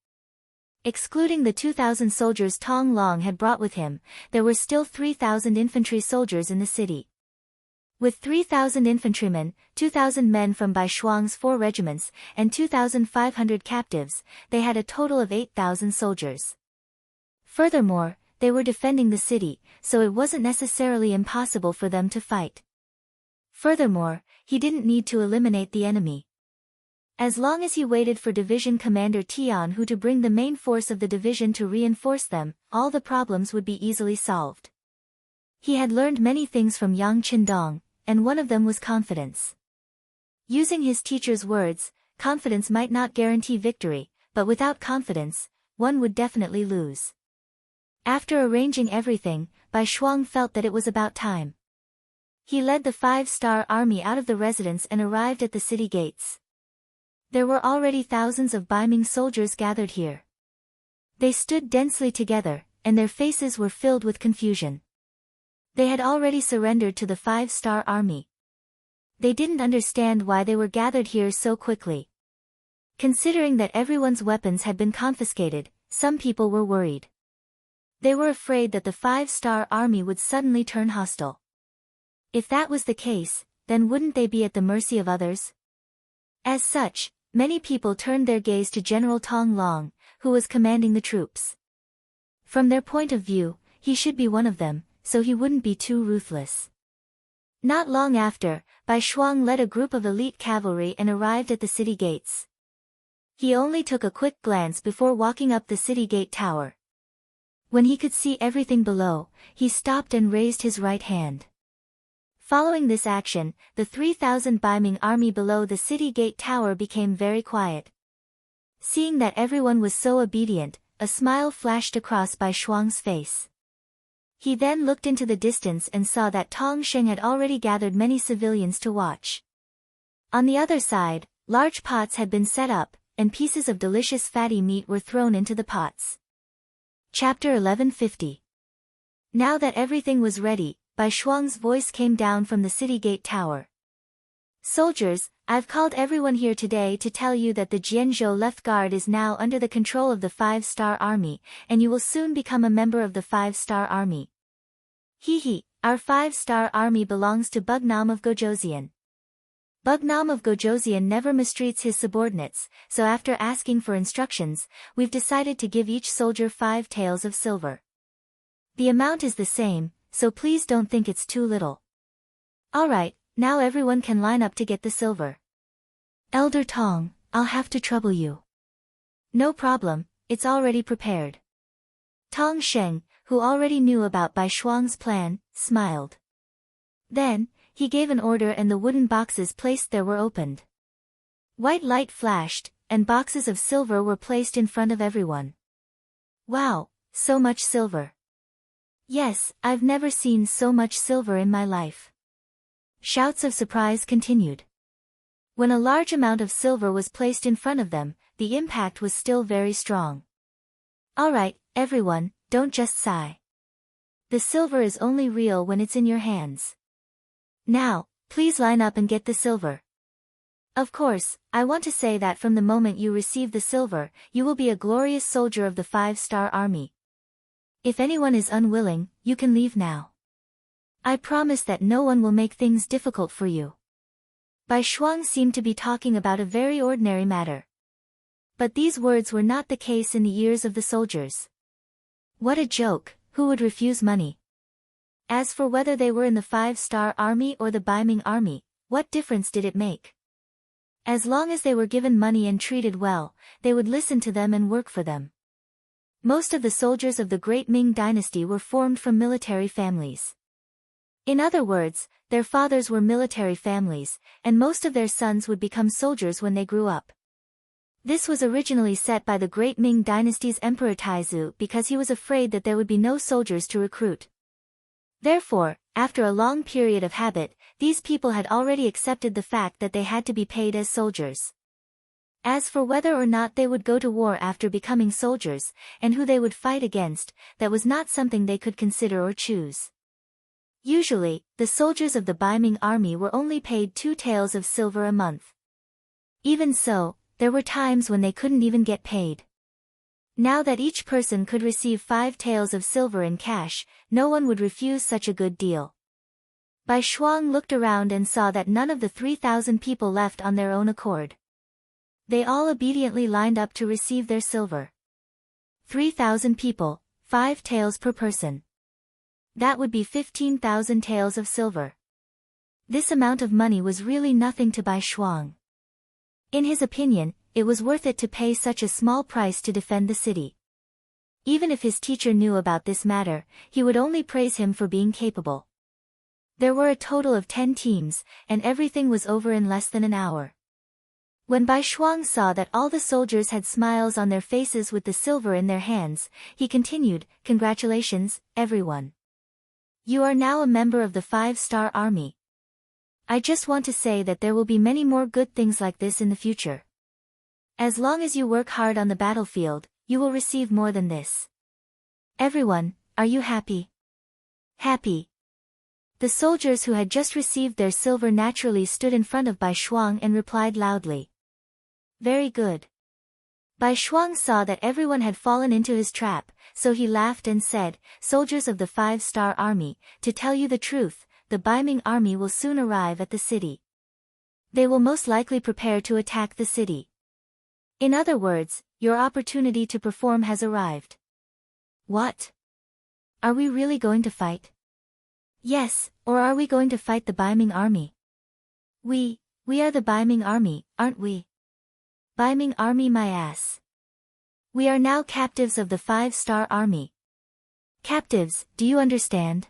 Excluding the 2,000 soldiers Tong Long had brought with him, there were still 3,000 infantry soldiers in the city. With 3,000 infantrymen, 2,000 men from Bai Shuang's 4 regiments, and 2,500 captives, they had a total of 8,000 soldiers. Furthermore, they were defending the city, so it wasn't necessarily impossible for them to fight. Furthermore, he didn't need to eliminate the enemy. As long as he waited for Division Commander Tian Hu to bring the main force of the division to reinforce them, all the problems would be easily solved. He had learned many things from Yang Qindong, and one of them was confidence. Using his teacher's words, confidence might not guarantee victory, but without confidence, one would definitely lose. After arranging everything, Bai Shuang felt that it was about time. He led the 5-star army out of the residence and arrived at the city gates. There were already thousands of Baiming soldiers gathered here. They stood densely together, and their faces were filled with confusion. They had already surrendered to the 5-star army. They didn't understand why they were gathered here so quickly. Considering that everyone's weapons had been confiscated, some people were worried. They were afraid that the 5-star army would suddenly turn hostile. If that was the case, then wouldn't they be at the mercy of others? As such, many people turned their gaze to General Tong Long, who was commanding the troops. From their point of view, he should be one of them, so he wouldn't be too ruthless. Not long after, Bai Shuang led a group of elite cavalry and arrived at the city gates. He only took a quick glance before walking up the city gate tower. When he could see everything below, he stopped and raised his right hand. Following this action, the 3,000 Baiming army below the city gate tower became very quiet. Seeing that everyone was so obedient, a smile flashed across Bai Shuang's face. He then looked into the distance and saw that Tong Sheng had already gathered many civilians to watch. On the other side, large pots had been set up, and pieces of delicious fatty meat were thrown into the pots. Chapter 1150. Now that everything was ready, Bai Shuang's voice came down from the city gate tower. Soldiers, I've called everyone here today to tell you that the Jianzhou left guard is now under the control of the 5-star army, and you will soon become a member of the 5-star army. Our 5-star army belongs to Bugnam of Gojoseon. Bugnam of Gojoseon never mistreats his subordinates, so after asking for instructions, we've decided to give each soldier 5 taels of silver. The amount is the same, so please don't think it's too little. Alright, now everyone can line up to get the silver. Elder Tong, I'll have to trouble you. No problem, it's already prepared. Tong Sheng, who already knew about Bai Shuang's plan, smiled. Then, he gave an order and the wooden boxes placed there were opened. White light flashed, and boxes of silver were placed in front of everyone. Wow, so much silver. Yes, I've never seen so much silver in my life. Shouts of surprise continued. When a large amount of silver was placed in front of them, the impact was still very strong. Alright, everyone, don't just sigh. The silver is only real when it's in your hands. Now, please line up and get the silver. Of course, I want to say that from the moment you receive the silver, you will be a glorious soldier of the 5-star army. If anyone is unwilling, you can leave now. I promise that no one will make things difficult for you. Bai Shuang seemed to be talking about a very ordinary matter. But these words were not the case in the ears of the soldiers. What a joke, who would refuse money? As for whether they were in the 5-star army or the Baiming army, what difference did it make? As long as they were given money and treated well, they would listen to them and work for them. Most of the soldiers of the Great Ming dynasty were formed from military families. In other words, their fathers were military families, and most of their sons would become soldiers when they grew up. This was originally set by the Great Ming dynasty's Emperor Taizu because he was afraid that there would be no soldiers to recruit. Therefore, after a long period of habit, these people had already accepted the fact that they had to be paid as soldiers. As for whether or not they would go to war after becoming soldiers, and who they would fight against, that was not something they could consider or choose. Usually, the soldiers of the Baiming army were only paid 2 taels of silver a month. Even so, there were times when they couldn't even get paid. Now that each person could receive 5 taels of silver in cash, no one would refuse such a good deal. Bai Shuang looked around and saw that none of the 3,000 people left on their own accord. They all obediently lined up to receive their silver. 3,000 people, 5 taels per person. That would be 15,000 taels of silver. This amount of money was really nothing to Bai Shuang. In his opinion, it was worth it to pay such a small price to defend the city. Even if his teacher knew about this matter, he would only praise him for being capable. There were a total of 10 teams, and everything was over in less than an hour. When Bai Shuang saw that all the soldiers had smiles on their faces with the silver in their hands, he continued, "Congratulations, everyone. You are now a member of the 5-star army. I just want to say that there will be many more good things like this in the future. As long as you work hard on the battlefield, you will receive more than this. Everyone, are you happy?" Happy. The soldiers who had just received their silver naturally stood in front of Bai Shuang and replied loudly. Very good. Bai Shuang saw that everyone had fallen into his trap, so he laughed and said, "Soldiers of the 5-star army, to tell you the truth, the Baiming army will soon arrive at the city. They will most likely prepare to attack the city. In other words, your opportunity to perform has arrived." What? Are we really going to fight? Yes, or are we going to fight the Baiming army? We are the Baiming army, aren't we? Baiming army my ass. We are now captives of the 5-star army. Captives, do you understand?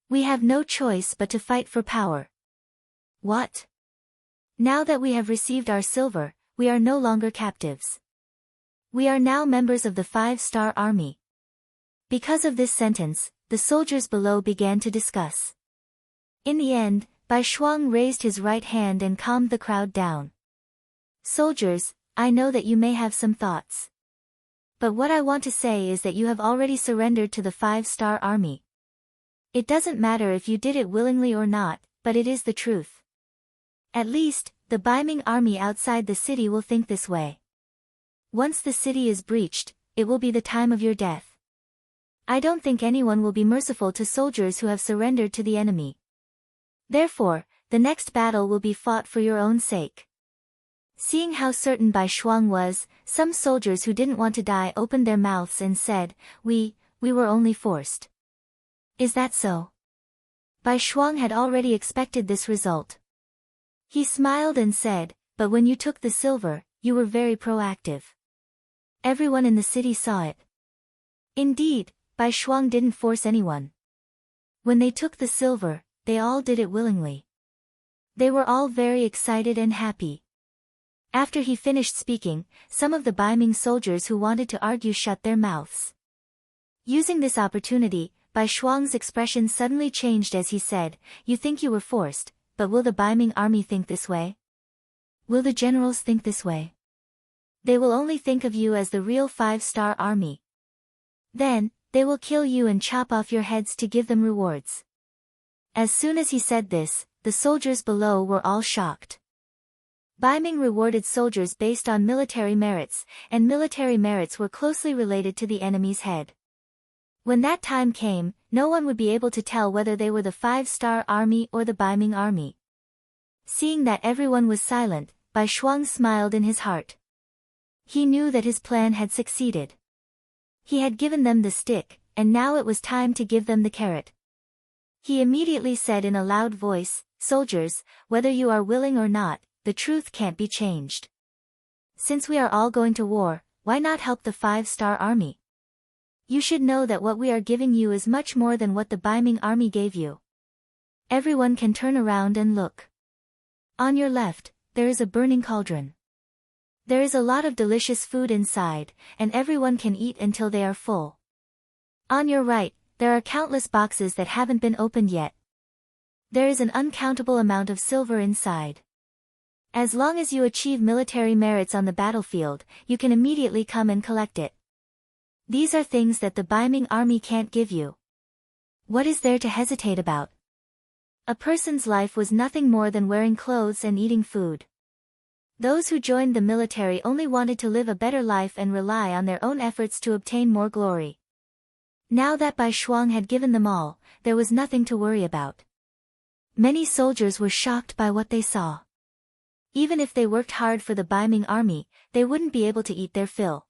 We have no choice but to fight for power. What? Now that we have received our silver, we are no longer captives. We are now members of the 5-star army. Because of this sentence, the soldiers below began to discuss. In the end, Bai Shuang raised his right hand and calmed the crowd down. Soldiers, I know that you may have some thoughts. But what I want to say is that you have already surrendered to the 5-star army. It doesn't matter if you did it willingly or not, but it is the truth. At least, the Baiming army outside the city will think this way. Once the city is breached, it will be the time of your death. I don't think anyone will be merciful to soldiers who have surrendered to the enemy. Therefore, the next battle will be fought for your own sake. Seeing how certain Bai Shuang was, some soldiers who didn't want to die opened their mouths and said, we were only forced. Is that so? Bai Shuang had already expected this result. He smiled and said, but when you took the silver, you were very proactive. Everyone in the city saw it. Indeed, Bai Shuang didn't force anyone. When they took the silver, they all did it willingly. They were all very excited and happy. After he finished speaking, some of the Baiming soldiers who wanted to argue shut their mouths. Using this opportunity, Bai Shuang's expression suddenly changed as he said, "You think you were forced, but will the Baiming army think this way? Will the generals think this way? They will only think of you as the real 5-star army. Then, they will kill you and chop off your heads to give them rewards." As soon as he said this, the soldiers below were all shocked. Baiming rewarded soldiers based on military merits, and military merits were closely related to the enemy's head. When that time came, no one would be able to tell whether they were the 5-star army or the Baiming army. Seeing that everyone was silent, Bai Shuang smiled in his heart. He knew that his plan had succeeded. He had given them the stick, and now it was time to give them the carrot. He immediately said in a loud voice, "Soldiers, whether you are willing or not, the truth can't be changed. Since we are all going to war, why not help the 5-star army? You should know that what we are giving you is much more than what the Baiming army gave you. Everyone can turn around and look. On your left, there is a burning cauldron. There is a lot of delicious food inside, and everyone can eat until they are full. On your right, there are countless boxes that haven't been opened yet. There is an uncountable amount of silver inside. As long as you achieve military merits on the battlefield, you can immediately come and collect it. These are things that the Baiming army can't give you. What is there to hesitate about? A person's life was nothing more than wearing clothes and eating food. Those who joined the military only wanted to live a better life and rely on their own efforts to obtain more glory. Now that Bai Shuang had given them all, there was nothing to worry about. Many soldiers were shocked by what they saw. Even if they worked hard for the Baiming army, they wouldn't be able to eat their fill.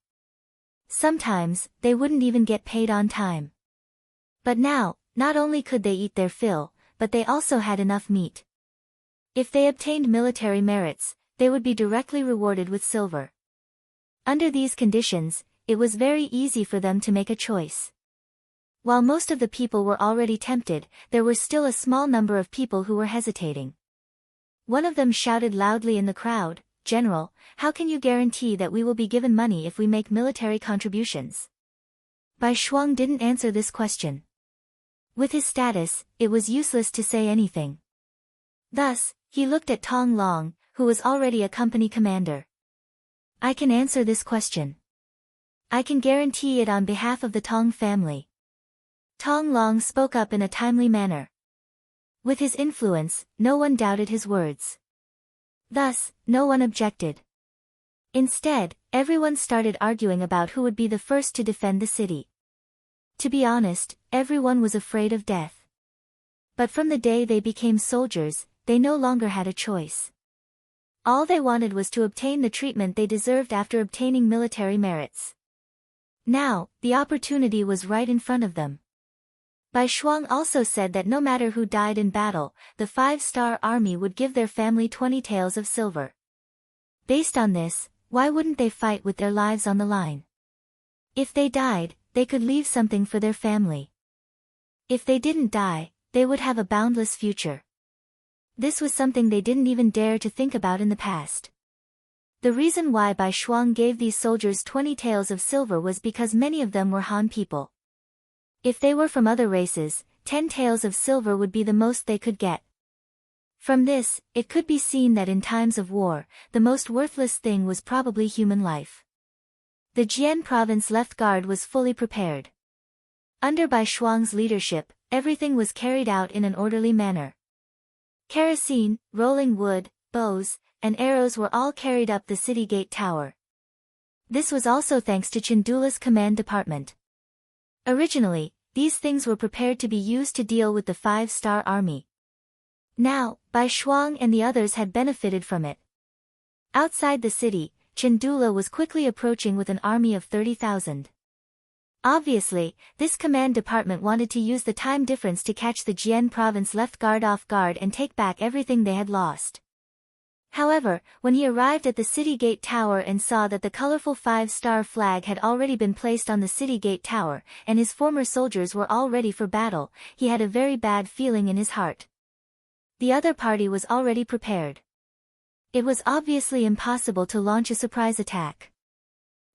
Sometimes, they wouldn't even get paid on time. But now, not only could they eat their fill, but they also had enough meat. If they obtained military merits, they would be directly rewarded with silver. Under these conditions, it was very easy for them to make a choice. While most of the people were already tempted, there were still a small number of people who were hesitating. One of them shouted loudly in the crowd, "General, how can you guarantee that we will be given money if we make military contributions?" Bai Shuang didn't answer this question. With his status, it was useless to say anything. Thus, he looked at Tong Long, who was already a company commander. "I can answer this question. I can guarantee it on behalf of the Tong family." Tong Long spoke up in a timely manner. With his influence, no one doubted his words. Thus, no one objected. Instead, everyone started arguing about who would be the first to defend the city. To be honest, everyone was afraid of death. But from the day they became soldiers, they no longer had a choice. All they wanted was to obtain the treatment they deserved after obtaining military merits. Now, the opportunity was right in front of them. Bai Shuang also said that no matter who died in battle, the 5-star army would give their family 20 taels of silver. Based on this, why wouldn't they fight with their lives on the line? If they died, they could leave something for their family. If they didn't die, they would have a boundless future. This was something they didn't even dare to think about in the past. The reason why Bai Shuang gave these soldiers 20 taels of silver was because many of them were Han people. If they were from other races, 10 taels of silver would be the most they could get. From this, it could be seen that in times of war, the most worthless thing was probably human life. The Jian province left guard was fully prepared. Under Bai Shuang's leadership, everything was carried out in an orderly manner. Kerosene, rolling wood, bows, and arrows were all carried up the city gate tower. This was also thanks to Chandula's command department. Originally, these things were prepared to be used to deal with the 5-star army. Now, Bai Shuang and the others had benefited from it. Outside the city, Chandula was quickly approaching with an army of 30,000. Obviously, this command department wanted to use the time difference to catch the Jian province left guard off guard and take back everything they had lost. However, when he arrived at the city gate tower and saw that the colorful 5-star flag had already been placed on the city gate tower, and his former soldiers were all ready for battle, he had a very bad feeling in his heart. The other party was already prepared. It was obviously impossible to launch a surprise attack.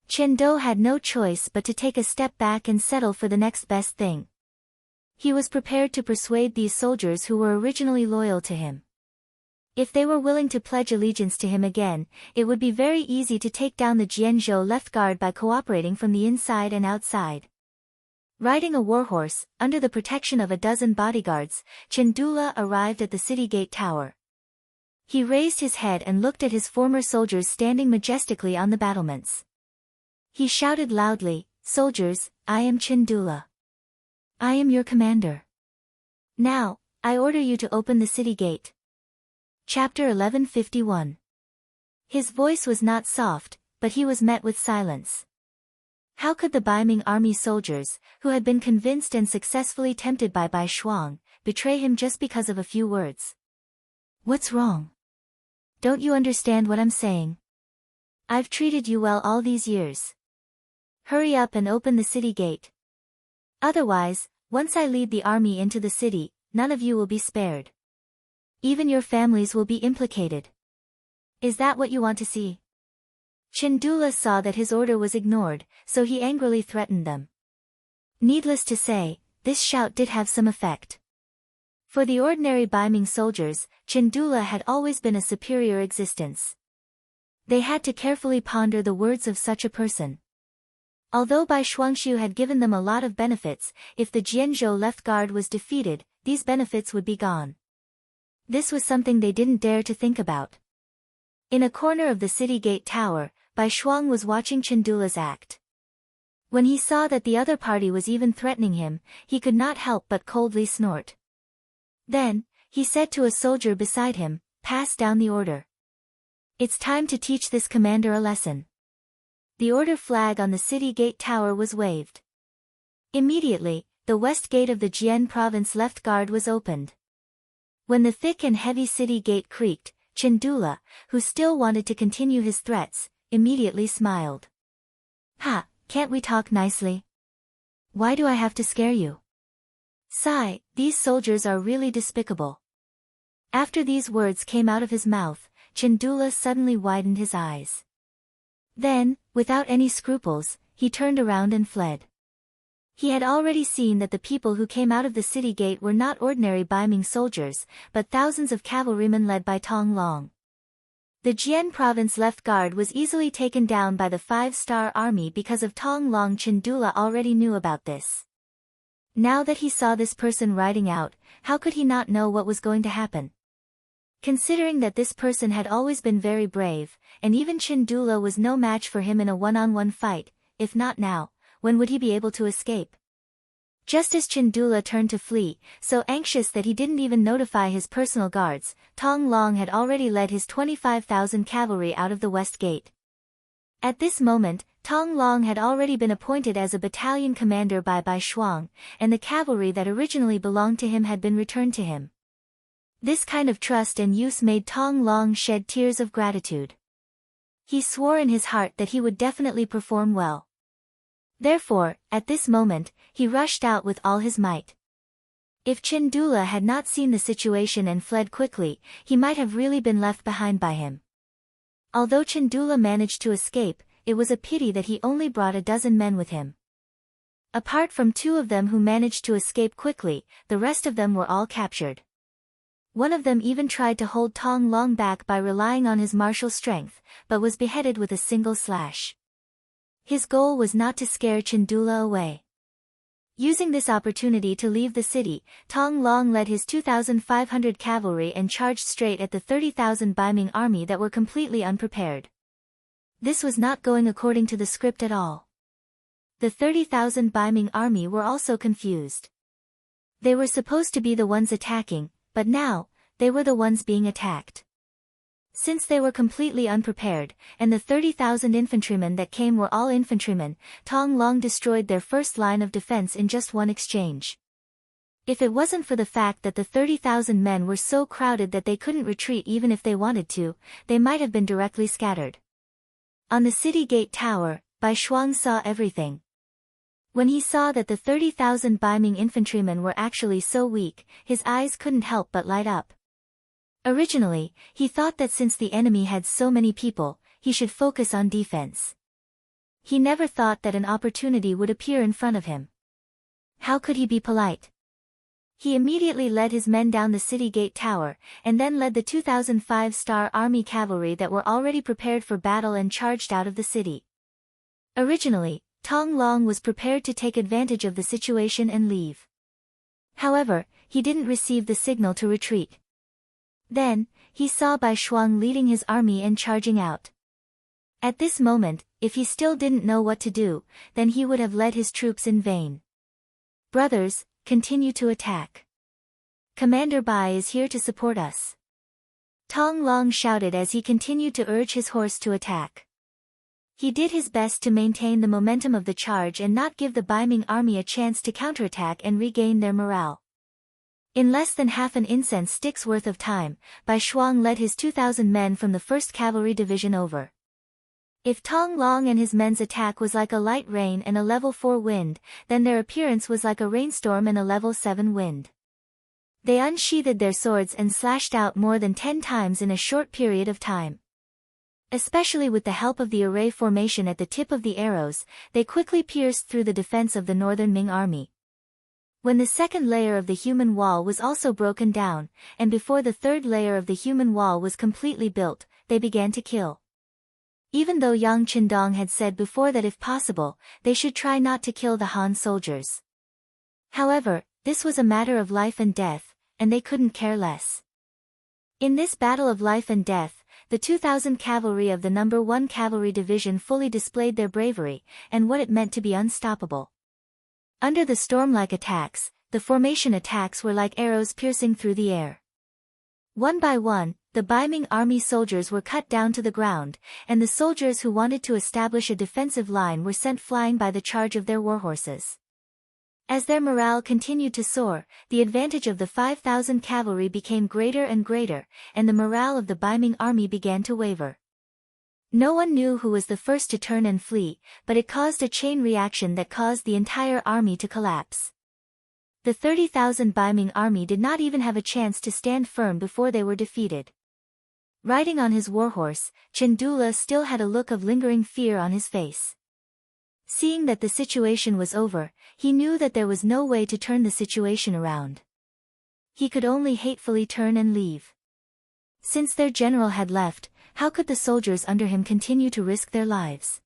Chen Do had no choice but to take a step back and settle for the next best thing. He was prepared to persuade these soldiers who were originally loyal to him. If they were willing to pledge allegiance to him again, it would be very easy to take down the Jianzhou left guard by cooperating from the inside and outside. Riding a warhorse, under the protection of a dozen bodyguards, Chandula arrived at the city gate tower. He raised his head and looked at his former soldiers standing majestically on the battlements. He shouted loudly, "Soldiers, I am Chandula. I am your commander. Now, I order you to open the city gate." Chapter 1151. His voice was not soft, but he was met with silence. How could the Baiming army soldiers, who had been convinced and successfully tempted by Bai Shuang, betray him just because of a few words? "What's wrong? Don't you understand what I'm saying? I've treated you well all these years. Hurry up and open the city gate. Otherwise, once I lead the army into the city, none of you will be spared. Even your families will be implicated. Is that what you want to see?" Chandula saw that his order was ignored, so he angrily threatened them. Needless to say, this shout did have some effect. For the ordinary Baiming soldiers, Chandula had always been a superior existence. They had to carefully ponder the words of such a person. Although Bai Shuangshu had given them a lot of benefits, if the Jianzhou left guard was defeated, these benefits would be gone. This was something they didn't dare to think about. In a corner of the city gate tower, Bai Shuang was watching Chandula's act. When he saw that the other party was even threatening him, he could not help but coldly snort. Then, he said to a soldier beside him, "Pass down the order. It's time to teach this commander a lesson." The order flag on the city gate tower was waved. Immediately, the west gate of the Jian province left guard was opened. When the thick and heavy city gate creaked, Chandula, who still wanted to continue his threats, immediately smiled. "Ha, can't we talk nicely? Why do I have to scare you? Sigh, these soldiers are really despicable." After these words came out of his mouth, Chandula suddenly widened his eyes. Then, without any scruples, he turned around and fled. He had already seen that the people who came out of the city gate were not ordinary Baiming soldiers, but thousands of cavalrymen led by Tong Long. The Jian province left guard was easily taken down by the 5-star army because of Tong Long. Chandula already knew about this. Now that he saw this person riding out, how could he not know what was going to happen? Considering that this person had always been very brave, and even Chandula was no match for him in a one-on-one fight, if not now, when would he be able to escape? Just as Chandula turned to flee, so anxious that he didn't even notify his personal guards, Tong Long had already led his 25,000 cavalry out of the west gate. At this moment, Tong Long had already been appointed as a battalion commander by Bai Shuang, and the cavalry that originally belonged to him had been returned to him. This kind of trust and use made Tong Long shed tears of gratitude. He swore in his heart that he would definitely perform well. Therefore, at this moment, he rushed out with all his might. If Chandula had not seen the situation and fled quickly, he might have really been left behind by him. Although Chandula managed to escape, it was a pity that he only brought a dozen men with him. Apart from 2 of them who managed to escape quickly, the rest of them were all captured. One of them even tried to hold Tong Long back by relying on his martial strength, but was beheaded with a single slash. His goal was not to scare Chandula away. Using this opportunity to leave the city, Tong Long led his 2,500 cavalry and charged straight at the 30,000 Baiming army that were completely unprepared. This was not going according to the script at all. The 30,000 Baiming army were also confused. They were supposed to be the ones attacking, but now, they were the ones being attacked. Since they were completely unprepared, and the 30,000 infantrymen that came were all infantrymen, Tong Long destroyed their first line of defense in just one exchange. If it wasn't for the fact that the 30,000 men were so crowded that they couldn't retreat even if they wanted to, they might have been directly scattered. On the city gate tower, Bai Shuang saw everything. When he saw that the 30,000 Baiming infantrymen were actually so weak, his eyes couldn't help but light up. Originally, he thought that since the enemy had so many people, he should focus on defense. He never thought that an opportunity would appear in front of him. How could he be polite? He immediately led his men down the city gate tower, and then led the 2,000 5-star army cavalry that were already prepared for battle and charged out of the city. Originally, Tong Long was prepared to take advantage of the situation and leave. However, he didn't receive the signal to retreat. Then, he saw Bai Shuang leading his army and charging out. At this moment, if he still didn't know what to do, then he would have led his troops in vain. Brothers, continue to attack. Commander Bai is here to support us. Tong Long shouted as he continued to urge his horse to attack. He did his best to maintain the momentum of the charge and not give the Baiming army a chance to counterattack and regain their morale. In less than half an incense stick's worth of time, Bai Shuang led his 2,000 men from the 1st Cavalry Division over. If Tong Long and his men's attack was like a light rain and a level 4 wind, then their appearance was like a rainstorm and a level 7 wind. They unsheathed their swords and slashed out more than 10 times in a short period of time. Especially with the help of the array formation at the tip of the arrows, they quickly pierced through the defense of the northern Ming army. When the second layer of the human wall was also broken down, and before the third layer of the human wall was completely built, they began to kill. Even though Yang Qindong had said before that if possible, they should try not to kill the Han soldiers. However, this was a matter of life and death, and they couldn't care less. In this battle of life and death, the 2,000 cavalry of the No. 1 Cavalry Division fully displayed their bravery, and what it meant to be unstoppable. Under the storm-like attacks, the formation attacks were like arrows piercing through the air. One by one, the Baiming army soldiers were cut down to the ground, and the soldiers who wanted to establish a defensive line were sent flying by the charge of their warhorses. As their morale continued to soar, the advantage of the 5,000 cavalry became greater and greater, and the morale of the Baiming army began to waver. No one knew who was the first to turn and flee, but it caused a chain reaction that caused the entire army to collapse. The 30,000 Baiming army did not even have a chance to stand firm before they were defeated. Riding on his warhorse, Chendula still had a look of lingering fear on his face. Seeing that the situation was over, he knew that there was no way to turn the situation around. He could only hatefully turn and leave. Since their general had left, how could the soldiers under him continue to risk their lives?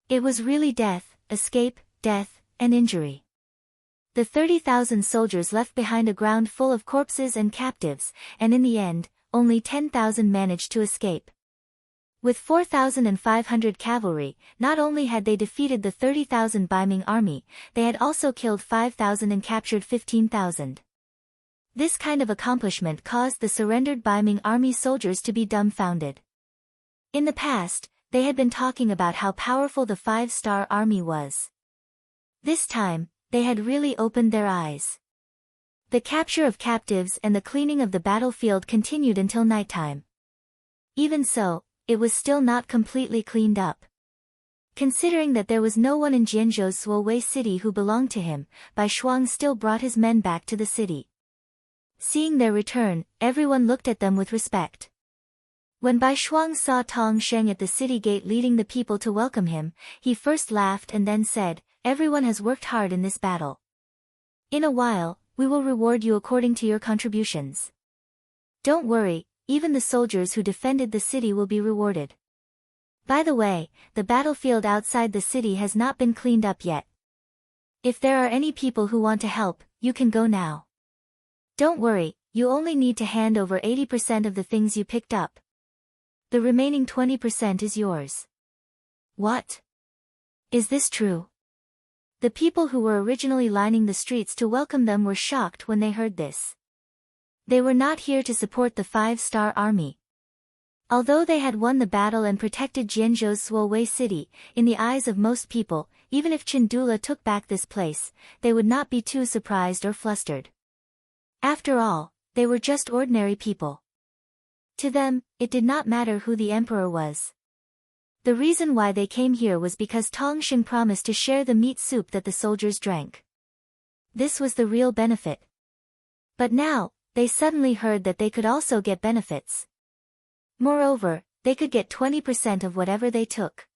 It was really death, escape, death, and injury. The 30,000 soldiers left behind a ground full of corpses and captives, and in the end, only 10,000 managed to escape. With 4,500 cavalry, not only had they defeated the 30,000 Baiming army, they had also killed 5,000 and captured 15,000. This kind of accomplishment caused the surrendered Baiming army soldiers to be dumbfounded. In the past, they had been talking about how powerful the 5-star army was. This time, they had really opened their eyes. The capture of captives and the cleaning of the battlefield continued until nighttime. Even so, it was still not completely cleaned up. Considering that there was no one in Jianzhou's Suowei city who belonged to him, Bai Shuang still brought his men back to the city. Seeing their return, everyone looked at them with respect. When Bai Shuang saw Tong Sheng at the city gate leading the people to welcome him, he first laughed and then said, "Everyone has worked hard in this battle. In a while, we will reward you according to your contributions. Don't worry, even the soldiers who defended the city will be rewarded. By the way, the battlefield outside the city has not been cleaned up yet. If there are any people who want to help, you can go now. Don't worry, you only need to hand over 80% of the things you picked up. The remaining 20% is yours." What? Is this true? The people who were originally lining the streets to welcome them were shocked when they heard this. They were not here to support the 5-star army. Although they had won the battle and protected Jianzhou's Suowei city, in the eyes of most people, even if Chendula took back this place, they would not be too surprised or flustered. After all, they were just ordinary people. To them, it did not matter who the emperor was. The reason why they came here was because Tong Xing promised to share the meat soup that the soldiers drank. This was the real benefit. But now, they suddenly heard that they could also get benefits. Moreover, they could get 20% of whatever they took.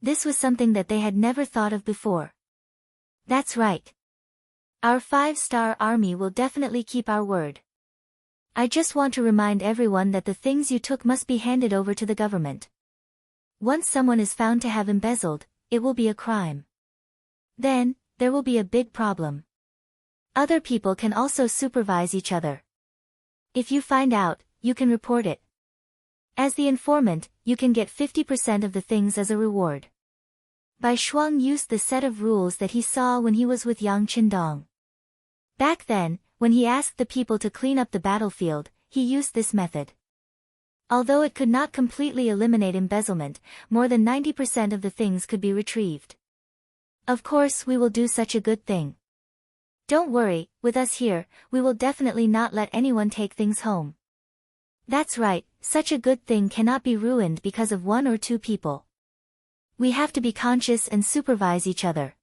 This was something that they had never thought of before. That's right. Our 5-star army will definitely keep our word. I just want to remind everyone that the things you took must be handed over to the government. Once someone is found to have embezzled, it will be a crime. Then, there will be a big problem. Other people can also supervise each other. If you find out, you can report it. As the informant, you can get 50% of the things as a reward. Bai Shuang used the set of rules that he saw when he was with Yang Qindong. Back then, when he asked the people to clean up the battlefield, he used this method. Although it could not completely eliminate embezzlement, more than 90% of the things could be retrieved. Of course, we will do such a good thing. Don't worry, with us here, we will definitely not let anyone take things home. That's right, such a good thing cannot be ruined because of 1 or 2 people. We have to be conscious and supervise each other.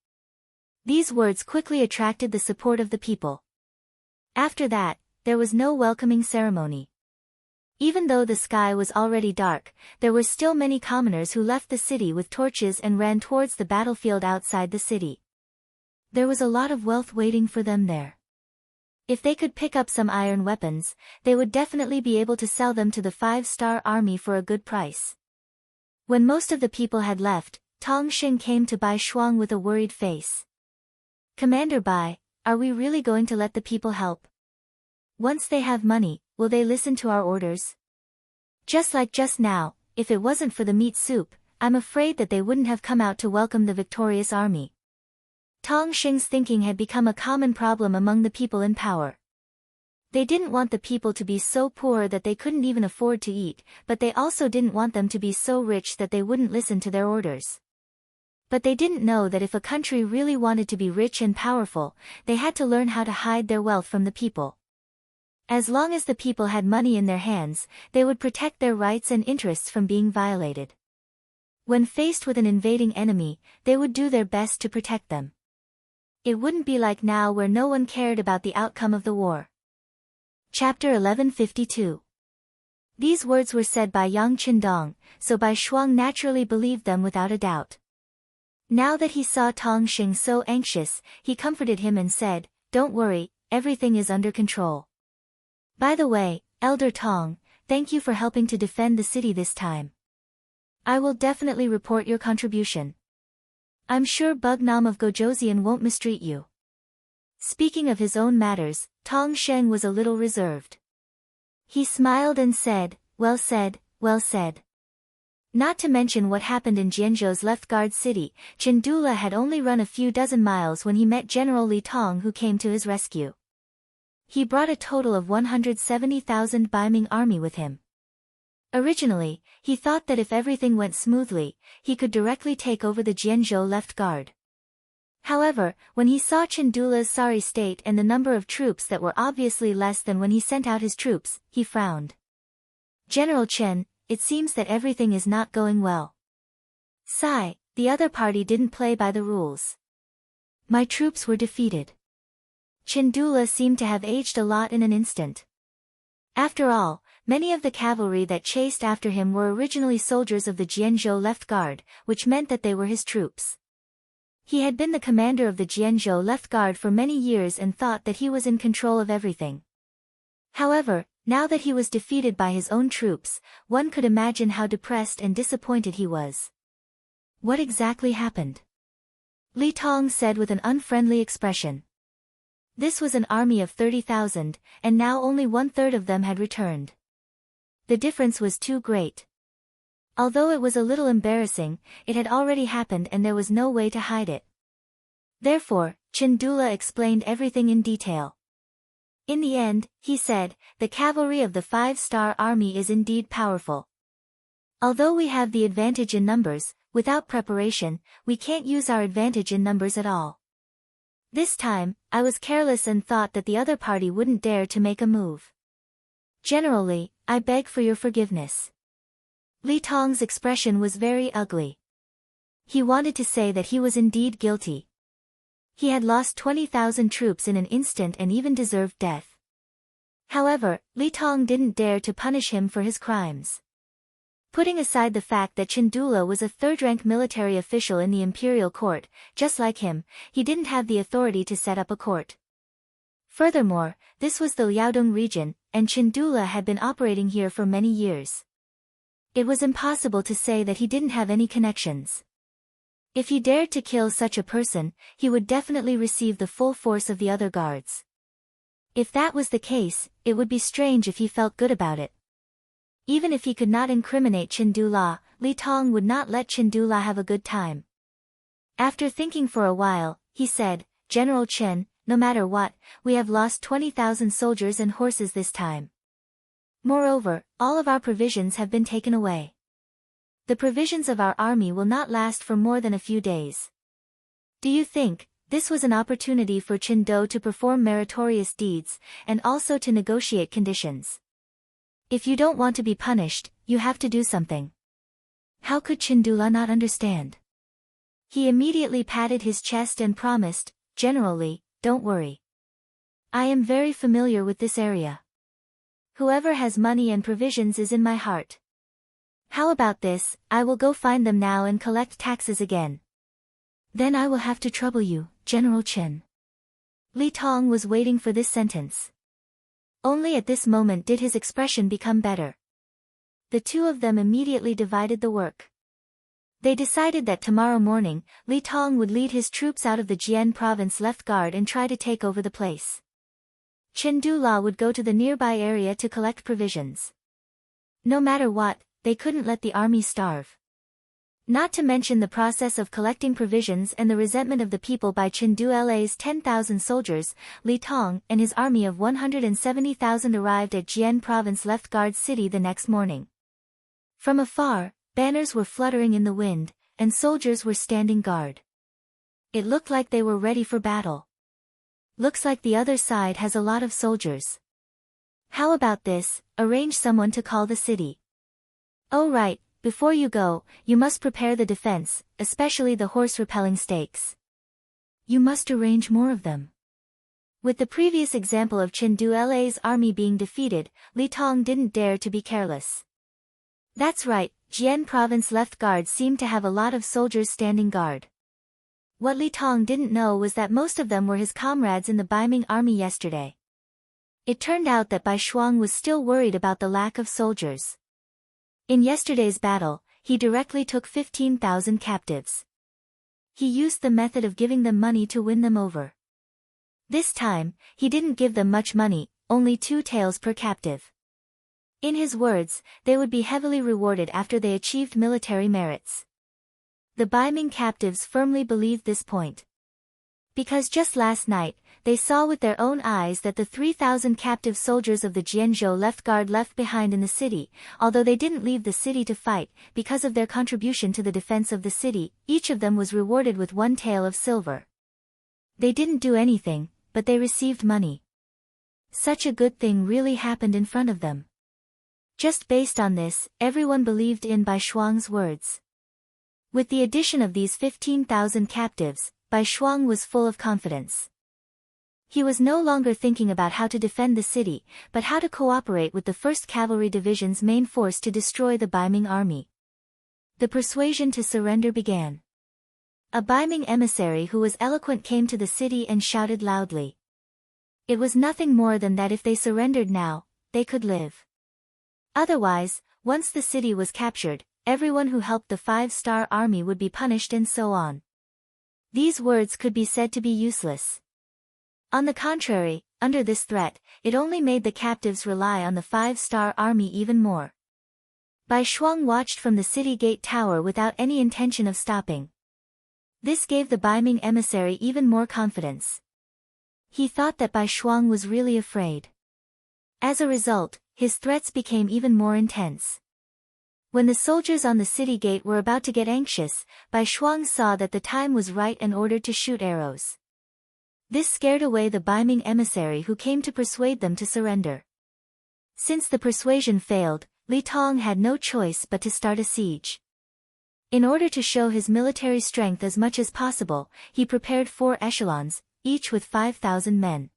These words quickly attracted the support of the people. After that, there was no welcoming ceremony. Even though the sky was already dark, there were still many commoners who left the city with torches and ran towards the battlefield outside the city. There was a lot of wealth waiting for them there. If they could pick up some iron weapons, they would definitely be able to sell them to the 5-star army for a good price. When most of the people had left, Tong Xing came to Bai Shuang with a worried face. Commander Bai, are we really going to let the people help? Once they have money, will they listen to our orders? Just like just now, if it wasn't for the meat soup, I'm afraid that they wouldn't have come out to welcome the victorious army. Tong Xing's thinking had become a common problem among the people in power. They didn't want the people to be so poor that they couldn't even afford to eat, but they also didn't want them to be so rich that they wouldn't listen to their orders. But they didn't know that if a country really wanted to be rich and powerful, they had to learn how to hide their wealth from the people. As long as the people had money in their hands, they would protect their rights and interests from being violated. When faced with an invading enemy, they would do their best to protect them. It wouldn't be like now where no one cared about the outcome of the war. Chapter 1152. These words were said by Yang Qindong, so Bai Shuang naturally believed them without a doubt. Now that he saw Tong Xing so anxious, he comforted him and said, "Don't worry, everything is under control. By the way, Elder Tong, thank you for helping to defend the city this time. I will definitely report your contribution. I'm sure Bugnam of Gojoseon won't mistreat you." Speaking of his own matters, Tong Xing was a little reserved. He smiled and said, "Well said, well said." Not to mention what happened in Jianzhou's left guard city, Chindula had only run a few dozen miles when he met General Li Tong, who came to his rescue. He brought a total of 170,000 Baiming army with him. Originally, he thought that if everything went smoothly, he could directly take over the Jianzhou left guard. However, when he saw Chindula's sorry state and the number of troops that were obviously less than when he sent out his troops, he frowned. "General Chen, it seems that everything is not going well." "Sigh, the other party didn't play by the rules. My troops were defeated." Chindula seemed to have aged a lot in an instant. After all, many of the cavalry that chased after him were originally soldiers of the Jianzhou left guard, which meant that they were his troops. He had been the commander of the Jianzhou left guard for many years and thought that he was in control of everything. However, now that he was defeated by his own troops, one could imagine how depressed and disappointed he was. "What exactly happened?" Li Tong said with an unfriendly expression. This was an army of 30,000, and now only 1/3 of them had returned. The difference was too great. Although it was a little embarrassing, it had already happened and there was no way to hide it. Therefore, Chindula explained everything in detail. In the end, he said, "The cavalry of the 5-star army is indeed powerful. Although we have the advantage in numbers, without preparation, we can't use our advantage in numbers at all. This time, I was careless and thought that the other party wouldn't dare to make a move. Generally, I beg for your forgiveness. Li Tong's expression was very ugly. He wanted to say that he was indeed guilty. He had lost 20,000 troops in an instant and even deserved death. However, Li Tong didn't dare to punish him for his crimes. Putting aside the fact that Chandula was a third-rank military official in the imperial court, just like him, he didn't have the authority to set up a court. Furthermore, this was the Liaodong region, and Chandula had been operating here for many years. It was impossible to say that he didn't have any connections. If he dared to kill such a person, he would definitely receive the full force of the other guards. If that was the case, it would be strange if he felt good about it. Even if he could not incriminate Chandula, Li Tong would not let Chandula have a good time. After thinking for a while, he said, "General Chen, no matter what, we have lost 20,000 soldiers and horses this time. Moreover, all of our provisions have been taken away. The provisions of our army will not last for more than a few days. Do you think this was an opportunity for Qindo to perform meritorious deeds, and also to negotiate conditions? If you don't want to be punished, you have to do something." How could Chandula not understand? He immediately patted his chest and promised, "Generally, don't worry. I am very familiar with this area. Whoever has money and provisions is in my heart. How about this, I will go find them now and collect taxes again. Then I will have to trouble you, General Chen." Li Tong was waiting for this sentence. Only at this moment did his expression become better. The two of them immediately divided the work. They decided that tomorrow morning, Li Tong would lead his troops out of the Jian province left guard and try to take over the place. Chandula would go to the nearby area to collect provisions. No matter what, they couldn't let the army starve. Not to mention the process of collecting provisions and the resentment of the people by Chandula's 10,000 soldiers, Li Tong and his army of 170,000 arrived at Jian province left guard city the next morning. From afar, banners were fluttering in the wind, and soldiers were standing guard. It looked like they were ready for battle. Looks like the other side has a lot of soldiers. How about this, arrange someone to call the city. Oh right. Before you go, you must prepare the defense, especially the horse-repelling stakes. You must arrange more of them. With the previous example of Chandula's army being defeated, Li Tong didn't dare to be careless. That's right, Jian province left guard seemed to have a lot of soldiers standing guard. What Li Tong didn't know was that most of them were his comrades in the Baiming army yesterday. It turned out that Bai Shuang was still worried about the lack of soldiers. In yesterday's battle, he directly took 15,000 captives. He used the method of giving them money to win them over. This time, he didn't give them much money, only 2 taels per captive. In his words, they would be heavily rewarded after they achieved military merits. The Baiming captives firmly believed this point. Because just last night, they saw with their own eyes that the 3,000 captive soldiers of the Jianzhou left guard left behind in the city, although they didn't leave the city to fight, because of their contribution to the defense of the city, each of them was rewarded with 1 tael of silver. They didn't do anything, but they received money. Such a good thing really happened in front of them. Just based on this, everyone believed in Bai Shuang's words. With the addition of these 15,000 captives, Bai Shuang was full of confidence. He was no longer thinking about how to defend the city, but how to cooperate with the 1st Cavalry Division's main force to destroy the Baiming army. The persuasion to surrender began. A Baiming emissary who was eloquent came to the city and shouted loudly. It was nothing more than that if they surrendered now, they could live. Otherwise, once the city was captured, everyone who helped the 5-star army would be punished and so on. These words could be said to be useless. On the contrary, under this threat, it only made the captives rely on the 5-star army even more. Bai Shuang watched from the city gate tower without any intention of stopping. This gave the Baiming emissary even more confidence. He thought that Bai Shuang was really afraid. As a result, his threats became even more intense. When the soldiers on the city gate were about to get anxious, Bai Shuang saw that the time was right and ordered to shoot arrows. This scared away the Baiming emissary who came to persuade them to surrender. Since the persuasion failed, Li Tong had no choice but to start a siege. In order to show his military strength as much as possible, he prepared 4 echelons, each with 5,000 men.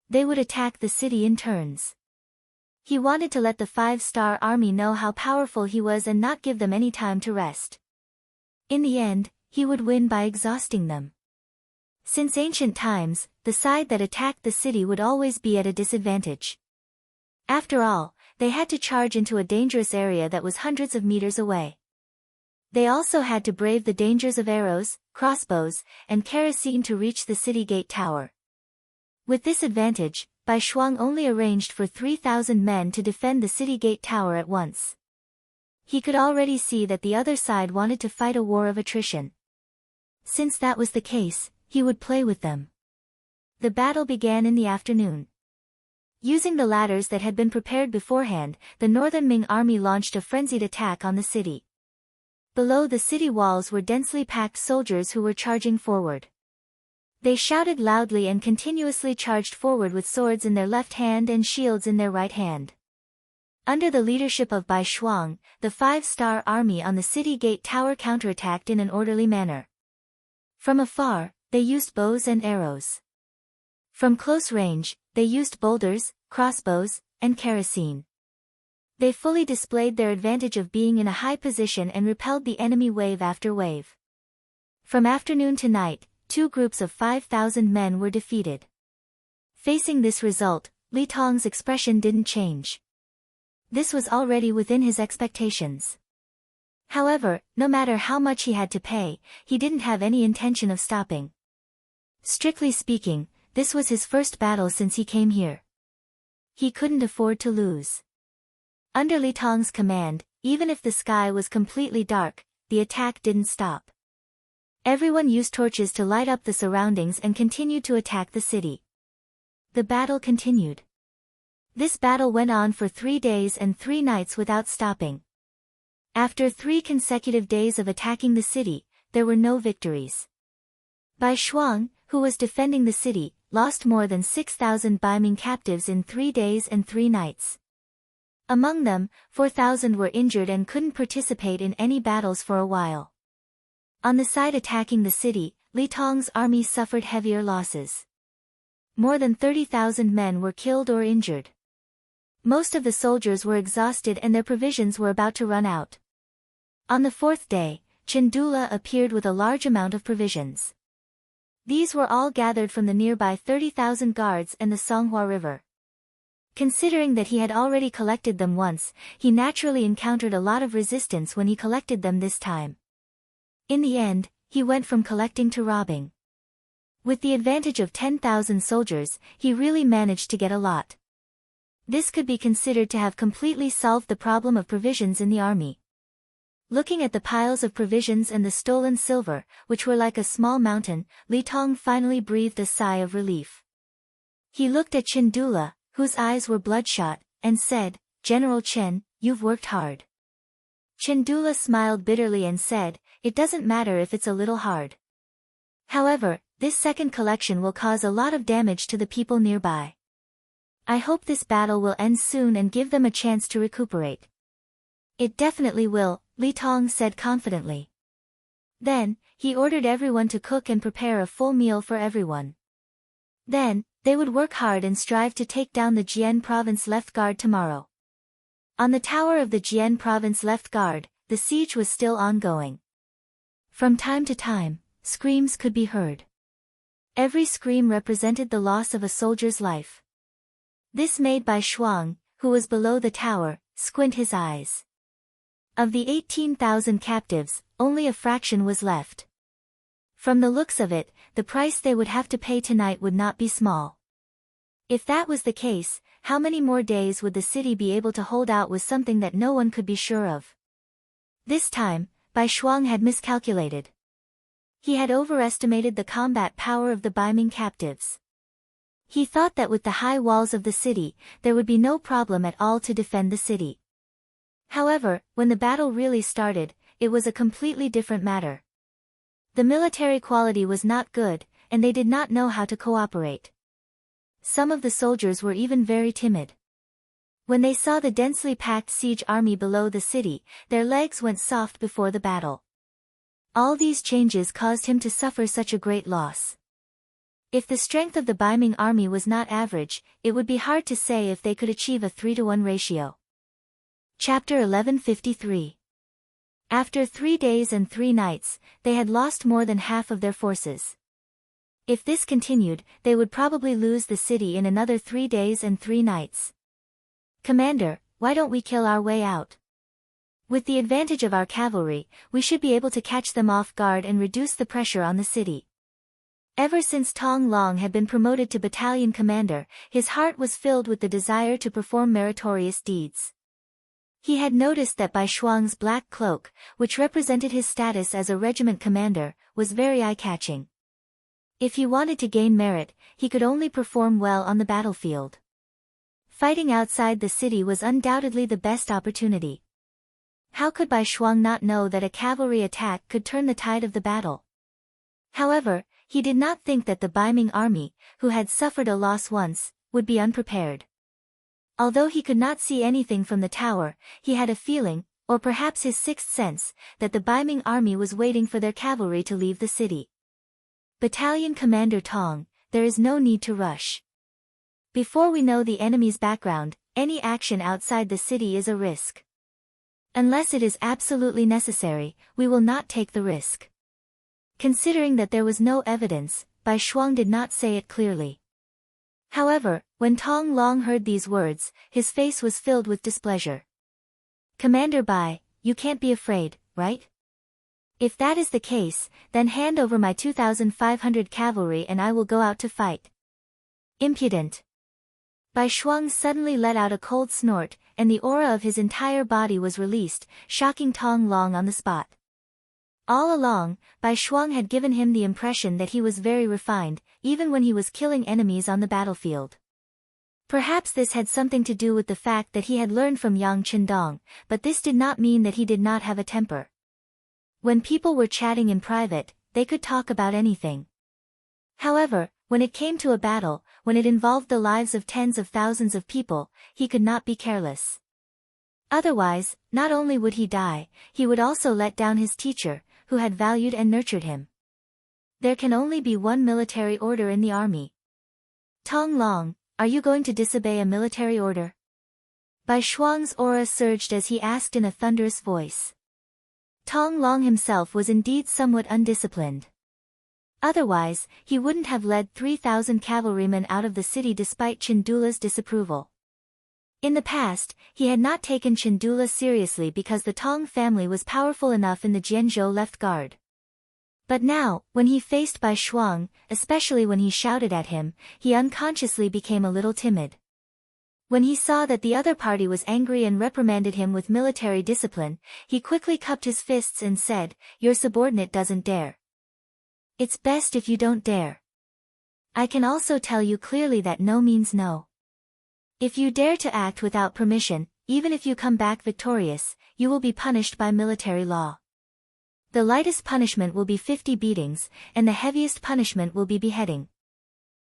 They would attack the city in turns. He wanted to let the 5-star army know how powerful he was and not give them any time to rest. In the end, he would win by exhausting them. Since ancient times, the side that attacked the city would always be at a disadvantage. After all, they had to charge into a dangerous area that was hundreds of meters away. They also had to brave the dangers of arrows, crossbows, and kerosene to reach the city gate tower. With this advantage, Bai Shuang only arranged for 3,000 men to defend the city gate tower at once. He could already see that the other side wanted to fight a war of attrition. Since that was the case, he would play with them. The battle began in the afternoon. Using the ladders that had been prepared beforehand, the northern Ming army launched a frenzied attack on the city. Below the city walls were densely packed soldiers who were charging forward. They shouted loudly and continuously charged forward with swords in their left hand and shields in their right hand. Under the leadership of Bai Shuang, the 5-star army on the city gate tower counterattacked in an orderly manner. From afar, they used bows and arrows. From close range, they used boulders, crossbows, and kerosene. They fully displayed their advantage of being in a high position and repelled the enemy wave after wave. From afternoon to night, 2 groups of 5,000 men were defeated. Facing this result, Li Tong's expression didn't change. This was already within his expectations. However, no matter how much he had to pay, he didn't have any intention of stopping. Strictly speaking, this was his first battle since he came here. He couldn't afford to lose. Under Li Tong's command, even if the sky was completely dark, the attack didn't stop. Everyone used torches to light up the surroundings and continued to attack the city. The battle continued. This battle went on for 3 days and 3 nights without stopping. After 3 consecutive days of attacking the city, there were no victories. Bai Shuang, who was defending the city, lost more than 6,000 Baiming captives in 3 days and 3 nights. Among them, 4,000 were injured and couldn't participate in any battles for a while. On the side attacking the city, Li Tong's army suffered heavier losses. More than 30,000 men were killed or injured. Most of the soldiers were exhausted and their provisions were about to run out. On the 4th day, Chandula appeared with a large amount of provisions. These were all gathered from the nearby 30,000 guards and the Songhua River. Considering that he had already collected them once, he naturally encountered a lot of resistance when he collected them this time. In the end, he went from collecting to robbing. With the advantage of 10,000 soldiers, he really managed to get a lot. This could be considered to have completely solved the problem of provisions in the army. Looking at the piles of provisions and the stolen silver, which were like a small mountain, Li Tong finally breathed a sigh of relief. He looked at Chandula, whose eyes were bloodshot, and said, "General Chen, you've worked hard." Chandula smiled bitterly and said, "It doesn't matter if it's a little hard. However, this second collection will cause a lot of damage to the people nearby. I hope this battle will end soon and give them a chance to recuperate." "It definitely will," Li Tong said confidently. Then, he ordered everyone to cook and prepare a full meal for everyone. Then, they would work hard and strive to take down the Jian province left guard tomorrow. On the tower of the Jian province left guard, the siege was still ongoing. From time to time, screams could be heard. Every scream represented the loss of a soldier's life. This made Bai Shuang, who was below the tower, squint his eyes. Of the 18,000 captives, only a fraction was left. From the looks of it, the price they would have to pay tonight would not be small. If that was the case, how many more days would the city be able to hold out was something that no one could be sure of. This time, Bai Shuang had miscalculated. He had overestimated the combat power of the Baiming captives. He thought that with the high walls of the city, there would be no problem at all to defend the city. However, when the battle really started, it was a completely different matter. The military quality was not good, and they did not know how to cooperate. Some of the soldiers were even very timid. When they saw the densely packed siege army below the city, their legs went soft before the battle. All these changes caused him to suffer such a great loss. If the strength of the Baiming army was not average, it would be hard to say if they could achieve a 3-to-1 ratio. Chapter 1153. After 3 days and 3 nights, they had lost more than half of their forces. If this continued, they would probably lose the city in another 3 days and 3 nights. Commander, why don't we kill our way out? With the advantage of our cavalry, we should be able to catch them off guard and reduce the pressure on the city. Ever since Tong Long had been promoted to battalion commander, his heart was filled with the desire to perform meritorious deeds. He had noticed that Bai Shuang's black cloak, which represented his status as a regiment commander, was very eye-catching. If he wanted to gain merit, he could only perform well on the battlefield. Fighting outside the city was undoubtedly the best opportunity. How could Bai Shuang not know that a cavalry attack could turn the tide of the battle? However, he did not think that the Baiming army, who had suffered a loss once, would be unprepared. Although he could not see anything from the tower, he had a feeling, or perhaps his sixth sense, that the Baiming army was waiting for their cavalry to leave the city. Battalion Commander Tong, there is no need to rush. Before we know the enemy's background, any action outside the city is a risk. Unless it is absolutely necessary, we will not take the risk. Considering that there was no evidence, Bai Shuang did not say it clearly. However, when Tong Long heard these words, his face was filled with displeasure. Commander Bai, you can't be afraid, right? If that is the case, then hand over my 2,500 cavalry and I will go out to fight. Impudent. Bai Shuang suddenly let out a cold snort, and the aura of his entire body was released, shocking Tong Long on the spot. All along, Bai Shuang had given him the impression that he was very refined, even when he was killing enemies on the battlefield. Perhaps this had something to do with the fact that he had learned from Yang Chendong, but this did not mean that he did not have a temper. When people were chatting in private, they could talk about anything. However, when it came to a battle, when it involved the lives of tens of thousands of people, he could not be careless. Otherwise, not only would he die, he would also let down his teacher, who had valued and nurtured him. There can only be one military order in the army. Tong Long, are you going to disobey a military order? Bai Shuang's aura surged as he asked in a thunderous voice. Tong Long himself was indeed somewhat undisciplined. Otherwise, he wouldn't have led 3,000 cavalrymen out of the city despite Chendula's disapproval. In the past, he had not taken Chendula seriously because the Tong family was powerful enough in the Jianzhou left guard. But now, when he faced Bai Shuang, especially when he shouted at him, he unconsciously became a little timid. When he saw that the other party was angry and reprimanded him with military discipline, he quickly cupped his fists and said, "Your subordinate doesn't dare. It's best if you don't dare. I can also tell you clearly that no means no. If you dare to act without permission, even if you come back victorious, you will be punished by military law. The lightest punishment will be 50 beatings, and the heaviest punishment will be beheading.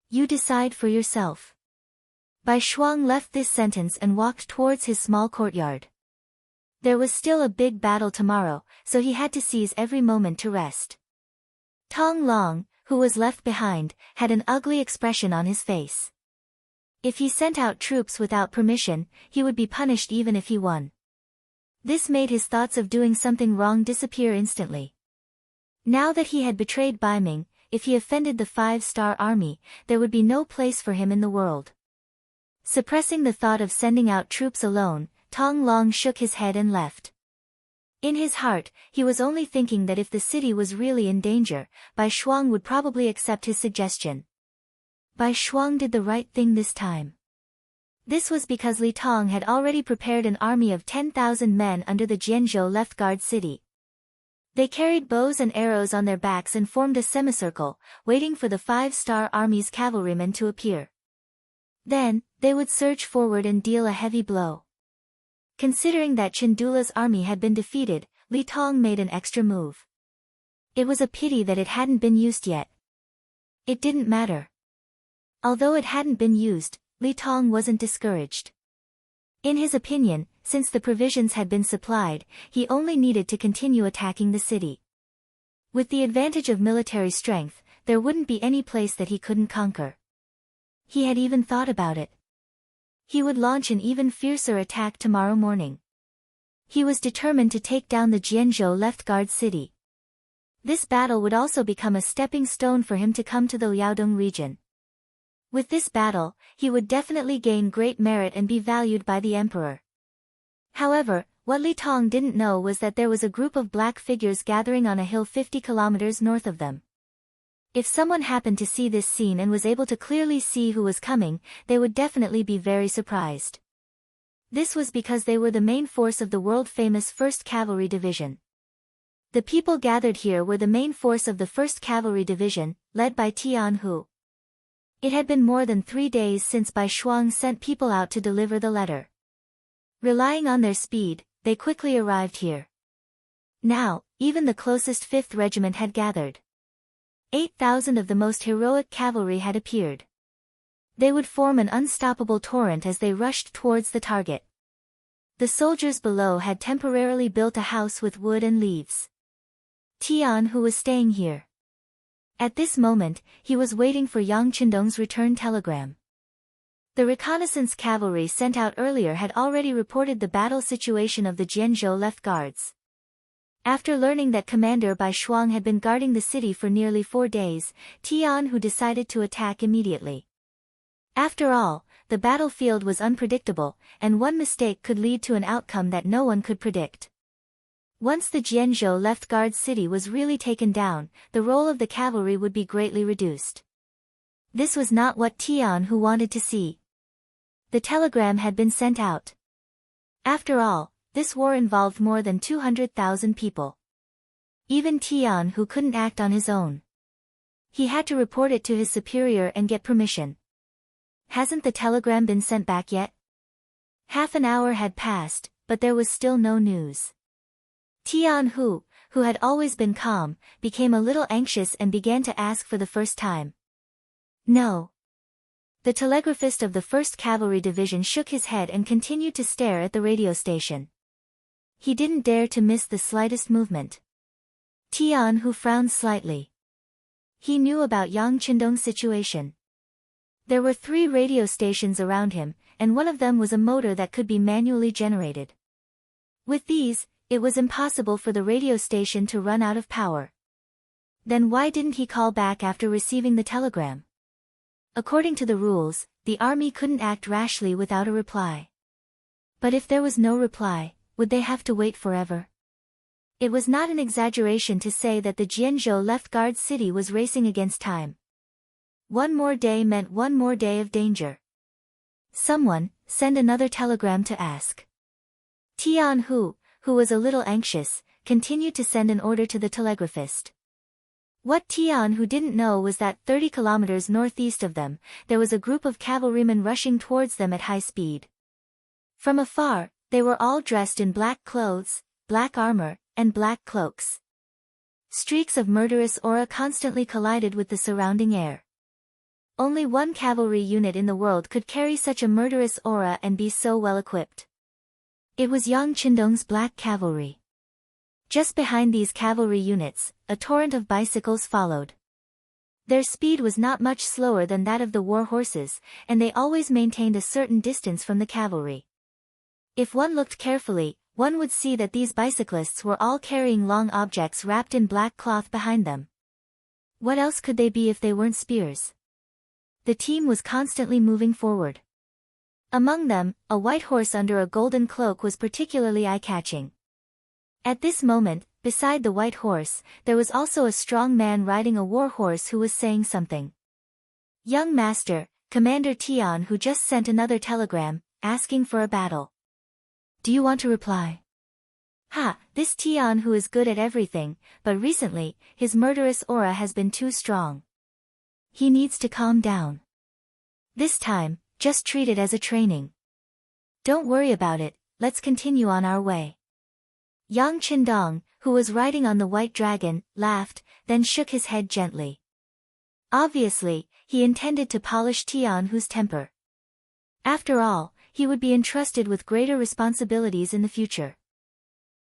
You decide for yourself." Bai Shuang left this sentence and walked towards his small courtyard. There was still a big battle tomorrow, so he had to seize every moment to rest. Tong Long, who was left behind, had an ugly expression on his face. If he sent out troops without permission, he would be punished even if he won. This made his thoughts of doing something wrong disappear instantly. Now that he had betrayed Baiming, if he offended the 5-star army, there would be no place for him in the world. Suppressing the thought of sending out troops alone, Tong Long shook his head and left. In his heart, he was only thinking that if the city was really in danger, Bai Shuang would probably accept his suggestion. Bai Shuang did the right thing this time. This was because Li Tong had already prepared an army of 10,000 men under the Jianzhou left guard city. They carried bows and arrows on their backs and formed a semicircle, waiting for the 5-star army's cavalrymen to appear. Then, they would surge forward and deal a heavy blow. Considering that Chendula's army had been defeated, Li Tong made an extra move. It was a pity that it hadn't been used yet. It didn't matter. Although it hadn't been used, Li Tong wasn't discouraged. In his opinion, since the provisions had been supplied, he only needed to continue attacking the city. With the advantage of military strength, there wouldn't be any place that he couldn't conquer. He had even thought about it. He would launch an even fiercer attack tomorrow morning. He was determined to take down the Jianzhou left guard city. This battle would also become a stepping stone for him to come to the Liaodong region. With this battle, he would definitely gain great merit and be valued by the emperor. However, what Li Tong didn't know was that there was a group of black figures gathering on a hill 50 kilometers north of them. If someone happened to see this scene and was able to clearly see who was coming, they would definitely be very surprised. This was because they were the main force of the world-famous 1st Cavalry Division. The people gathered here were the main force of the 1st Cavalry Division, led by Tian Hu. It had been more than 3 days since Bai Shuang sent people out to deliver the letter. Relying on their speed, they quickly arrived here. Now, even the closest 5th Regiment had gathered. 8,000 of the most heroic cavalry had appeared. They would form an unstoppable torrent as they rushed towards the target. The soldiers below had temporarily built a house with wood and leaves. Tian Hu was staying here. At this moment, he was waiting for Yang Qindong's return telegram. The reconnaissance cavalry sent out earlier had already reported the battle situation of the Jianzhou left guards. After learning that Commander Bai Shuang had been guarding the city for nearly 4 days, Tian Hu decided to attack immediately. After all, the battlefield was unpredictable, and one mistake could lead to an outcome that no one could predict. Once the Jianzhou left guard city was really taken down, the role of the cavalry would be greatly reduced. This was not what Tian Hu wanted to see. The telegram had been sent out. After all, this war involved more than 200,000 people. Even Tian Hu couldn't act on his own. He had to report it to his superior and get permission. Hasn't the telegram been sent back yet? Half an hour had passed, but there was still no news. Tian Hu, who had always been calm, became a little anxious and began to ask for the first time. No. The telegraphist of the 1st Cavalry Division shook his head and continued to stare at the radio station. He didn't dare to miss the slightest movement. Tian Hu frowned slightly. He knew about Yang Qindong's situation. There were 3 radio stations around him, and one of them was a motor that could be manually generated. With these, it was impossible for the radio station to run out of power. Then why didn't he call back after receiving the telegram? According to the rules, the army couldn't act rashly without a reply. But if there was no reply, would they have to wait forever? It was not an exaggeration to say that the Jianzhou left guard city was racing against time. One more day meant one more day of danger. Someone, send another telegram to ask. Tian Hu, who was a little anxious, continued to send an order to the telegraphist. What Tian Hu didn't know was that 30 kilometers northeast of them, there was a group of cavalrymen rushing towards them at high speed. From afar, they were all dressed in black clothes, black armor, and black cloaks. Streaks of murderous aura constantly collided with the surrounding air. Only one cavalry unit in the world could carry such a murderous aura and be so well equipped. It was Yang Qindong's black cavalry. Just behind these cavalry units, a torrent of bicycles followed. Their speed was not much slower than that of the war horses, and they always maintained a certain distance from the cavalry. If one looked carefully, one would see that these bicyclists were all carrying long objects wrapped in black cloth behind them. What else could they be if they weren't spears? The team was constantly moving forward. Among them, a white horse under a golden cloak was particularly eye-catching. At this moment, beside the white horse, there was also a strong man riding a war horse who was saying something. Young master, Commander Tian Hu just sent another telegram, asking for a battle. Do you want to reply? Ha, this Tian Hu is good at everything, but recently, his murderous aura has been too strong. He needs to calm down. This time, just treat it as a training. Don't worry about it, let's continue on our way. Yang Qindong, who was riding on the white dragon, laughed, then shook his head gently. Obviously, he intended to polish Tianhu's temper. After all, he would be entrusted with greater responsibilities in the future.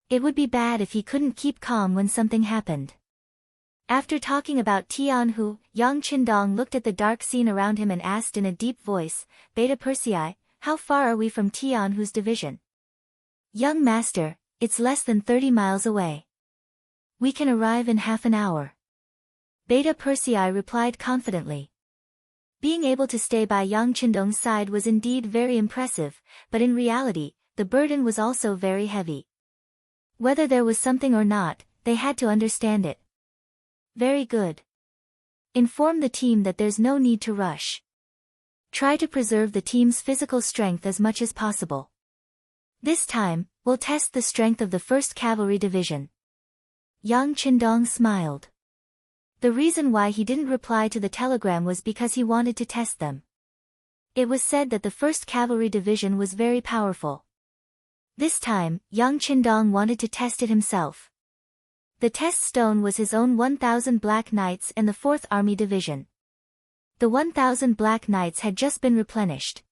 It would be bad if he couldn't keep calm when something happened. After talking about Tianhu, Yang Qindong looked at the dark scene around him and asked in a deep voice, Beta Persei, how far are we from Tianhu's division? Young master, it's less than 30 miles away. We can arrive in half an hour. Beta Persei replied confidently. Being able to stay by Yang Qindong's side was indeed very impressive, but in reality, the burden was also very heavy. Whether there was something or not, they had to understand it. Very good. Inform the team that there's no need to rush. Try to preserve the team's physical strength as much as possible. This time, we'll test the strength of the 1st Cavalry Division. Yang Qindong smiled. The reason why he didn't reply to the telegram was because he wanted to test them. It was said that the 1st Cavalry Division was very powerful. This time, Yang Qindong wanted to test it himself. The test stone was his own 1,000 Black Knights and the 4th Army Division. The 1,000 Black Knights had just been replenished.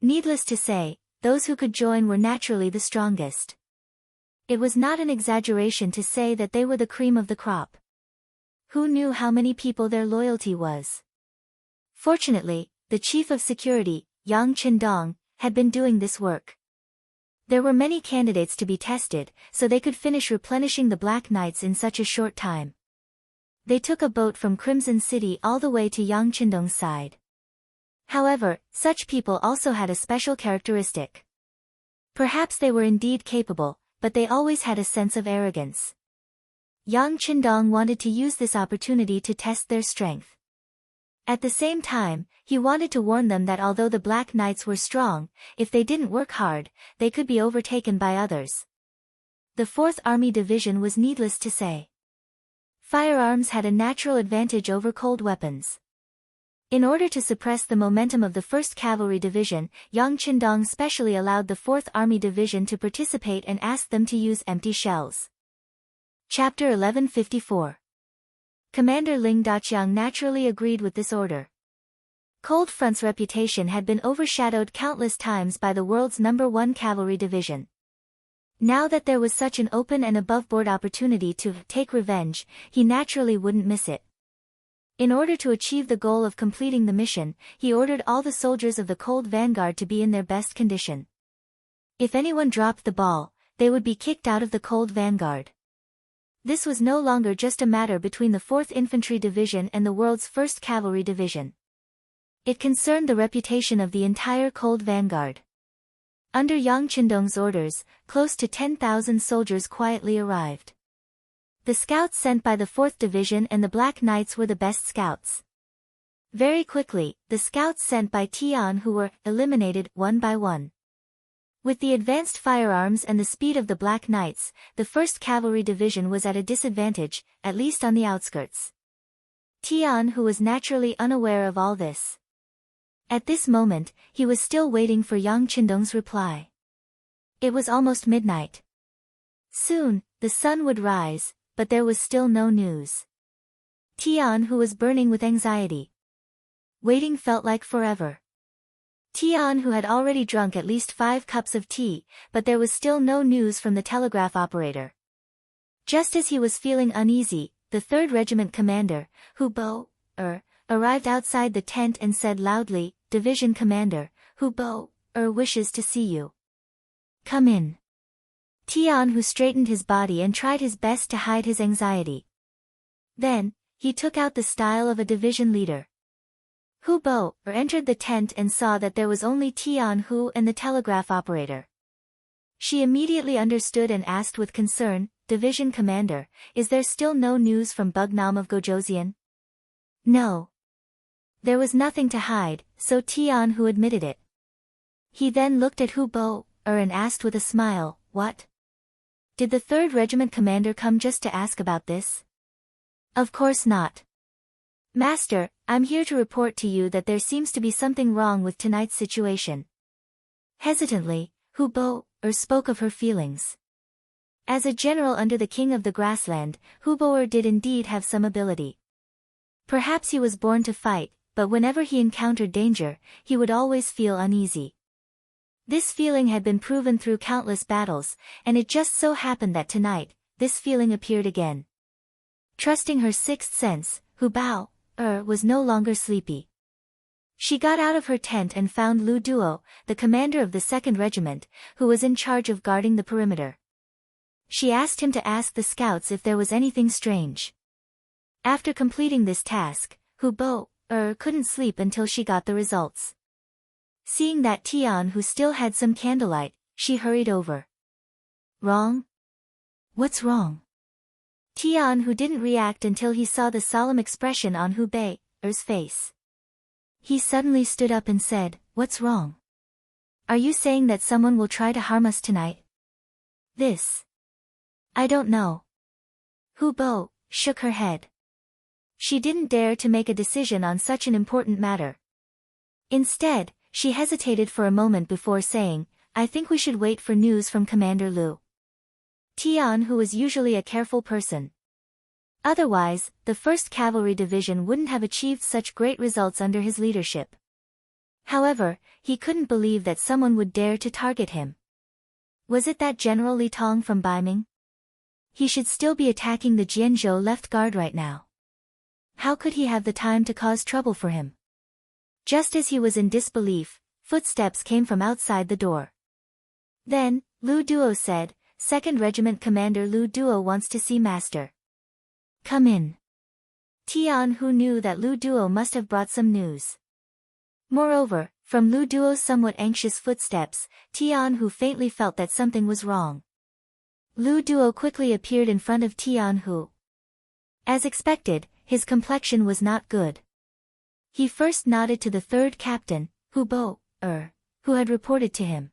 Needless to say, those who could join were naturally the strongest. It was not an exaggeration to say that they were the cream of the crop. Who knew how many people their loyalty was? Fortunately, the chief of security, Yang Qindong, had been doing this work. There were many candidates to be tested, so they could finish replenishing the Black Knights in such a short time. They took a boat from Crimson City all the way to Yang Qindong's side. However, such people also had a special characteristic. Perhaps they were indeed capable, but they always had a sense of arrogance. Yang Qindong wanted to use this opportunity to test their strength. At the same time, he wanted to warn them that although the Black Knights were strong, if they didn't work hard, they could be overtaken by others. The 4th Army Division was needless to say. Firearms had a natural advantage over cold weapons. In order to suppress the momentum of the 1st Cavalry Division, Yang Qindong specially allowed the 4th Army Division to participate and asked them to use empty shells. Chapter 1154. Commander Ling Daqiang naturally agreed with this order. Cold Front's reputation had been overshadowed countless times by the world's #1 Cavalry Division. Now that there was such an open and above-board opportunity to take revenge, he naturally wouldn't miss it. In order to achieve the goal of completing the mission, he ordered all the soldiers of the Cold Vanguard to be in their best condition. If anyone dropped the ball, they would be kicked out of the Cold Vanguard. This was no longer just a matter between the 4th Infantry Division and the world's 1st Cavalry Division. It concerned the reputation of the entire Cold Vanguard. Under Yang Qindong's orders, close to 10,000 soldiers quietly arrived. The scouts sent by the 4th Division and the Black Knights were the best scouts. Very quickly, the scouts sent by Tianhu were eliminated one by one. With the advanced firearms and the speed of the Black Knights, the 1st Cavalry Division was at a disadvantage, at least on the outskirts. Tianhu was naturally unaware of all this. At this moment, he was still waiting for Yang Qindong's reply. It was almost midnight. Soon, the sun would rise, but there was still no news. Tianhu was burning with anxiety. Waiting felt like forever. Tianhu had already drunk at least 5 cups of tea, but there was still no news from the telegraph operator. Just as he was feeling uneasy, the 3rd Regiment commander, Hu Bo, arrived outside the tent and said loudly, Division Commander, Hu Bo, wishes to see you. Come in. Tianhu straightened his body and tried his best to hide his anxiety. Then, he took out the style of a division leader. Hu Bo entered the tent and saw that there was only Tianhu and the telegraph operator. She immediately understood and asked with concern, Division Commander, is there still no news from Bugnam of Gojoseon? No. There was nothing to hide, so Tianhu admitted it. He then looked at Hu Bo and asked with a smile, what? Did the 3rd Regiment commander come just to ask about this? Of course not. Master, I'm here to report to you that there seems to be something wrong with tonight's situation. Hesitantly, Hu Bo spoke of her feelings. As a general under the king of the grassland, Hu Bo did indeed have some ability. Perhaps he was born to fight, but whenever he encountered danger, he would always feel uneasy. This feeling had been proven through countless battles, and it just so happened that tonight, this feeling appeared again. Trusting her sixth sense, Hu Bao was no longer sleepy. She got out of her tent and found Lu Duo, the commander of the 2nd Regiment, who was in charge of guarding the perimeter. She asked him to ask the scouts if there was anything strange. After completing this task, Hu Bo couldn't sleep until she got the results. Seeing that Tian Hu still had some candlelight, she hurried over. Wrong? What's wrong? Tian Hu didn't react until he saw the solemn expression on Hu Bei's face. He suddenly stood up and said, "What's wrong? Are you saying that someone will try to harm us tonight?" "This. I don't know." Hu Bo shook her head. She didn't dare to make a decision on such an important matter. Instead, she hesitated for a moment before saying, "I think we should wait for news from Commander Lu." Tian Hu was usually a careful person. Otherwise, the 1st Cavalry Division wouldn't have achieved such great results under his leadership. However, he couldn't believe that someone would dare to target him. Was it that General Li Tong from Baiming? He should still be attacking the Jianzhou left guard right now. How could he have the time to cause trouble for him? Just as he was in disbelief, footsteps came from outside the door. Then, Lu Duo said, "2nd Regiment Commander Lu Duo wants to see Master." "Come in." Tian Hu knew that Lu Duo must have brought some news. Moreover, from Lu Duo's somewhat anxious footsteps, Tian Hu faintly felt that something was wrong. Lu Duo quickly appeared in front of Tian Hu. As expected, his complexion was not good. He first nodded to the 3rd Captain, Hu Bo who had reported to him.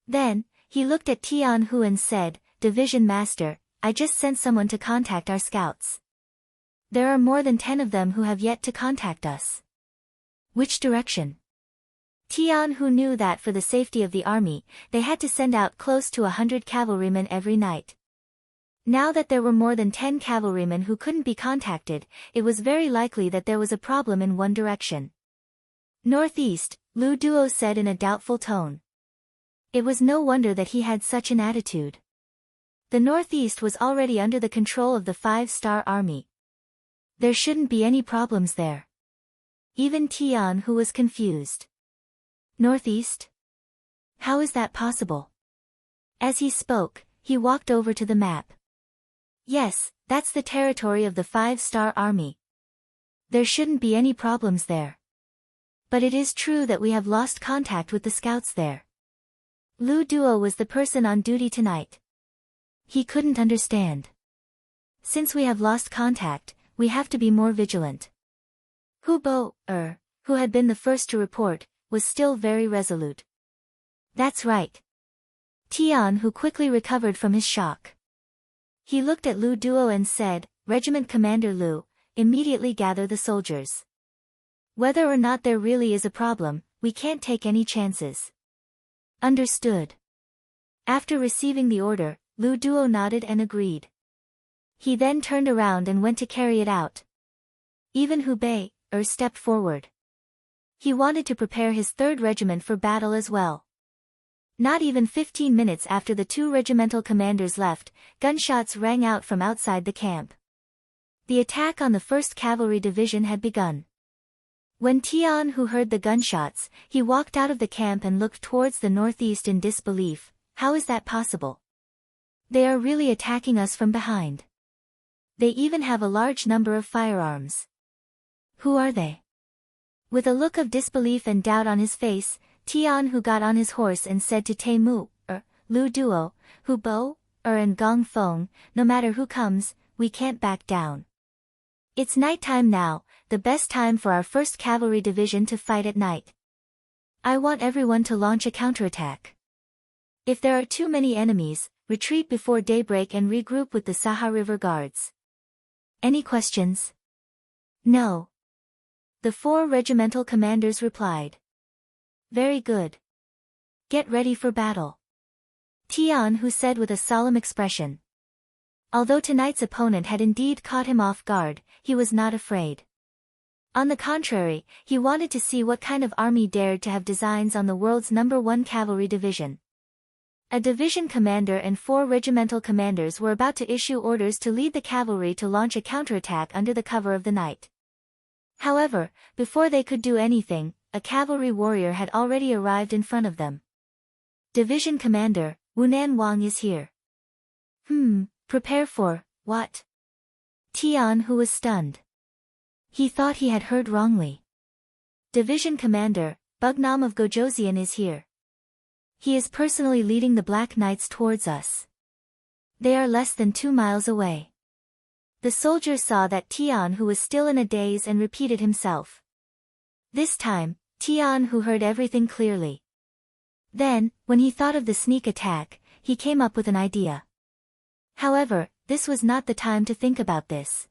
Then, he looked at Tian Hu and said, "Division Master, I just sent someone to contact our scouts. There are more than 10 of them who have yet to contact us." "Which direction?" Tian Hu knew that for the safety of the army, they had to send out close to 100 cavalrymen every night. Now that there were more than 10 cavalrymen who couldn't be contacted, it was very likely that there was a problem in one direction. "Northeast," Lu Duo said in a doubtful tone. It was no wonder that he had such an attitude. The Northeast was already under the control of the 5-star army. There shouldn't be any problems there. Even Tian Hu was confused. "Northeast? How is that possible?" As he spoke, he walked over to the map. "Yes, that's the territory of the 5-star army. There shouldn't be any problems there. But it is true that we have lost contact with the scouts there." Lu Duo was the person on duty tonight. He couldn't understand. "Since we have lost contact, we have to be more vigilant." Hu Bo who had been the first to report, was still very resolute. "That's right." Tian Hu quickly recovered from his shock. He looked at Lu Duo and said, "Regiment Commander Lu, immediately gather the soldiers. Whether or not there really is a problem, we can't take any chances." "Understood." After receiving the order, Lu Duo nodded and agreed. He then turned around and went to carry it out. Even Hu Bei stepped forward. He wanted to prepare his 3rd Regiment for battle as well. Not even 15 minutes after the 2 regimental commanders left, gunshots rang out from outside the camp. The attack on the 1st Cavalry Division had begun. When Tian Hu heard the gunshots, he walked out of the camp and looked towards the northeast in disbelief. "How is that possible? They are really attacking us from behind. They even have a large number of firearms. Who are they?" With a look of disbelief and doubt on his face, Tian Hu got on his horse and said to Temu, Lu Duo, Hu Bo, and Gong Feng, "No matter who comes, we can't back down. It's nighttime now, the best time for our 1st Cavalry Division to fight at night. I want everyone to launch a counterattack. If there are too many enemies, retreat before daybreak and regroup with the Saha River Guards." "Any questions?" "No." The 4 regimental commanders replied. "Very good. Get ready for battle," Tian Hu said with a solemn expression. Although tonight's opponent had indeed caught him off guard, he was not afraid. On the contrary, he wanted to see what kind of army dared to have designs on the world's #1 cavalry division. A division commander and 4 regimental commanders were about to issue orders to lead the cavalry to launch a counterattack under the cover of the night. However, before they could do anything, a cavalry warrior had already arrived in front of them. Division Commander, Wunan Wang is here. Prepare for, what? Tian, who was stunned. He thought he had heard wrongly. Division Commander, Bugnam of Gojoseon is here. He is personally leading the Black Knights towards us. They are less than 2 miles away. The soldier saw that Tian, who was still in a daze, and repeated himself. This time, Tian, who heard everything clearly. Then, when he thought of the sneak attack, he came up with an idea. However, this was not the time to think about this.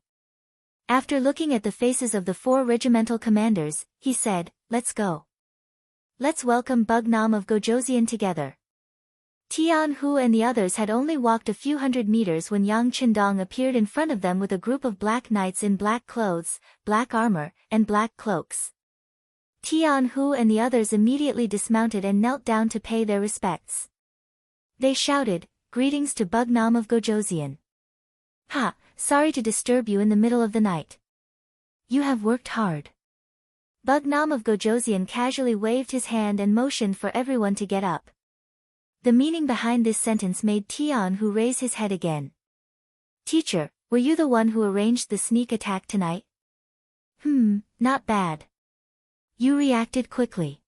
After looking at the faces of the 4 regimental commanders, he said, "Let's go. Let's welcome Bugnam of Gojoseon together." Tian Hu and the others had only walked a few hundred meters when Yang Qindong appeared in front of them with a group of black knights in black clothes, black armor, and black cloaks. Tian Hu and the others immediately dismounted and knelt down to pay their respects. They shouted, "Greetings to Bugnam of Gojoseon. Ha, sorry to disturb you in the middle of the night. You have worked hard." Bugnam of Gojoseon casually waved his hand and motioned for everyone to get up. The meaning behind this sentence made Tian Hu raise his head again. "Teacher, were you the one who arranged the sneak attack tonight?" Not bad. You reacted quickly.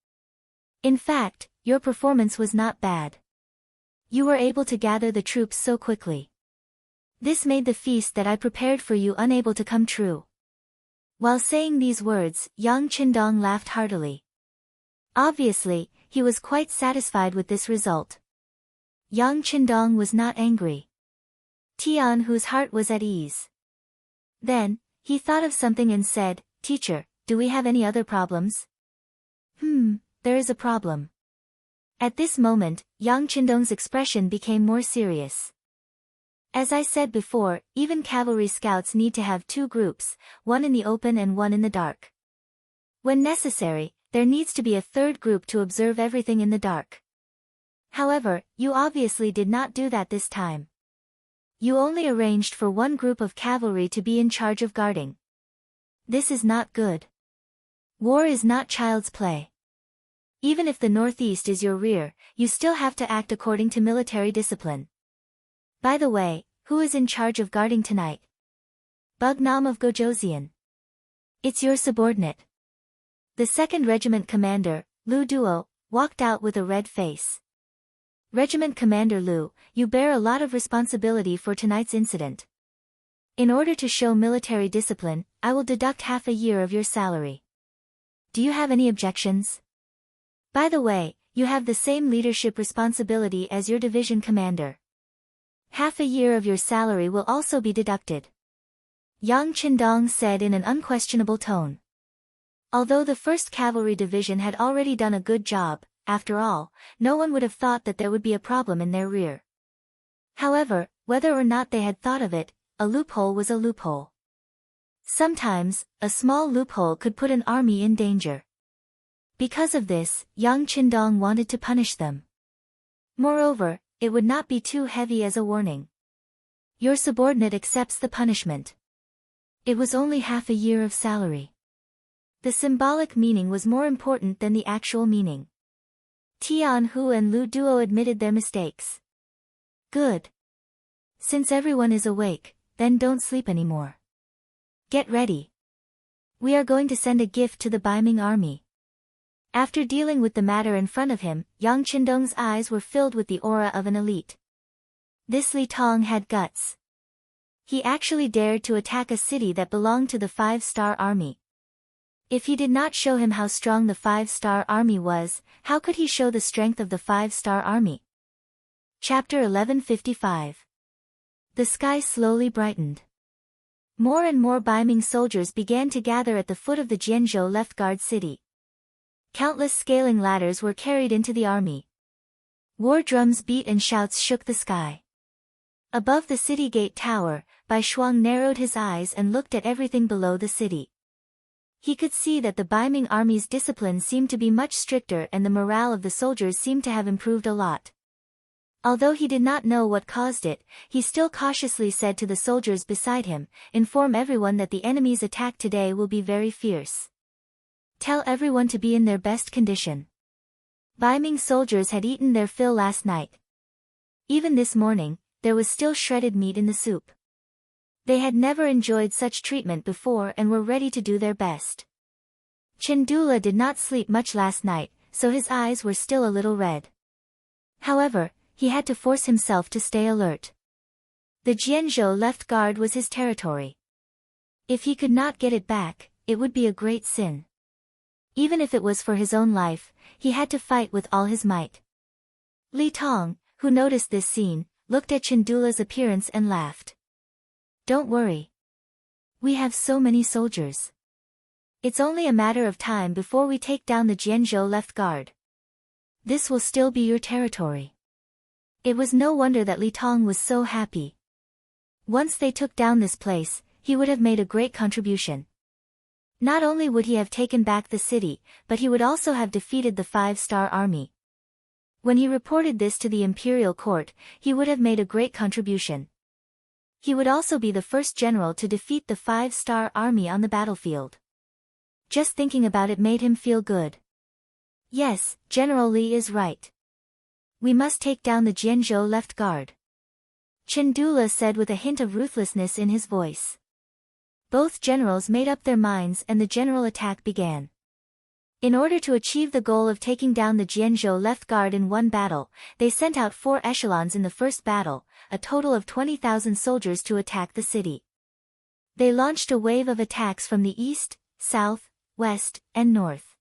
In fact, your performance was not bad. You were able to gather the troops so quickly. This made the feast that I prepared for you unable to come true." While saying these words, Yang Qindong laughed heartily. Obviously, he was quite satisfied with this result. Yang Qindong was not angry. Tian Hu's heart was at ease. Then, he thought of something and said, "Teacher, do we have any other problems?" There is a problem." At this moment, Yang Qindong's expression became more serious. "As I said before, even cavalry scouts need to have 2 groups, one in the open and one in the dark. When necessary, there needs to be a 3rd group to observe everything in the dark. However, you obviously did not do that this time. You only arranged for one group of cavalry to be in charge of guarding. This is not good. War is not child's play. Even if the northeast is your rear, you still have to act according to military discipline. By the way, who is in charge of guarding tonight?" "Bugnam of Gojoseon. It's your subordinate." The 2nd Regiment Commander, Lu Duo, walked out with a red face. "Regiment Commander Lu, you bear a lot of responsibility for tonight's incident. In order to show military discipline, I will deduct half a year of your salary. Do you have any objections? By the way, you have the same leadership responsibility as your division commander. Half a year of your salary will also be deducted," Yang Qindong said in an unquestionable tone. Although the 1st Cavalry Division had already done a good job, after all, no one would have thought that there would be a problem in their rear. However, whether or not they had thought of it, a loophole was a loophole. Sometimes, a small loophole could put an army in danger. Because of this, Yang Qindong wanted to punish them. Moreover, it would not be too heavy as a warning. Your subordinate accepts the punishment. It was only half a year of salary. The symbolic meaning was more important than the actual meaning. Tian Hu and Lu Duo admitted their mistakes. "Good. Since everyone is awake, then don't sleep anymore. Get ready. We are going to send a gift to the Baiming army." After dealing with the matter in front of him, Yang Qindong's eyes were filled with the aura of an elite. This Li Tong had guts. He actually dared to attack a city that belonged to the 5-star army. If he did not show him how strong the 5-star army was, how could he show the strength of the 5-star army? Chapter 1155. The sky slowly brightened. More and more Baiming soldiers began to gather at the foot of the Jianzhou left guard city. Countless scaling ladders were carried into the army. War drums beat and shouts shook the sky. Above the city gate tower, Bai Shuang narrowed his eyes and looked at everything below the city. He could see that the Baiming army's discipline seemed to be much stricter and the morale of the soldiers seemed to have improved a lot. Although he did not know what caused it, he still cautiously said to the soldiers beside him, "Inform everyone that the enemy's attack today will be very fierce. Tell everyone to be in their best condition." Baiming soldiers had eaten their fill last night. Even this morning, there was still shredded meat in the soup. They had never enjoyed such treatment before and were ready to do their best. Chendula did not sleep much last night, so his eyes were still a little red. However, he had to force himself to stay alert. The Jianzhou left guard was his territory. If he could not get it back, it would be a great sin. Even if it was for his own life, he had to fight with all his might. Li Tong, who noticed this scene, looked at Chendula's appearance and laughed. "Don't worry. We have so many soldiers. It's only a matter of time before we take down the Jianzhou left guard. This will still be your territory." It was no wonder that Li Tong was so happy. Once they took down this place, he would have made a great contribution. Not only would he have taken back the city, but he would also have defeated the 5-star army. When he reported this to the imperial court, he would have made a great contribution. He would also be the first general to defeat the 5-star army on the battlefield. Just thinking about it made him feel good. Yes, General Li is right. We must take down the Jianzhou left guard. Chendula said with a hint of ruthlessness in his voice. Both generals made up their minds and the general attack began. In order to achieve the goal of taking down the Jianzhou left guard in one battle, they sent out 4 echelons in the first battle, a total of 20,000 soldiers to attack the city. They launched a wave of attacks from the east, south, west, and north.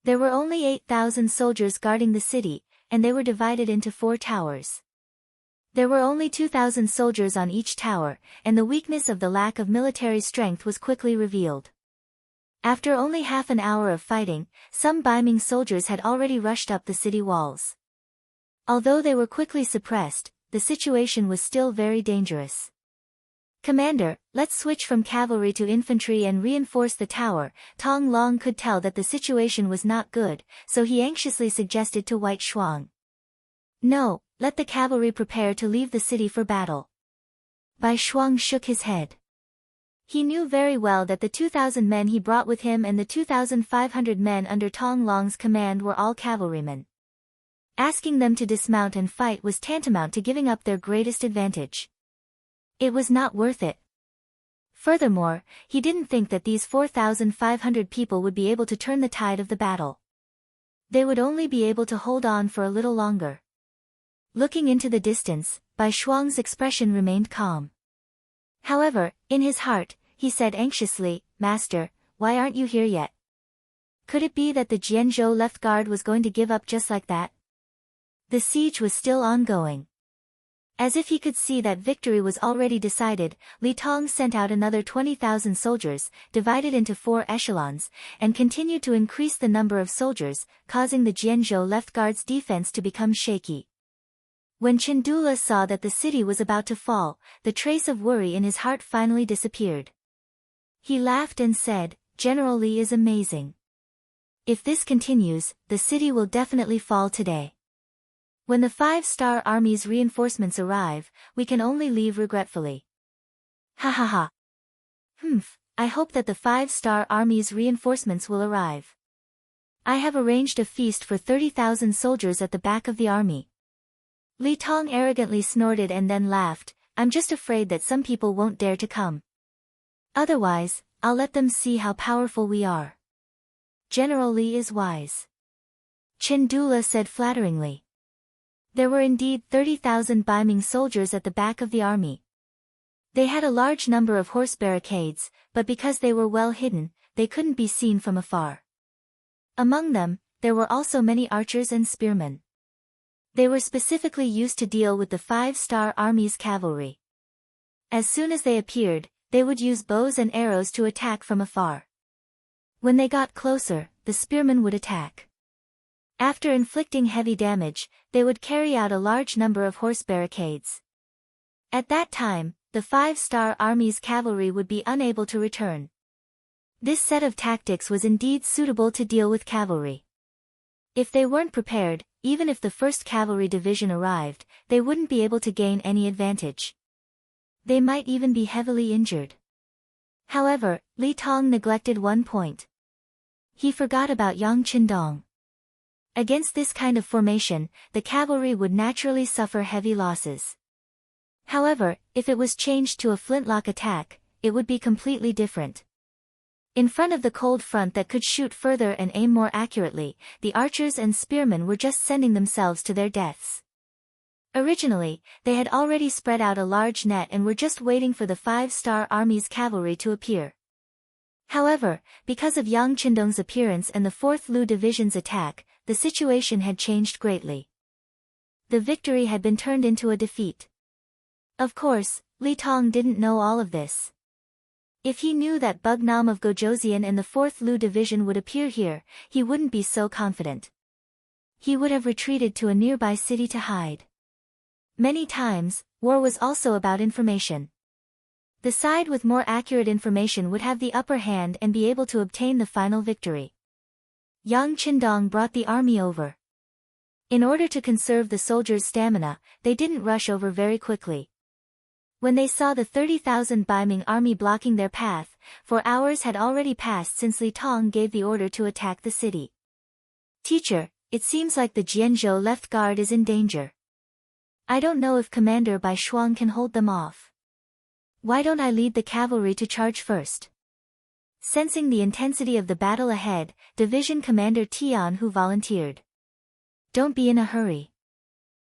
There were only 8,000 soldiers guarding the city, and they were divided into 4 towers. There were only 2,000 soldiers on each tower, and the weakness of the lack of military strength was quickly revealed. After only half an hour of fighting, some Baiming soldiers had already rushed up the city walls. Although they were quickly suppressed, the situation was still very dangerous. "Commander, let's switch from cavalry to infantry and reinforce the tower." Tong Long could tell that the situation was not good, so he anxiously suggested to White Shuang. "No, let the cavalry prepare to leave the city for battle." Bai Shuang shook his head. He knew very well that the 2,000 men he brought with him and the 2,500 men under Tong Long's command were all cavalrymen. Asking them to dismount and fight was tantamount to giving up their greatest advantage. It was not worth it. Furthermore, he didn't think that these 4,500 people would be able to turn the tide of the battle. They would only be able to hold on for a little longer. Looking into the distance, Bai Shuang's expression remained calm. However, in his heart, he said anxiously, "Master, why aren't you here yet?" Could it be that the Jianzhou left guard was going to give up just like that? The siege was still ongoing. As if he could see that victory was already decided, Li Tong sent out another 20,000 soldiers, divided into 4 echelons, and continued to increase the number of soldiers, causing the Jianzhou left guard's defense to become shaky. When Chendula saw that the city was about to fall, the trace of worry in his heart finally disappeared. He laughed and said, "General Li is amazing. If this continues, the city will definitely fall today. When the 5-star army's reinforcements arrive, we can only leave regretfully." Ha ha ha. I hope that the 5-star army's reinforcements will arrive. I have arranged a feast for 30,000 soldiers at the back of the army. Li Tong arrogantly snorted and then laughed. "I'm just afraid that some people won't dare to come. Otherwise, I'll let them see how powerful we are. General Li is wise." Chendula said flatteringly. There were indeed 30,000 Baiming soldiers at the back of the army. They had a large number of horse barricades, but because they were well hidden, they couldn't be seen from afar. Among them, there were also many archers and spearmen. They were specifically used to deal with the 5-star army's cavalry. As soon as they appeared, they would use bows and arrows to attack from afar. When they got closer, the spearmen would attack. After inflicting heavy damage, they would carry out a large number of horse barricades. At that time, the 5-star army's cavalry would be unable to return. This set of tactics was indeed suitable to deal with cavalry. If they weren't prepared, even if the 1st Cavalry Division arrived, they wouldn't be able to gain any advantage. They might even be heavily injured. However, Li Tong neglected one point. He forgot about Yang Qindong. Against this kind of formation, the cavalry would naturally suffer heavy losses. However, if it was changed to a flintlock attack, it would be completely different. In front of the cold front that could shoot further and aim more accurately, the archers and spearmen were just sending themselves to their deaths. Originally, they had already spread out a large net and were just waiting for the 5-star Army's cavalry to appear. However, because of Yang Qindong's appearance and the 4th Lu Division's attack, the situation had changed greatly. The victory had been turned into a defeat. Of course, Li Tong didn't know all of this. If he knew that Bugnam of Gojoseon and the 4th Lu Division would appear here, he wouldn't be so confident. He would have retreated to a nearby city to hide. Many times, war was also about information. The side with more accurate information would have the upper hand and be able to obtain the final victory. Yang Qindong brought the army over. In order to conserve the soldiers' stamina, they didn't rush over very quickly. When they saw the 30,000 Baiming army blocking their path, 4 hours had already passed since Li Tong gave the order to attack the city. Teacher, it seems like the Jianzhou left guard is in danger. I don't know if Commander Bai Shuang can hold them off. Why don't I lead the cavalry to charge first? Sensing the intensity of the battle ahead, Division Commander Tian Hu volunteered. Don't be in a hurry.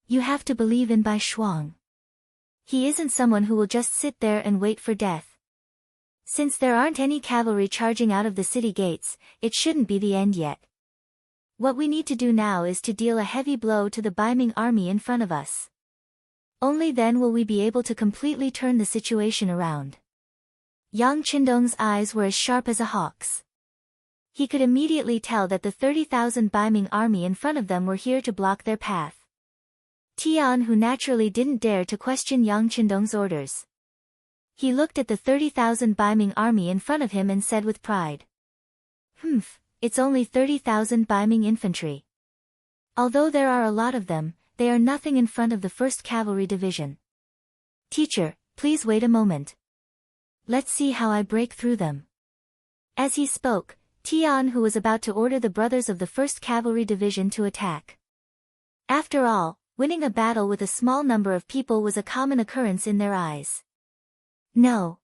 You have to believe in Bai Shuang. He isn't someone who will just sit there and wait for death. Since there aren't any cavalry charging out of the city gates, it shouldn't be the end yet. What we need to do now is to deal a heavy blow to the Baiming army in front of us. Only then will we be able to completely turn the situation around. Yang Qindong's eyes were as sharp as a hawk's. He could immediately tell that the 30,000 Baiming army in front of them were here to block their path. Tian Hu naturally didn't dare to question Yang Qindong's orders. He looked at the 30,000 Baiming army in front of him and said with pride. It's only 30,000 Baiming infantry. Although there are a lot of them, they are nothing in front of the 1st Cavalry Division. Teacher, please wait a moment. Let's see how I break through them. As he spoke, Tian Hu was about to order the brothers of the 1st Cavalry Division to attack. After all, winning a battle with a small number of people was a common occurrence in their eyes. No.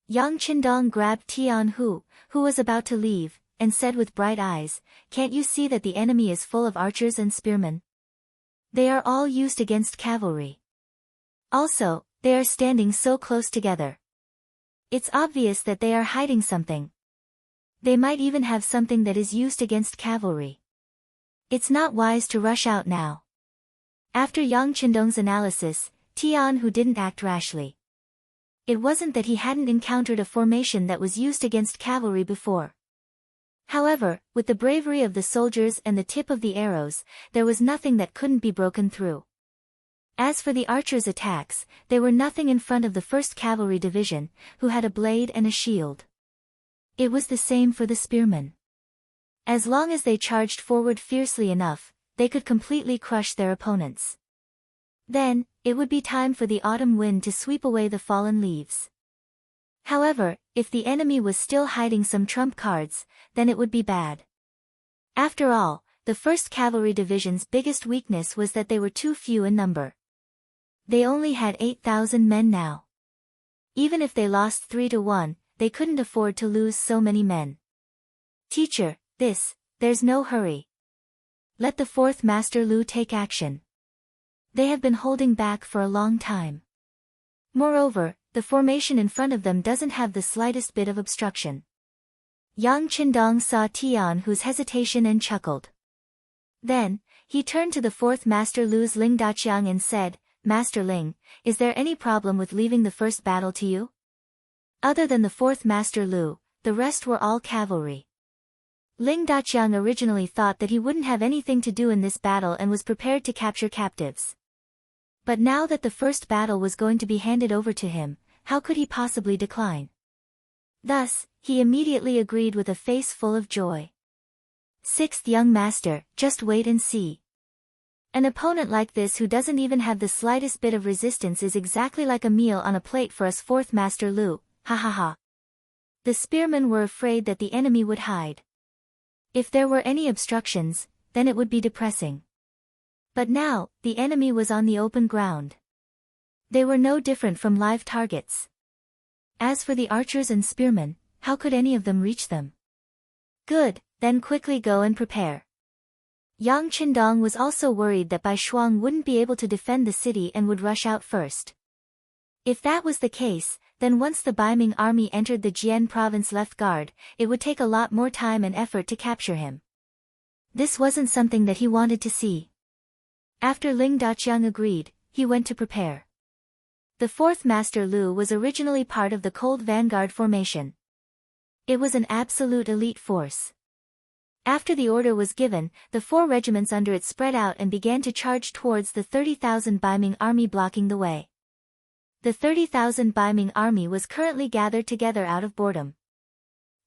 Yang Qindong grabbed Tian Hu, who was about to leave, and said with bright eyes, "Can't you see that the enemy is full of archers and spearmen? They are all used against cavalry. Also, they are standing so close together. It's obvious that they are hiding something. They might even have something that is used against cavalry. It's not wise to rush out now." After Yang Qindong's analysis, Tian Hu didn't act rashly. It wasn't that he hadn't encountered a formation that was used against cavalry before. However, with the bravery of the soldiers and the tip of the arrows, there was nothing that couldn't be broken through. As for the archers' attacks, they were nothing in front of the 1st Cavalry Division, who had a blade and a shield. It was the same for the spearmen. As long as they charged forward fiercely enough, they could completely crush their opponents. Then, it would be time for the autumn wind to sweep away the fallen leaves. However, if the enemy was still hiding some trump cards, then it would be bad. After all, the 1st Cavalry Division's biggest weakness was that they were too few in number. They only had 8,000 men now. Even if they lost 3-1, they couldn't afford to lose so many men. Teacher, there's no hurry. Let the 4th Master Lu take action. They have been holding back for a long time. Moreover, the formation in front of them doesn't have the slightest bit of obstruction. Yang Qindong saw Tian Hu's hesitation and chuckled. Then, he turned to the 4th Master Lu's Ling Daqiang and said, "Master Ling, is there any problem with leaving the first battle to you?" Other than the 4th Master Lu, the rest were all cavalry. Ling Daqiang originally thought that he wouldn't have anything to do in this battle and was prepared to capture captives. But now that the first battle was going to be handed over to him, how could he possibly decline? Thus, he immediately agreed with a face full of joy. Sixth young master, just wait and see. An opponent like this who doesn't even have the slightest bit of resistance is exactly like a meal on a plate for us. Fourth Master Lu, ha ha ha. The spearmen were afraid that the enemy would hide. If there were any obstructions, then it would be depressing. But now, the enemy was on the open ground. They were no different from live targets. As for the archers and spearmen, how could any of them reach them? Good, then quickly go and prepare. Yang Qindong was also worried that Bai Shuang wouldn't be able to defend the city and would rush out first. If that was the case, then once the Baiming army entered the Jian province left guard, it would take a lot more time and effort to capture him. This wasn't something that he wanted to see. After Ling Daqiang agreed, he went to prepare. The fourth Master Lu was originally part of the Cold Vanguard formation. It was an absolute elite force. After the order was given, the 4 regiments under it spread out and began to charge towards the 30,000 Baiming army blocking the way. The 30,000 Baiming army was currently gathered together out of boredom.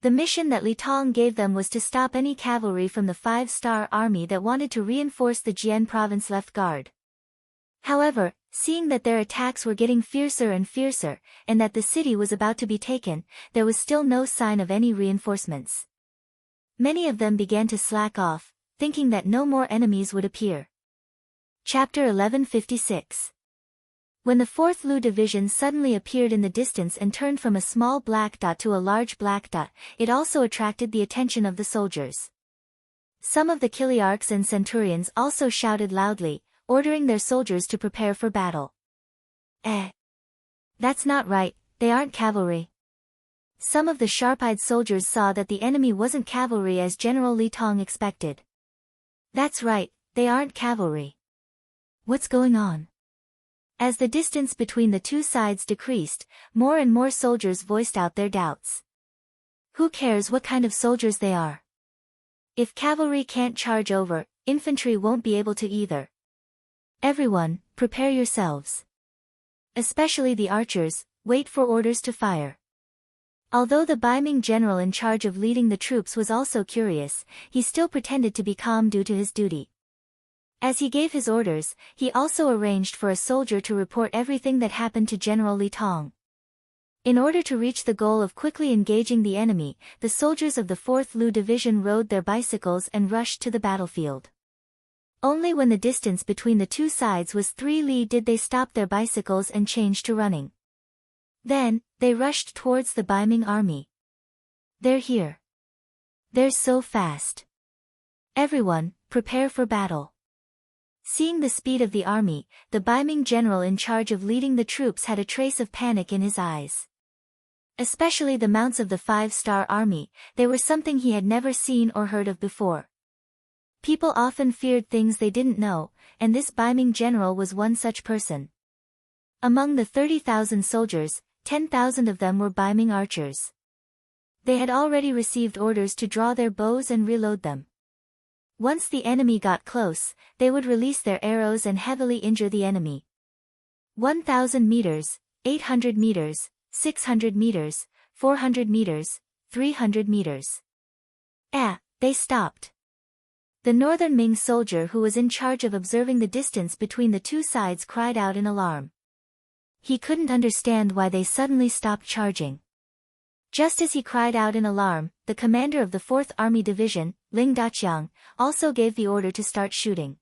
The mission that Li Tong gave them was to stop any cavalry from the 5-star army that wanted to reinforce the Jian province left guard. However, seeing that their attacks were getting fiercer and fiercer, and that the city was about to be taken, there was still no sign of any reinforcements. Many of them began to slack off, thinking that no more enemies would appear. Chapter 1156. When the 4th Lu Division suddenly appeared in the distance and turned from a small black dot to a large black dot, it also attracted the attention of the soldiers. Some of the Kiliarchs and Centurions also shouted loudly, ordering their soldiers to prepare for battle. That's not right, they aren't cavalry. Some of the sharp-eyed soldiers saw that the enemy wasn't cavalry as General Li Tong expected. That's right, they aren't cavalry. What's going on? As the distance between the two sides decreased, more and more soldiers voiced out their doubts. Who cares what kind of soldiers they are? If cavalry can't charge over, infantry won't be able to either. Everyone, prepare yourselves. Especially the archers, wait for orders to fire. Although the Baiming general in charge of leading the troops was also curious, he still pretended to be calm due to his duty. As he gave his orders, he also arranged for a soldier to report everything that happened to General Li Tong. In order to reach the goal of quickly engaging the enemy, the soldiers of the 4th Lu Division rode their bicycles and rushed to the battlefield. Only when the distance between the two sides was 3 li did they stop their bicycles and change to running. Then, they rushed towards the Baiming army. They're here. They're so fast. Everyone, prepare for battle. Seeing the speed of the army, the Baiming general in charge of leading the troops had a trace of panic in his eyes. Especially the mounts of the 5-star army, they were something he had never seen or heard of before. People often feared things they didn't know, and this Baiming general was one such person. Among the 30,000 soldiers, 10,000 of them were Baiming archers. They had already received orders to draw their bows and reload them. Once the enemy got close, they would release their arrows and heavily injure the enemy. 1,000 meters, 800 meters, 600 meters, 400 meters, 300 meters. They stopped. The northern Ming soldier who was in charge of observing the distance between the two sides cried out in alarm. He couldn't understand why they suddenly stopped charging. Just as he cried out in alarm, the commander of the 4th Army Division, Ling Daqiang, also gave the order to start shooting.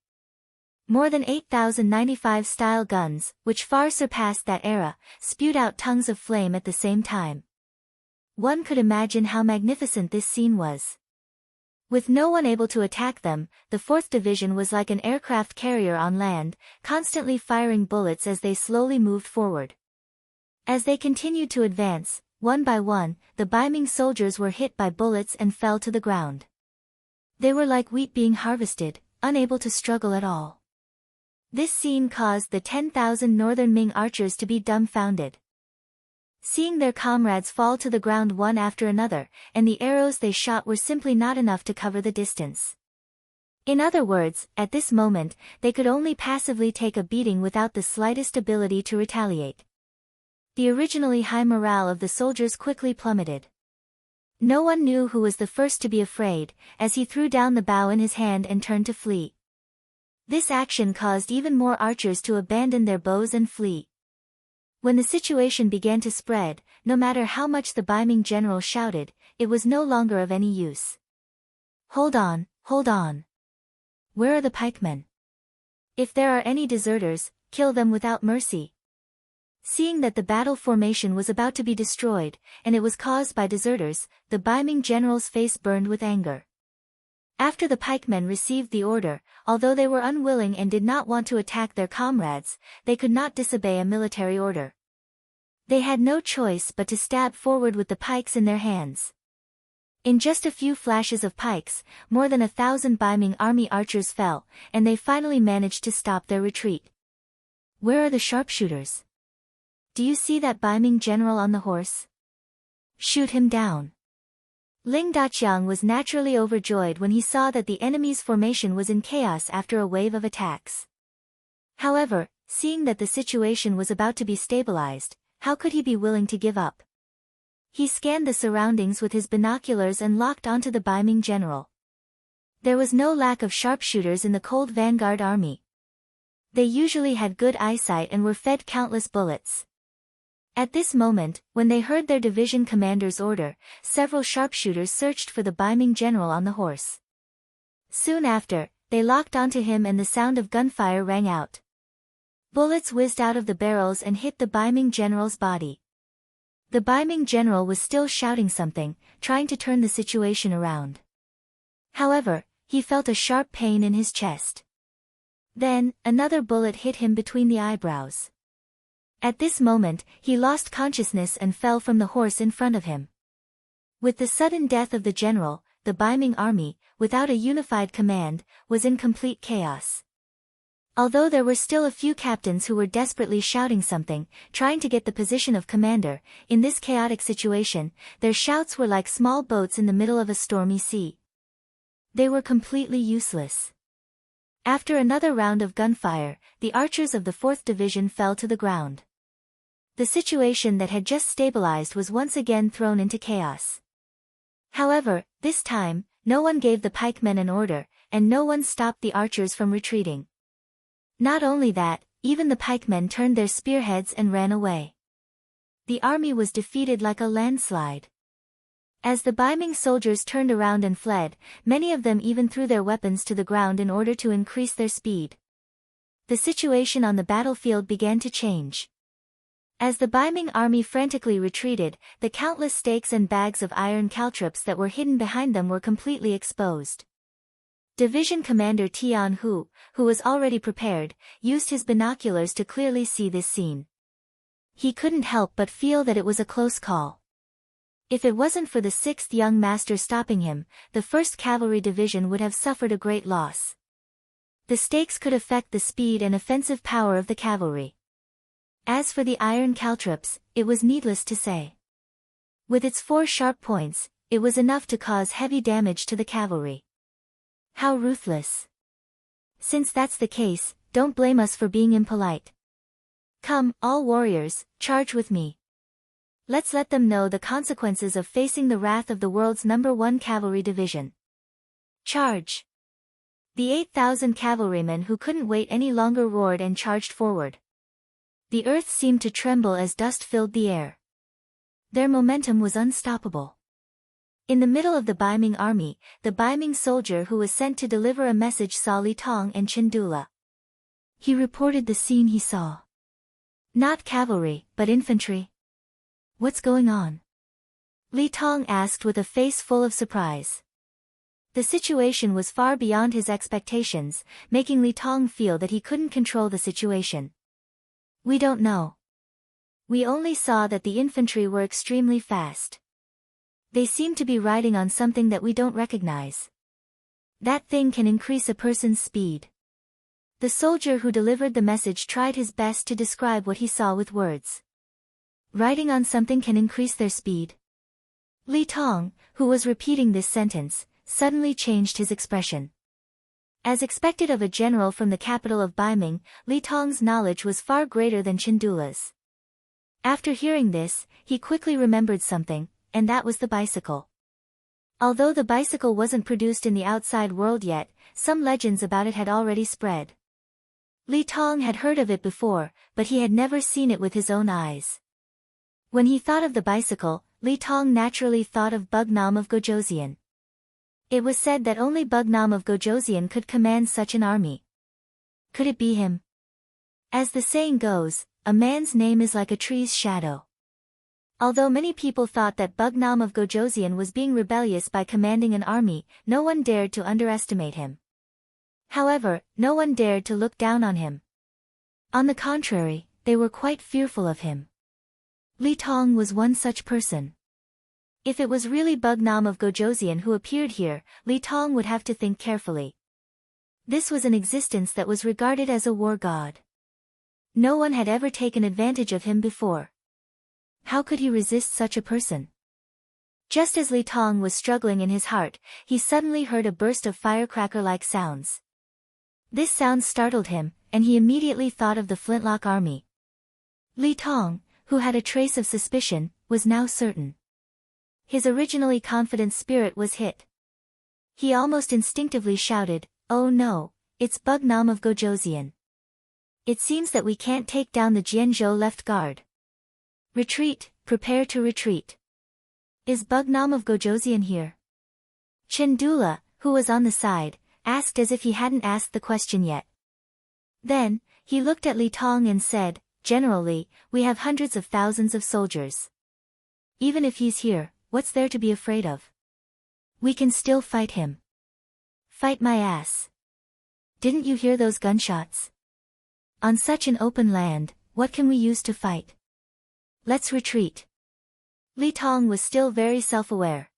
More than 8,095 style guns, which far surpassed that era, spewed out tongues of flame at the same time. One could imagine how magnificent this scene was. With no one able to attack them, the 4th Division was like an aircraft carrier on land, constantly firing bullets as they slowly moved forward. As they continued to advance, one by one, the Baiming soldiers were hit by bullets and fell to the ground. They were like wheat being harvested, unable to struggle at all. This scene caused the 10,000 northern Ming archers to be dumbfounded. Seeing their comrades fall to the ground one after another, and the arrows they shot were simply not enough to cover the distance. In other words, at this moment, they could only passively take a beating without the slightest ability to retaliate. The originally high morale of the soldiers quickly plummeted. No one knew who was the first to be afraid, as he threw down the bow in his hand and turned to flee. This action caused even more archers to abandon their bows and flee. When the situation began to spread, no matter how much the Baiming general shouted, it was no longer of any use. Hold on, hold on. Where are the pikemen? If there are any deserters, kill them without mercy. Seeing that the battle formation was about to be destroyed, and it was caused by deserters, the Baiming general's face burned with anger. After the pikemen received the order, although they were unwilling and did not want to attack their comrades, they could not disobey a military order. They had no choice but to stab forward with the pikes in their hands. In just a few flashes of pikes, more than 1,000 Baiming army archers fell, and they finally managed to stop their retreat. Where are the sharpshooters? Do you see that Baiming general on the horse? Shoot him down. Ling Daqiang was naturally overjoyed when he saw that the enemy's formation was in chaos after a wave of attacks. However, seeing that the situation was about to be stabilized, how could he be willing to give up? He scanned the surroundings with his binoculars and locked onto the Baiming general. There was no lack of sharpshooters in the cold vanguard army. They usually had good eyesight and were fed countless bullets. At this moment, when they heard their division commander's order, several sharpshooters searched for the Baiming general on the horse. Soon after, they locked onto him and the sound of gunfire rang out. Bullets whizzed out of the barrels and hit the Baiming general's body. The Baiming general was still shouting something, trying to turn the situation around. However, he felt a sharp pain in his chest. Then, another bullet hit him between the eyebrows. At this moment, he lost consciousness and fell from the horse in front of him. With the sudden death of the general, the Baiming army, without a unified command, was in complete chaos. Although there were still a few captains who were desperately shouting something, trying to get the position of commander, in this chaotic situation, their shouts were like small boats in the middle of a stormy sea. They were completely useless. After another round of gunfire, the archers of the 4th Division fell to the ground. The situation that had just stabilized was once again thrown into chaos. However, this time, no one gave the pikemen an order, and no one stopped the archers from retreating. Not only that, even the pikemen turned their spearheads and ran away. The army was defeated like a landslide. As the Baiming soldiers turned around and fled, many of them even threw their weapons to the ground in order to increase their speed. The situation on the battlefield began to change. As the Baiming army frantically retreated, the countless stakes and bags of iron caltrops that were hidden behind them were completely exposed. Division Commander Tian Hu, who was already prepared, used his binoculars to clearly see this scene. He couldn't help but feel that it was a close call. If it wasn't for the 6th young master stopping him, the 1st Cavalry Division would have suffered a great loss. The stakes could affect the speed and offensive power of the cavalry. As for the iron caltrops, it was needless to say. With its 4 sharp points, it was enough to cause heavy damage to the cavalry. How ruthless. Since that's the case, don't blame us for being impolite. Come, all warriors, charge with me. Let's let them know the consequences of facing the wrath of the world's #1 cavalry division. Charge! The 8,000 cavalrymen who couldn't wait any longer roared and charged forward. The earth seemed to tremble as dust filled the air. Their momentum was unstoppable. In the middle of the Baiming army, the Baiming soldier who was sent to deliver a message saw Li Tong and Qin. He reported the scene he saw. Not cavalry, but infantry. What's going on? Li Tong asked with a face full of surprise. The situation was far beyond his expectations, making Li Tong feel that he couldn't control the situation. We don't know. We only saw that the infantry were extremely fast. They seem to be riding on something that we don't recognize. That thing can increase a person's speed. The soldier who delivered the message tried his best to describe what he saw with words. Riding on something can increase their speed. Li Tong, who was repeating this sentence, suddenly changed his expression. As expected of a general from the capital of Baiming, Li Tong's knowledge was far greater than Qin. After hearing this, he quickly remembered something, and that was the bicycle. Although the bicycle wasn't produced in the outside world yet, some legends about it had already spread. Li Tong had heard of it before, but he had never seen it with his own eyes. When he thought of the bicycle, Li Tong naturally thought of Bugnam of Gojoseon. It was said that only Bugnam of Gojoseon could command such an army. Could it be him? As the saying goes, a man's name is like a tree's shadow. Although many people thought that Bugnam of Gojoseon was being rebellious by commanding an army, no one dared to underestimate him. However, no one dared to look down on him. On the contrary, they were quite fearful of him. Li Tong was one such person. If it was really Bugnam of Gojoseon who appeared here, Li Tong would have to think carefully. This was an existence that was regarded as a war god. No one had ever taken advantage of him before. How could he resist such a person? Just as Li Tong was struggling in his heart, he suddenly heard a burst of firecracker-like sounds. This sound startled him, and he immediately thought of the Flintlock army. Li Tong, who had a trace of suspicion, was now certain. His originally confident spirit was hit. He almost instinctively shouted, "Oh no, it's Bugnam of Gojoseon. It seems that we can't take down the Jianzhou left guard. Retreat, prepare to retreat. Is Bugnam of Gojoseon here?" Chendula, who was on the side, asked as if he hadn't asked the question yet. Then, he looked at Li Tong and said, "General Li, we have hundreds of thousands of soldiers. Even if he's here, what's there to be afraid of? We can still fight him." "Fight my ass. Didn't you hear those gunshots? On such an open land, what can we use to fight? Let's retreat." Li Tong was still very self-aware.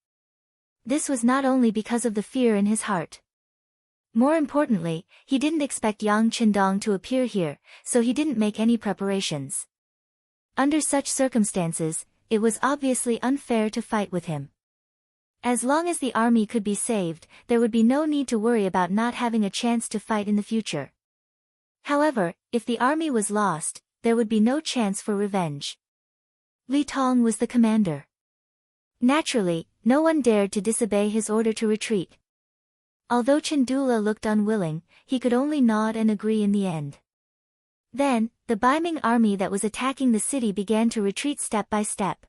This was not only because of the fear in his heart. More importantly, he didn't expect Yang Qindong to appear here, so he didn't make any preparations. Under such circumstances, it was obviously unfair to fight with him. As long as the army could be saved, there would be no need to worry about not having a chance to fight in the future. However, if the army was lost, there would be no chance for revenge. Li Tong was the commander. Naturally, no one dared to disobey his order to retreat. Although Chendula looked unwilling, he could only nod and agree in the end. Then, the Baiming army that was attacking the city began to retreat step by step.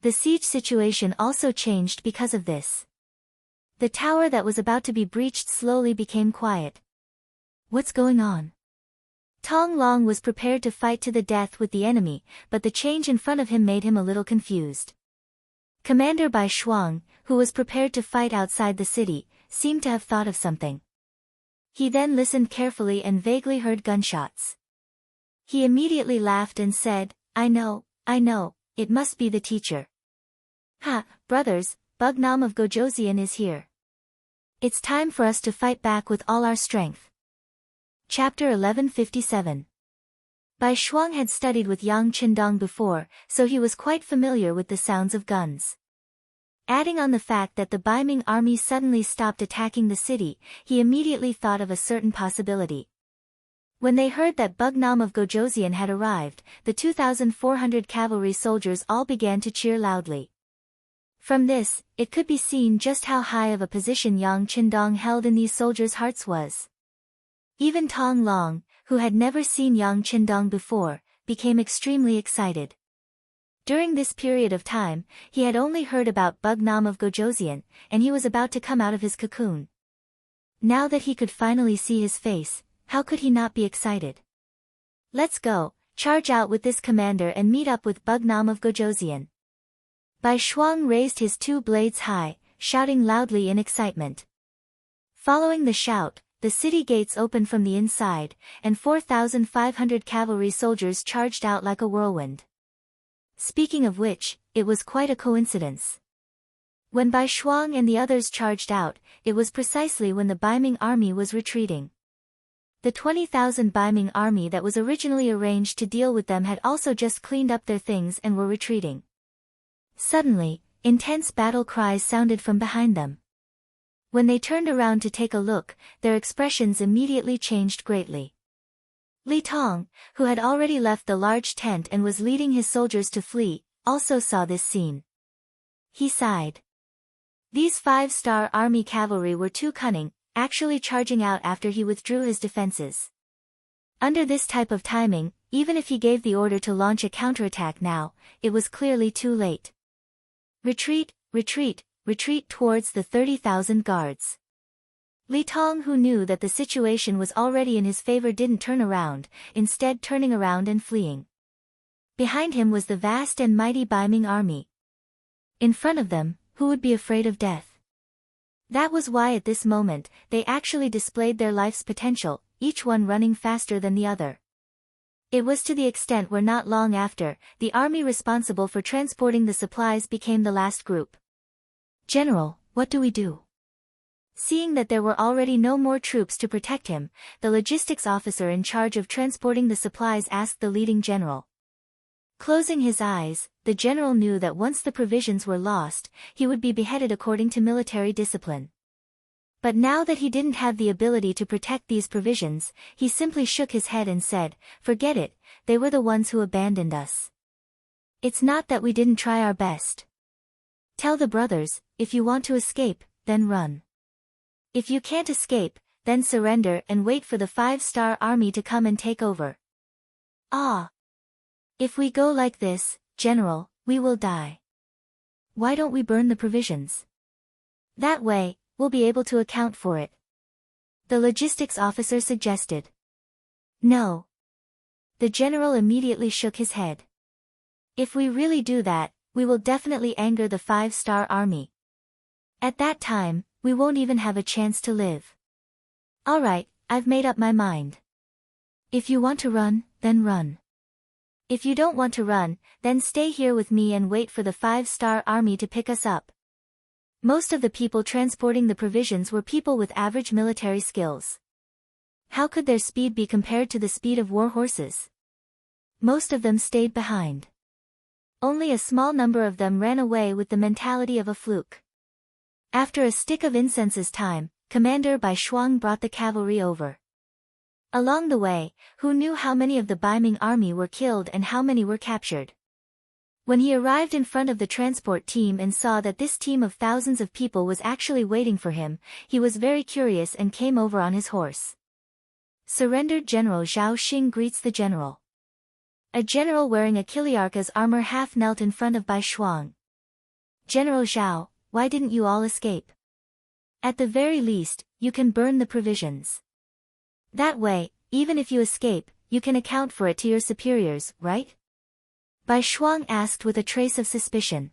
The siege situation also changed because of this. The tower that was about to be breached slowly became quiet. What's going on? Tong Long was prepared to fight to the death with the enemy, but the change in front of him made him a little confused. Commander Bai Shuang, who was prepared to fight outside the city, seemed to have thought of something. He then listened carefully and vaguely heard gunshots. He immediately laughed and said, I know, it must be the teacher. Ha, brothers, Bugnam of Gojoseon is here. It's time for us to fight back with all our strength." Chapter 1157. Bai Shuang had studied with Yang Qindong before, so he was quite familiar with the sounds of guns. Adding on the fact that the Baiming army suddenly stopped attacking the city, he immediately thought of a certain possibility. When they heard that Bugnam of Gojoseon had arrived, the 2,400 cavalry soldiers all began to cheer loudly. From this, it could be seen just how high of a position Yang Qindong held in these soldiers' hearts was. Even Tong Long, who had never seen Yang Qindong before, became extremely excited. During this period of time, he had only heard about Bugnam of Gojoseon, and he was about to come out of his cocoon. Now that he could finally see his face, how could he not be excited? "Let's go, charge out with this commander and meet up with Bugnam of Gojoseon." Bai Shuang raised his two blades high, shouting loudly in excitement. Following the shout, the city gates opened from the inside, and 4,500 cavalry soldiers charged out like a whirlwind. Speaking of which, it was quite a coincidence. When Bai Shuang and the others charged out, it was precisely when the Baiming army was retreating. The 20,000 Baiming army that was originally arranged to deal with them had also just cleaned up their things and were retreating. Suddenly, intense battle cries sounded from behind them. When they turned around to take a look, their expressions immediately changed greatly. Li Tong, who had already left the large tent and was leading his soldiers to flee, also saw this scene. He sighed. These 5-star army cavalry were too cunning, actually charging out after he withdrew his defenses. Under this type of timing, even if he gave the order to launch a counterattack now, it was clearly too late. Retreat, retreat, retreat towards the 30,000 guards. Li Tong, who knew that the situation was already in his favor, didn't turn around, instead turning around and fleeing. Behind him was the vast and mighty Bai Ming army. In front of them, who would be afraid of death? That was why at this moment, they actually displayed their life's potential, each one running faster than the other. It was to the extent where not long after, the army responsible for transporting the supplies became the last group. "General, what do we do?" Seeing that there were already no more troops to protect him, the logistics officer in charge of transporting the supplies asked the leading general. Closing his eyes, the general knew that once the provisions were lost, he would be beheaded according to military discipline. But now that he didn't have the ability to protect these provisions, he simply shook his head and said, "Forget it, they were the ones who abandoned us. It's not that we didn't try our best. Tell the brothers, if you want to escape, then run. If you can't escape, then surrender and wait for the 5-star army to come and take over." "Ah! If we go like this, General, we will die. Why don't we burn the provisions? That way, we'll be able to account for it," the logistics officer suggested. "No." The general immediately shook his head. "If we really do that, we will definitely anger the 5-star army. At that time, we won't even have a chance to live. Alright, I've made up my mind. If you want to run, then run. If you don't want to run, then stay here with me and wait for the 5-star army to pick us up." Most of the people transporting the provisions were people with average military skills. How could their speed be compared to the speed of war horses? Most of them stayed behind. Only a small number of them ran away with the mentality of a fluke. After a stick of incense's time, Commander Bai Shuang brought the cavalry over. Along the way, who knew how many of the Bai Ming army were killed and how many were captured? When he arrived in front of the transport team and saw that this team of thousands of people was actually waiting for him, he was very curious and came over on his horse. Surrendered General Zhao Xing greets the general. A general wearing a Kiliarka's armor half knelt in front of Bai Shuang. "General Zhao, why didn't you all escape? At the very least, you can burn the provisions. That way, even if you escape, you can account for it to your superiors, right?" Bai Shuang asked with a trace of suspicion.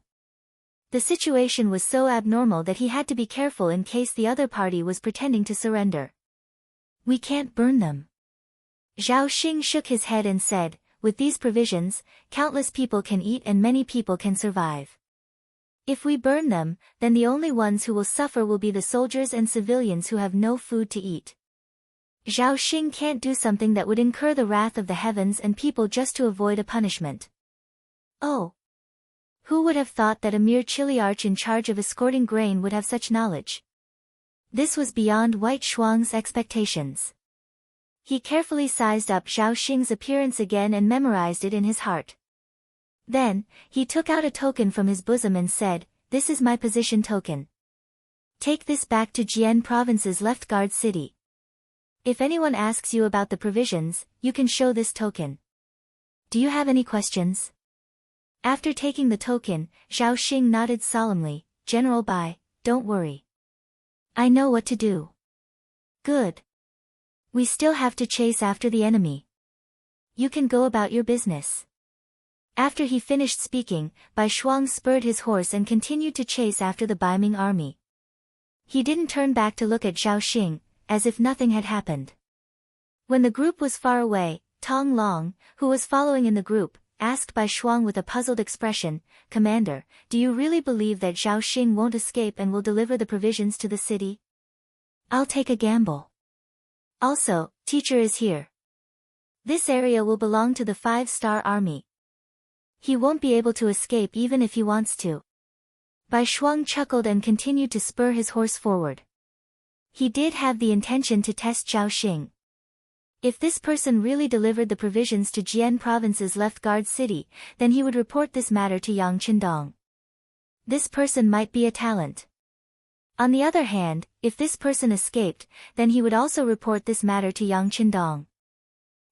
The situation was so abnormal that he had to be careful in case the other party was pretending to surrender. "We can't burn them." Zhao Xing shook his head and said, "With these provisions, countless people can eat and many people can survive. If we burn them, then the only ones who will suffer will be the soldiers and civilians who have no food to eat. Zhao Xing can't do something that would incur the wrath of the heavens and people just to avoid a punishment." Oh! Who would have thought that a mere chiliarch in charge of escorting grain would have such knowledge? This was beyond White Shuang's expectations. He carefully sized up Zhao Xing's appearance again and memorized it in his heart. Then, he took out a token from his bosom and said, "This is my position token. Take this back to Jian Province's left guard city. If anyone asks you about the provisions, you can show this token. Do you have any questions?" After taking the token, Zhao Xing nodded solemnly. "General Bai, don't worry. I know what to do." "Good. We still have to chase after the enemy. You can go about your business." After he finished speaking, Bai Shuang spurred his horse and continued to chase after the Bai Ming army. He didn't turn back to look at Zhao Xing, as if nothing had happened. When the group was far away, Tong Long, who was following in the group, asked Bai Shuang with a puzzled expression, "Commander, do you really believe that Zhao Xing won't escape and will deliver the provisions to the city?" "I'll take a gamble. Also, teacher is here. This area will belong to the 5-star army. He won't be able to escape even if he wants to." Bai Shuang chuckled and continued to spur his horse forward. He did have the intention to test Zhao Xing. If this person really delivered the provisions to Jian Province's left guard city, then he would report this matter to Yang Qindong. This person might be a talent. On the other hand, if this person escaped, then he would also report this matter to Yang Qindong.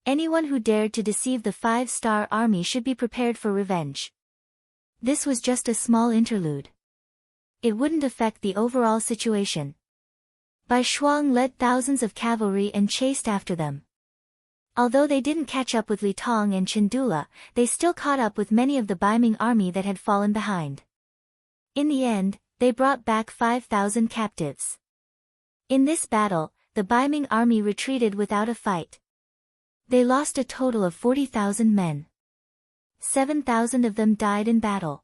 Anyone who dared to deceive the 5-star army should be prepared for revenge. This was just a small interlude. It wouldn't affect the overall situation. Bai Shuang led thousands of cavalry and chased after them. Although they didn't catch up with Li Tong and Chandula, they still caught up with many of the Baiming army that had fallen behind. In the end, they brought back 5,000 captives. In this battle, the Baiming army retreated without a fight. They lost a total of 40,000 men. 7,000 of them died in battle.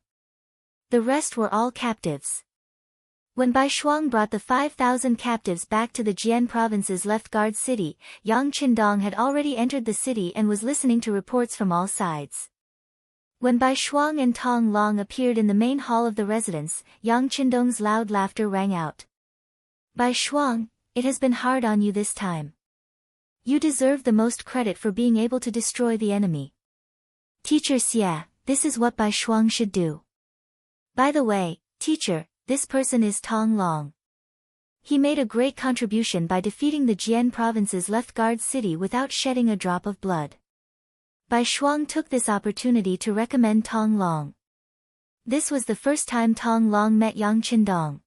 The rest were all captives. When Bai Shuang brought the 5,000 captives back to the Jian province's left-guard city, Yang Qindong had already entered the city and was listening to reports from all sides. When Bai Shuang and Tong Long appeared in the main hall of the residence, Yang Qindong's loud laughter rang out. Bai Shuang, it has been hard on you this time. You deserve the most credit for being able to destroy the enemy. Teacher Xia, this is what Bai Shuang should do. By the way, teacher, this person is Tong Long. He made a great contribution by defeating the Jian province's left-guard city without shedding a drop of blood. Bai Shuang took this opportunity to recommend Tong Long. This was the first time Tong Long met Yang Qindong.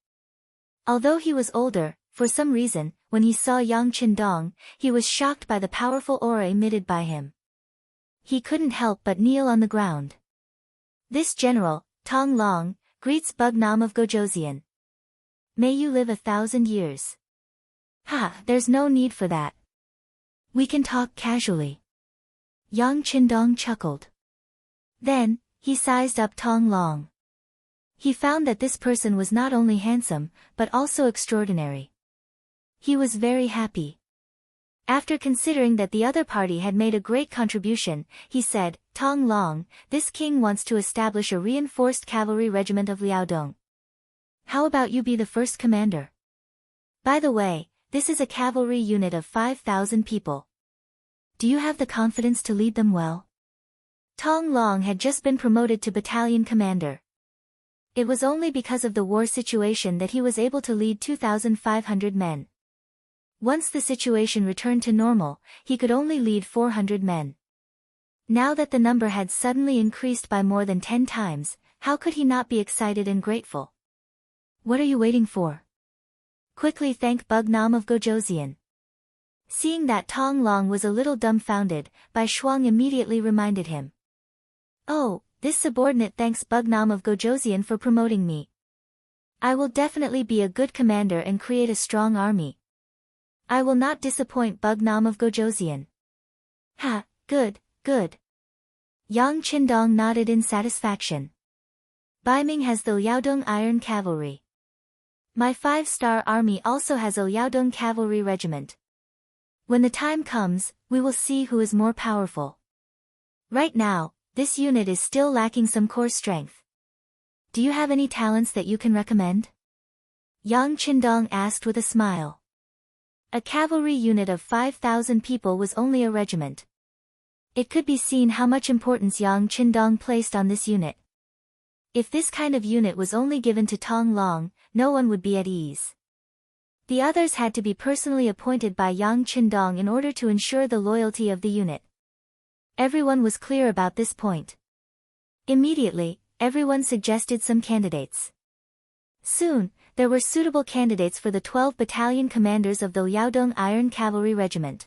Although he was older, for some reason, when he saw Yang Qindong, he was shocked by the powerful aura emitted by him. He couldn't help but kneel on the ground. This general, Tong Long, greets Bugnam of Gojoseon. May you live 1,000 years. Ha, there's no need for that. We can talk casually. Yang Qindong chuckled. Then, he sized up Tong Long. He found that this person was not only handsome, but also extraordinary. He was very happy. After considering that the other party had made a great contribution, he said, Tong Long, this king wants to establish a reinforced cavalry regiment of Liaodong. How about you be the first commander? By the way, this is a cavalry unit of 5,000 people. Do you have the confidence to lead them well? Tong Long had just been promoted to battalion commander. It was only because of the war situation that he was able to lead 2,500 men. Once the situation returned to normal, he could only lead 400 men. Now that the number had suddenly increased by more than 10 times, how could he not be excited and grateful? What are you waiting for? Quickly thank Bugnam of Gojoseon. Seeing that Tong Long was a little dumbfounded, Bai Shuang immediately reminded him. Oh, this subordinate thanks Bugnam of Gojoseon for promoting me. I will definitely be a good commander and create a strong army. I will not disappoint Bugnam of Gojoseon. Ha, good, good. Yang Qindong nodded in satisfaction. Baiming has the Liaodong Iron Cavalry. My 5-star army also has a Liaodong Cavalry Regiment. When the time comes, we will see who is more powerful. Right now, this unit is still lacking some core strength. Do you have any talents that you can recommend? Yang Qindong asked with a smile. A cavalry unit of 5,000 people was only a regiment. It could be seen how much importance Yang Qindong placed on this unit. If this kind of unit was only given to Tong Long, no one would be at ease. The others had to be personally appointed by Yang Qindong in order to ensure the loyalty of the unit. Everyone was clear about this point. Immediately, everyone suggested some candidates. Soon, there were suitable candidates for the 12 battalion commanders of the Liaodong Iron Cavalry Regiment.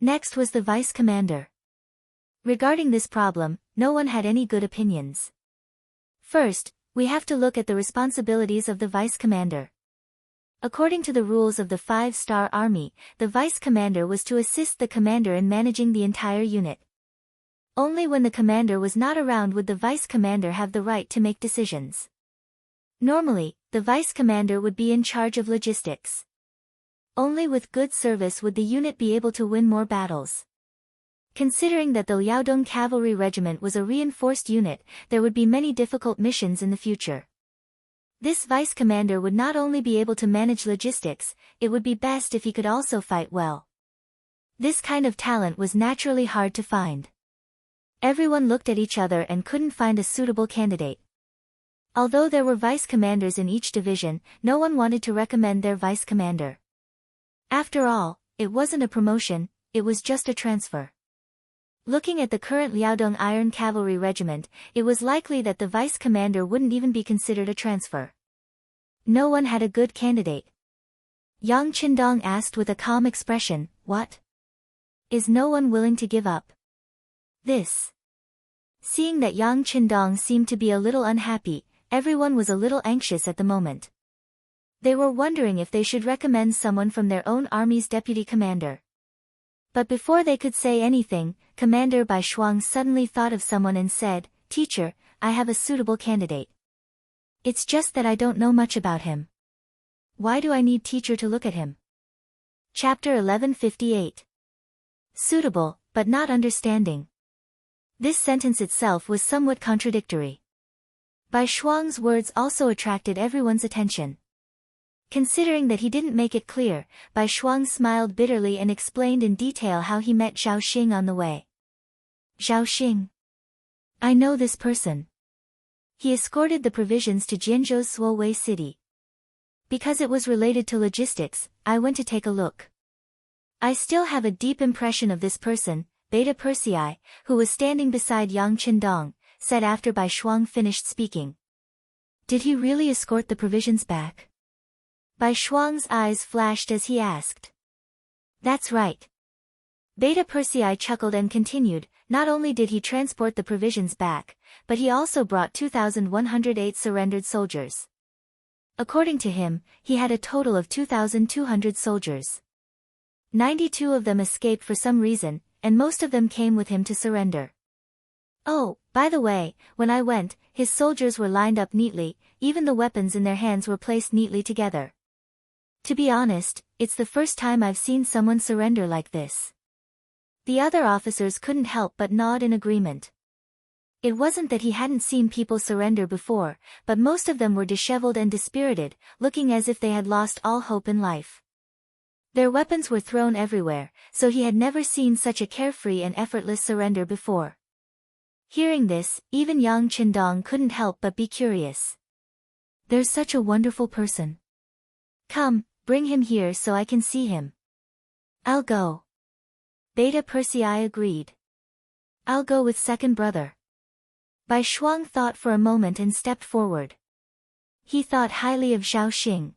Next was the vice commander. Regarding this problem, no one had any good opinions. First, we have to look at the responsibilities of the vice commander. According to the rules of the 5-star army, the vice commander was to assist the commander in managing the entire unit. Only when the commander was not around would the vice commander have the right to make decisions. Normally, the vice commander would be in charge of logistics. Only with good service would the unit be able to win more battles. Considering that the Liaodong Cavalry Regiment was a reinforced unit, there would be many difficult missions in the future. This vice commander would not only be able to manage logistics, it would be best if he could also fight well. This kind of talent was naturally hard to find. Everyone looked at each other and couldn't find a suitable candidate. Although there were vice commanders in each division, no one wanted to recommend their vice commander. After all, it wasn't a promotion, it was just a transfer. Looking at the current Liaodong Iron Cavalry Regiment, it was likely that the vice commander wouldn't even be considered a transfer. No one had a good candidate. Yang Qindong asked with a calm expression, "What? Is no one willing to give up this?" Seeing that Yang Qindong seemed to be a little unhappy, everyone was a little anxious at the moment. They were wondering if they should recommend someone from their own army's deputy commander. But before they could say anything, Commander Bai Shuang suddenly thought of someone and said, "Teacher, I have a suitable candidate. It's just that I don't know much about him. Why do I need teacher to look at him?" Chapter 1158. Suitable, but not understanding. This sentence itself was somewhat contradictory. Bai Shuang's words also attracted everyone's attention. Considering that he didn't make it clear, Bai Shuang smiled bitterly and explained in detail how he met Zhao Xing on the way. "Zhao Xing. I know this person. He escorted the provisions to Jianzhou's Suowei city. Because it was related to logistics, I went to take a look. I still have a deep impression of this person," Beta Persei, who was standing beside Yang Qindong, said after Bai Shuang finished speaking. "Did he really escort the provisions back?" Bai Shuang's eyes flashed as he asked. "That's right." Beta Persei chuckled and continued, "Not only did he transport the provisions back, but he also brought 2,108 surrendered soldiers. According to him, he had a total of 2,200 soldiers. 92 of them escaped for some reason, and most of them came with him to surrender. Oh, by the way, when I went, his soldiers were lined up neatly, even the weapons in their hands were placed neatly together. To be honest, it's the first time I've seen someone surrender like this." The other officers couldn't help but nod in agreement. It wasn't that he hadn't seen people surrender before, but most of them were disheveled and dispirited, looking as if they had lost all hope in life. Their weapons were thrown everywhere, so he had never seen such a carefree and effortless surrender before. Hearing this, even Yang Qindong couldn't help but be curious. "There's such a wonderful person. Come, bring him here so I can see him." "I'll go." Beta Persei agreed. "I'll go with second brother." Bai Shuang thought for a moment and stepped forward. He thought highly of Zhao Xing.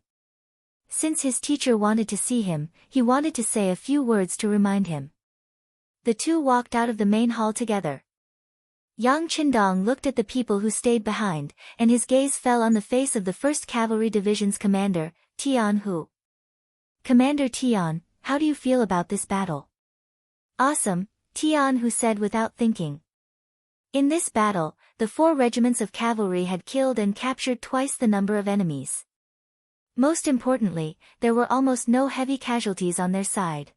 Since his teacher wanted to see him, he wanted to say a few words to remind him. The two walked out of the main hall together. Yang Qindong looked at the people who stayed behind, and his gaze fell on the face of the 1st Cavalry Division's commander, Tian Hu. "Commander Tian, how do you feel about this battle?" "Awesome," Tian Hu said without thinking. In this battle, the 4 regiments of cavalry had killed and captured twice the number of enemies. Most importantly, there were almost no heavy casualties on their side.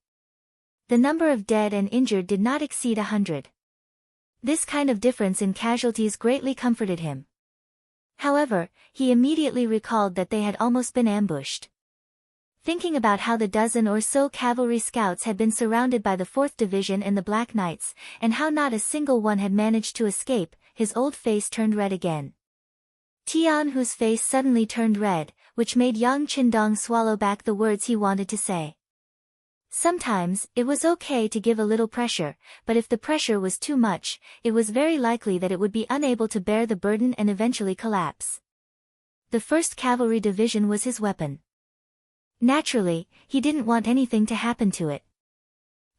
The number of dead and injured did not exceed 100. This kind of difference in casualties greatly comforted him. However, he immediately recalled that they had almost been ambushed. Thinking about how the dozen or so cavalry scouts had been surrounded by the 4th Division and the Black Knights, and how not a single one had managed to escape, his old face turned red again. Tian Hu's face suddenly turned red, which made Yang Qindong swallow back the words he wanted to say. Sometimes, it was okay to give a little pressure, but if the pressure was too much, it was very likely that it would be unable to bear the burden and eventually collapse. The 1st Cavalry Division was his weapon. Naturally, he didn't want anything to happen to it.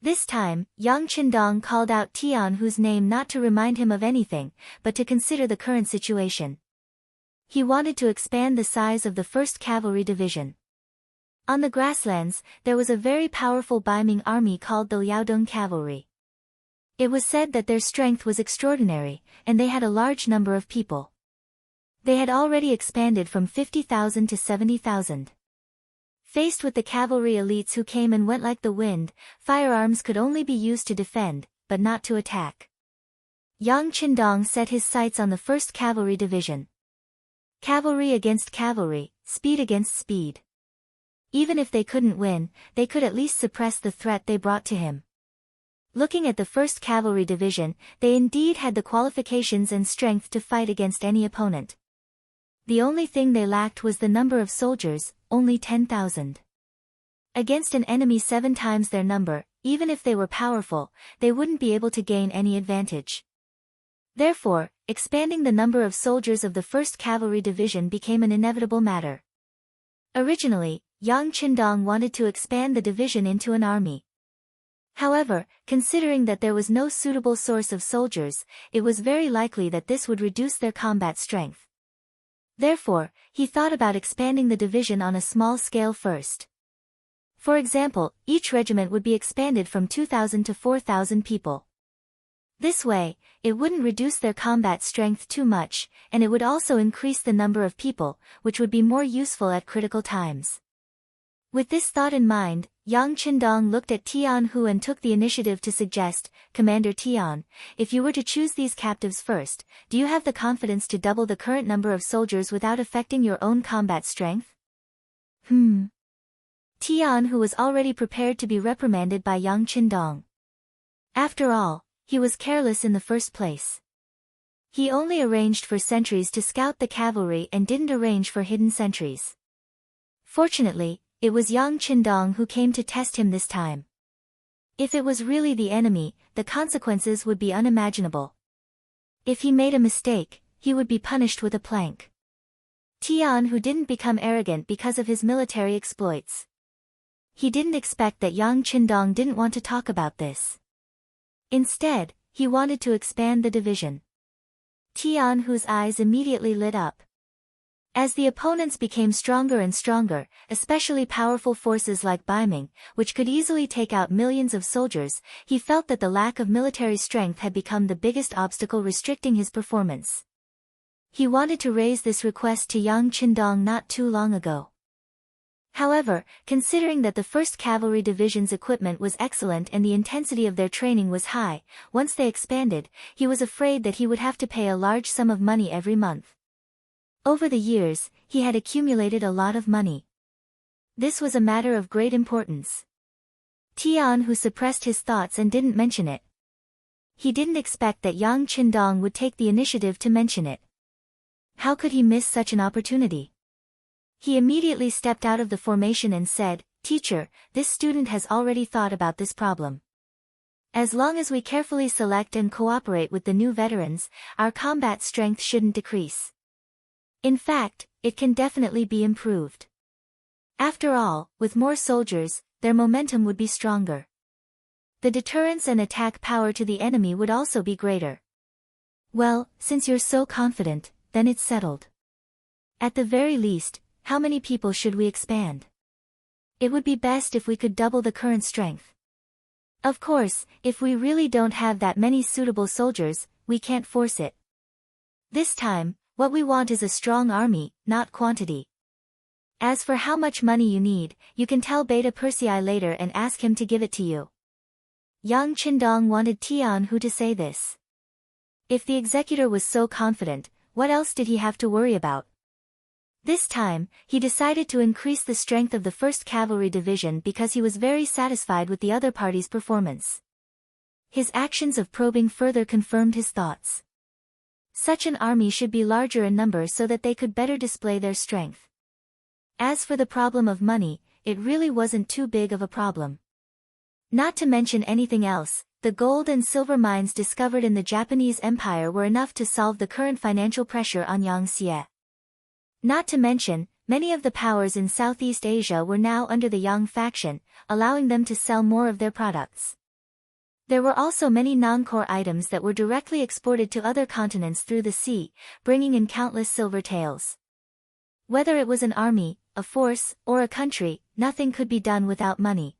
This time, Yang Qindong called out Tian Hu's name not to remind him of anything, but to consider the current situation. He wanted to expand the size of the 1st Cavalry Division. On the grasslands, there was a very powerful Baiming army called the Liaodong Cavalry. It was said that their strength was extraordinary, and they had a large number of people. They had already expanded from 50,000 to 70,000. Faced with the cavalry elites who came and went like the wind, firearms could only be used to defend, but not to attack. Yang Qindong set his sights on the 1st Cavalry Division. Cavalry against cavalry, speed against speed. Even if they couldn't win, they could at least suppress the threat they brought to him. Looking at the 1st Cavalry Division, they indeed had the qualifications and strength to fight against any opponent. The only thing they lacked was the number of soldiers, only 10,000. Against an enemy 7 times their number, even if they were powerful, they wouldn't be able to gain any advantage. Therefore, expanding the number of soldiers of the 1st Cavalry Division became an inevitable matter. Originally, Yang Qindong wanted to expand the division into an army. However, considering that there was no suitable source of soldiers, it was very likely that this would reduce their combat strength. Therefore, he thought about expanding the division on a small scale first. For example, each regiment would be expanded from 2,000 to 4,000 people. This way, it wouldn't reduce their combat strength too much, and it would also increase the number of people, which would be more useful at critical times. With this thought in mind, Yang Qindong looked at Tian Hu and took the initiative to suggest, "Commander Tian, if you were to choose these captives first, do you have the confidence to double the current number of soldiers without affecting your own combat strength?" Tian Hu was already prepared to be reprimanded by Yang Qindong. After all, he was careless in the first place. He only arranged for sentries to scout the cavalry and didn't arrange for hidden sentries. Fortunately, it was Yang Qindong who came to test him this time. If it was really the enemy, the consequences would be unimaginable. If he made a mistake, he would be punished with a plank. Tian Hu didn't become arrogant because of his military exploits. He didn't expect that Yang Qindong didn't want to talk about this. Instead, he wanted to expand the division. Tian Hu's eyes immediately lit up. As the opponents became stronger and stronger, especially powerful forces like Baiming, which could easily take out millions of soldiers, he felt that the lack of military strength had become the biggest obstacle restricting his performance. He wanted to raise this request to Yang Qindong not too long ago. However, considering that the 1st Cavalry Division's equipment was excellent and the intensity of their training was high, once they expanded, he was afraid that he would have to pay a large sum of money every month. Over the years, he had accumulated a lot of money. This was a matter of great importance. Tian Hu suppressed his thoughts and didn't mention it. He didn't expect that Yang Qindong would take the initiative to mention it. How could he miss such an opportunity? He immediately stepped out of the formation and said, "Teacher, this student has already thought about this problem. As long as we carefully select and cooperate with the new veterans, our combat strength shouldn't decrease. In fact, it can definitely be improved. After all, with more soldiers, their momentum would be stronger. The deterrence and attack power to the enemy would also be greater." "Well, since you're so confident, then it's settled. At the very least, how many people should we expand? It would be best if we could double the current strength. Of course, if we really don't have that many suitable soldiers, we can't force it. This time, what we want is a strong army, not quantity. As for how much money you need, you can tell Beta Persei later and ask him to give it to you." Yang Qindong wanted Tian Hu to say this. If the executor was so confident, what else did he have to worry about? This time, he decided to increase the strength of the 1st Cavalry Division because he was very satisfied with the other party's performance. His actions of probing further confirmed his thoughts. Such an army should be larger in number so that they could better display their strength. As for the problem of money, it really wasn't too big of a problem. Not to mention anything else, the gold and silver mines discovered in the Japanese Empire were enough to solve the current financial pressure on Yangtze. Not to mention, many of the powers in Southeast Asia were now under the Yang faction, allowing them to sell more of their products. There were also many non-core items that were directly exported to other continents through the sea, bringing in countless silver taels. Whether it was an army, a force, or a country, nothing could be done without money.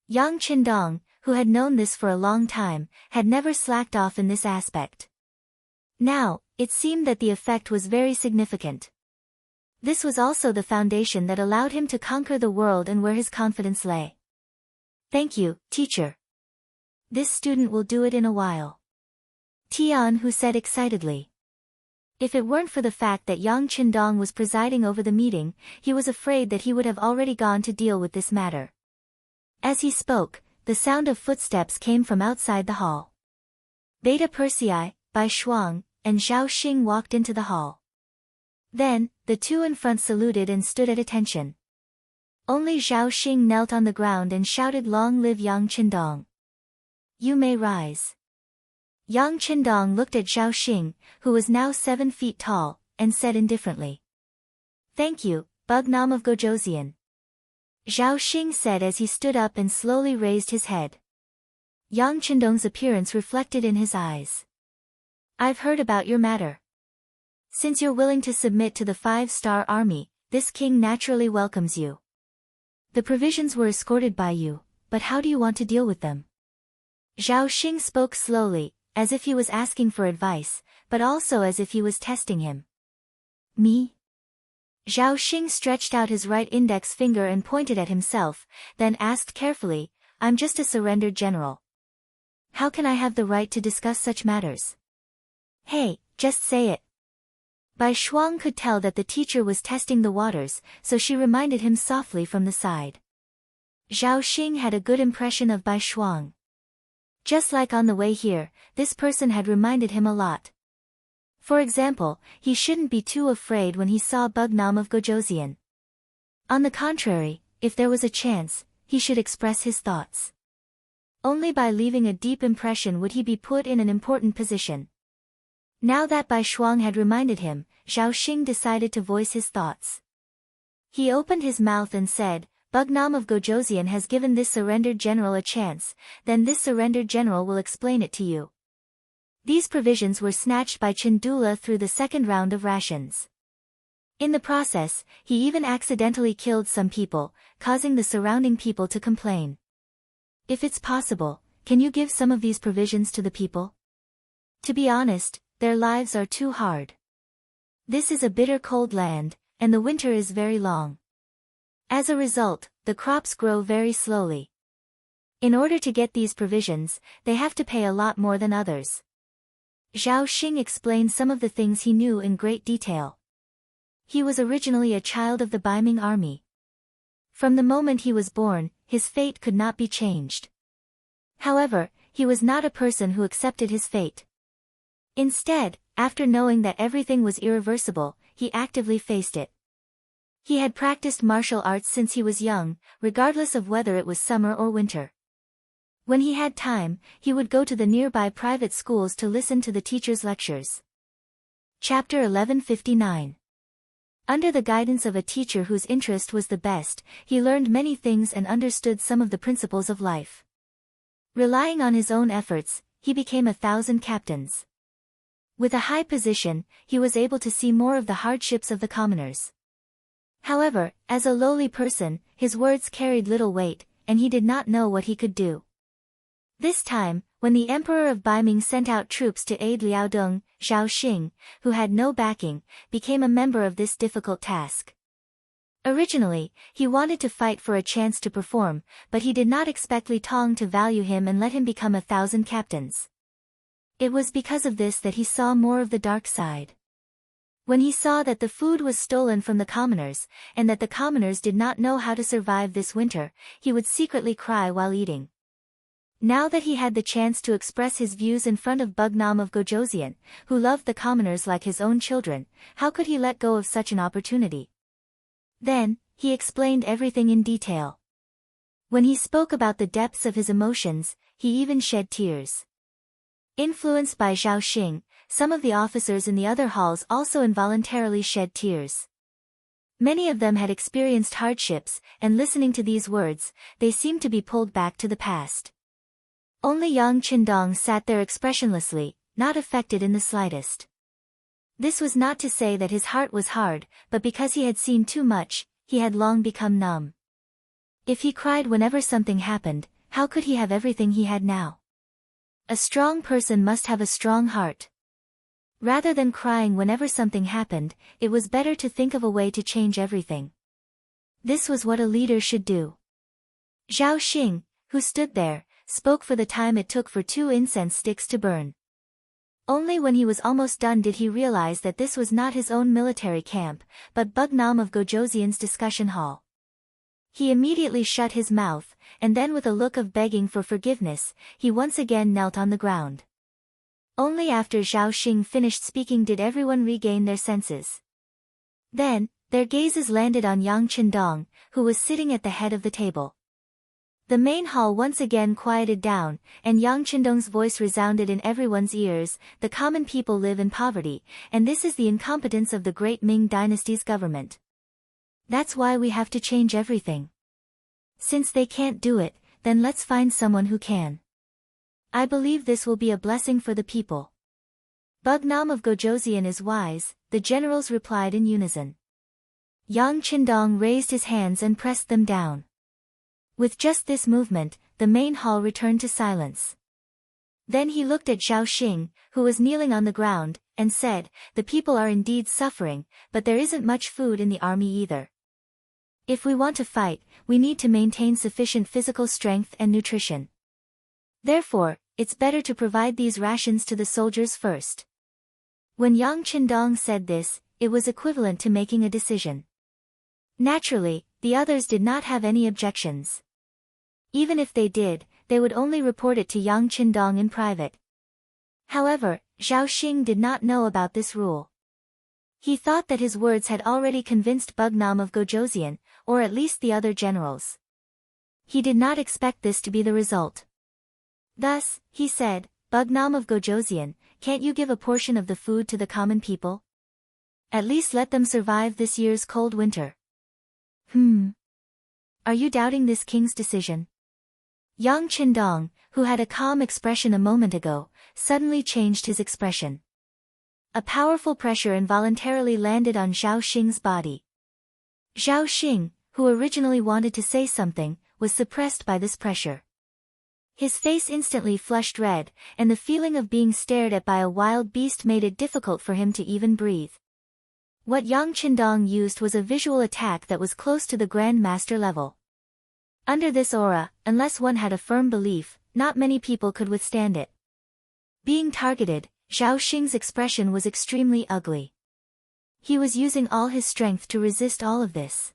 Yang Qindong, who had known this for a long time, had never slacked off in this aspect. Now, it seemed that the effect was very significant. This was also the foundation that allowed him to conquer the world and where his confidence lay. "Thank you, teacher. This student will do it in a while," Tian Hu said excitedly. If it weren't for the fact that Yang Qindong was presiding over the meeting, he was afraid that he would have already gone to deal with this matter. As he spoke, the sound of footsteps came from outside the hall. Beta Persei, Bai Shuang, and Zhao Xing walked into the hall. Then, the two in front saluted and stood at attention. Only Zhao Xing knelt on the ground and shouted, "Long live Yang Qindong. You may rise." Yang Qindong looked at Zhao Xing, who was now 7 feet tall, and said indifferently, "Thank you, Bugnam of Gojoseon." Zhao Xing said as he stood up and slowly raised his head. Yang Qindong's appearance reflected in his eyes. "I've heard about your matter. Since you're willing to submit to the 5-star army, this king naturally welcomes you. The provisions were escorted by you, but how do you want to deal with them?" Zhao Xing spoke slowly, as if he was asking for advice, but also as if he was testing him. "Me?" Zhao Xing stretched out his right index finger and pointed at himself, then asked carefully, "I'm just a surrendered general. How can I have the right to discuss such matters?" "Hey, just say it." Bai Shuang could tell that the teacher was testing the waters, so she reminded him softly from the side. Zhao Xing had a good impression of Bai Shuang. Just like on the way here, this person had reminded him a lot. For example, he shouldn't be too afraid when he saw Bugnam of Gojoseon. On the contrary, if there was a chance, he should express his thoughts. Only by leaving a deep impression would he be put in an important position. Now that Bai Shuang had reminded him, Zhao Xing decided to voice his thoughts. He opened his mouth and said, "Bugnam of Gojoseon has given this surrendered general a chance, then this surrendered general will explain it to you." These provisions were snatched by Chandula through the second round of rations. In the process, he even accidentally killed some people, causing the surrounding people to complain. "If it's possible, can you give some of these provisions to the people? To be honest, their lives are too hard. This is a bitter cold land, and the winter is very long. As a result, the crops grow very slowly. In order to get these provisions, they have to pay a lot more than others." Zhao Xing explained some of the things he knew in great detail. He was originally a child of the Baiming army. From the moment he was born, his fate could not be changed. However, he was not a person who accepted his fate. Instead, after knowing that everything was irreversible, he actively faced it. He had practiced martial arts since he was young, regardless of whether it was summer or winter. When he had time, he would go to the nearby private schools to listen to the teacher's lectures. Chapter 1159. Under the guidance of a teacher whose interest was the best, he learned many things and understood some of the principles of life. Relying on his own efforts, he became 1,000 captains. With a high position, he was able to see more of the hardships of the commoners. However, as a lowly person, his words carried little weight, and he did not know what he could do. This time, when the Emperor of Baiming sent out troops to aid Liaodong, Zhao Xing, who had no backing, became a member of this difficult task. Originally, he wanted to fight for a chance to perform, but he did not expect Li Tong to value him and let him become 1,000 captains. It was because of this that he saw more of the dark side. When he saw that the food was stolen from the commoners, and that the commoners did not know how to survive this winter, he would secretly cry while eating. Now that he had the chance to express his views in front of Bugnam of Gojoseon, who loved the commoners like his own children, how could he let go of such an opportunity? Then, he explained everything in detail. When he spoke about the depths of his emotions, he even shed tears. Influenced by Zhao Xing, some of the officers in the other halls also involuntarily shed tears. Many of them had experienced hardships, and listening to these words, they seemed to be pulled back to the past. Only Yang Qindong sat there expressionlessly, not affected in the slightest. This was not to say that his heart was hard, but because he had seen too much, he had long become numb. If he cried whenever something happened, how could he have everything he had now? A strong person must have a strong heart. Rather than crying whenever something happened, it was better to think of a way to change everything. This was what a leader should do. Zhao Xing, who stood there, spoke for the time it took for 2 incense sticks to burn. Only when he was almost done did he realize that this was not his own military camp, but Bugnam of Gojoseon's discussion hall. He immediately shut his mouth, and then with a look of begging for forgiveness, he once again knelt on the ground. Only after Zhao Xing finished speaking did everyone regain their senses. Then, their gazes landed on Yang Qindong, who was sitting at the head of the table. The main hall once again quieted down, and Yang Qindong's voice resounded in everyone's ears. The common people live in poverty, and this is the incompetence of the great Ming dynasty's government. That's why we have to change everything. Since they can't do it, then let's find someone who can. I believe this will be a blessing for the people. Bugnam of Gojoseon is wise, the generals replied in unison. Yang Qindong raised his hands and pressed them down. With just this movement, the main hall returned to silence. Then he looked at Zhao Xing, who was kneeling on the ground, and said, "The people are indeed suffering, but there isn't much food in the army either. If we want to fight, we need to maintain sufficient physical strength and nutrition. Therefore, it's better to provide these rations to the soldiers first." When Yang Qindong said this, it was equivalent to making a decision. Naturally, the others did not have any objections. Even if they did, they would only report it to Yang Qindong in private. However, Zhao Xing did not know about this rule. He thought that his words had already convinced Bugnam of Gojoseon, or at least the other generals. He did not expect this to be the result. Thus, he said, "Bugnam of Gojoseon, can't you give a portion of the food to the common people? At least let them survive this year's cold winter." Are you doubting this king's decision? Yang Qindong, who had a calm expression a moment ago, suddenly changed his expression. A powerful pressure involuntarily landed on Zhao Xing's body. Zhao Xing, who originally wanted to say something, was suppressed by this pressure. His face instantly flushed red, and the feeling of being stared at by a wild beast made it difficult for him to even breathe. What Yang Qindong used was a visual attack that was close to the Grand Master level. Under this aura, unless one had a firm belief, not many people could withstand it. Being targeted, Zhao Xing's expression was extremely ugly. He was using all his strength to resist all of this.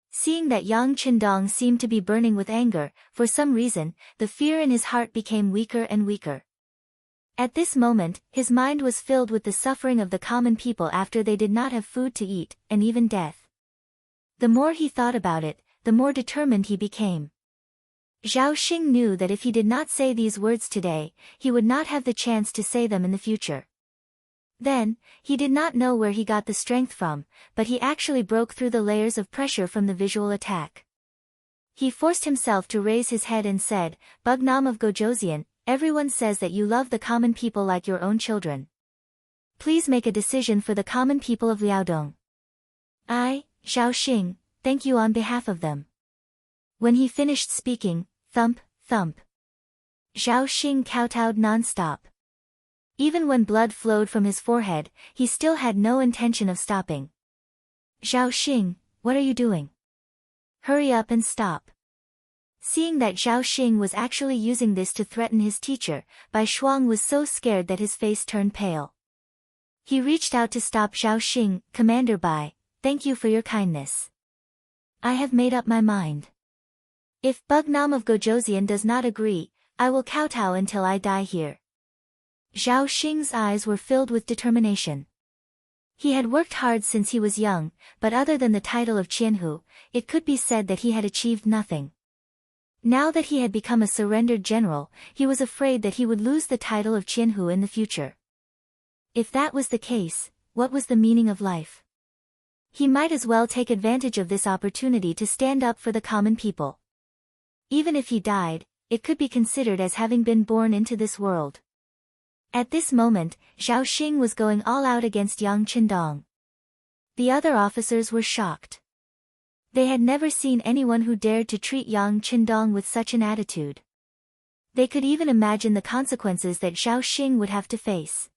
Seeing that Yang Qindong seemed to be burning with anger, for some reason, the fear in his heart became weaker and weaker. At this moment, his mind was filled with the suffering of the common people after they did not have food to eat, and even death. The more he thought about it, the more determined he became. Zhao Xing knew that if he did not say these words today, he would not have the chance to say them in the future. Then, he did not know where he got the strength from, but he actually broke through the layers of pressure from the visual attack. He forced himself to raise his head and said, "Bugnam of Gojoseon, everyone says that you love the common people like your own children. Please make a decision for the common people of Liaodong. I, Zhao Xing, thank you on behalf of them." When he finished speaking, thump, thump. Zhao Xing kowtowed non-stop. Even when blood flowed from his forehead, he still had no intention of stopping. "Zhao Xing, what are you doing? Hurry up and stop." Seeing that Zhao Xing was actually using this to threaten his teacher, Bai Shuang was so scared that his face turned pale. He reached out to stop Zhao Xing. "Commander Bai, thank you for your kindness. I have made up my mind. If Bugnam of Gojoseon does not agree, I will kowtow until I die here." Zhao Xing's eyes were filled with determination. He had worked hard since he was young, but other than the title of Qianhu, it could be said that he had achieved nothing. Now that he had become a surrendered general, he was afraid that he would lose the title of Qianhu in the future. If that was the case, what was the meaning of life? He might as well take advantage of this opportunity to stand up for the common people. Even if he died, it could be considered as having been born into this world. At this moment, Zhao Xing was going all out against Yang Qindong. The other officers were shocked. They had never seen anyone who dared to treat Yang Qindong with such an attitude. They could even imagine the consequences that Zhao Xing would have to face.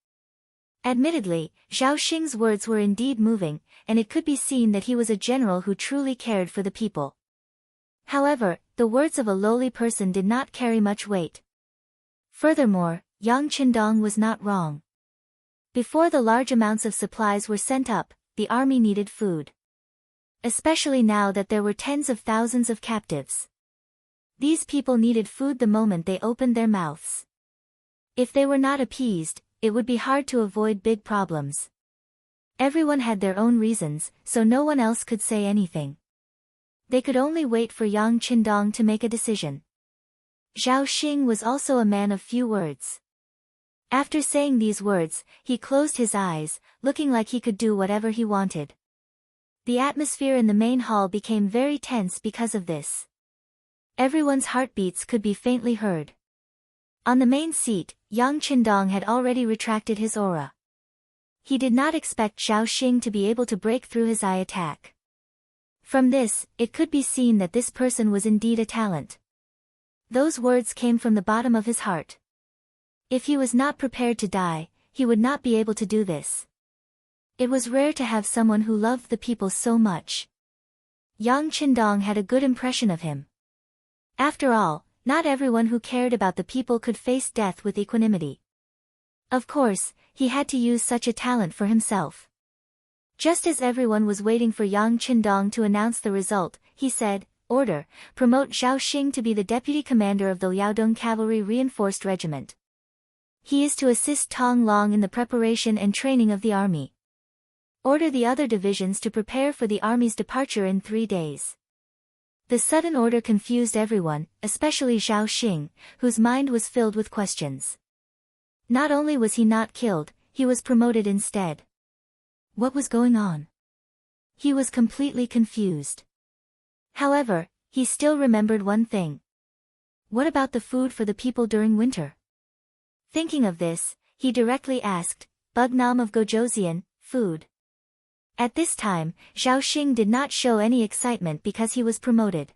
Admittedly, Zhao Xing's words were indeed moving, and it could be seen that he was a general who truly cared for the people. However, the words of a lowly person did not carry much weight. Furthermore, Yang Qindong was not wrong. Before the large amounts of supplies were sent up, the army needed food. Especially now that there were tens of thousands of captives. These people needed food the moment they opened their mouths. If they were not appeased, it would be hard to avoid big problems. Everyone had their own reasons, so no one else could say anything. They could only wait for Yang Qindong to make a decision. Zhao Xing was also a man of few words. After saying these words, he closed his eyes, looking like he could do whatever he wanted. The atmosphere in the main hall became very tense because of this. Everyone's heartbeats could be faintly heard. On the main seat, Yang Qindong had already retracted his aura. He did not expect Zhao Xing to be able to break through his eye attack. From this, it could be seen that this person was indeed a talent. Those words came from the bottom of his heart. If he was not prepared to die, he would not be able to do this. It was rare to have someone who loved the people so much. Yang Qindong had a good impression of him. After all, not everyone who cared about the people could face death with equanimity. Of course, he had to use such a talent for himself. Just as everyone was waiting for Yang Qindong to announce the result, he said, "Order, promote Zhao Xing to be the deputy commander of the Liaodong Cavalry Reinforced Regiment. He is to assist Tong Long in the preparation and training of the army. Order the other divisions to prepare for the army's departure in 3 days." The sudden order confused everyone, especially Zhao Xing, whose mind was filled with questions. Not only was he not killed, he was promoted instead. What was going on? He was completely confused. However, he still remembered one thing. What about the food for the people during winter? Thinking of this, he directly asked, "Bugnam of Gojoseon, food?" At this time, Zhao Xing did not show any excitement because he was promoted.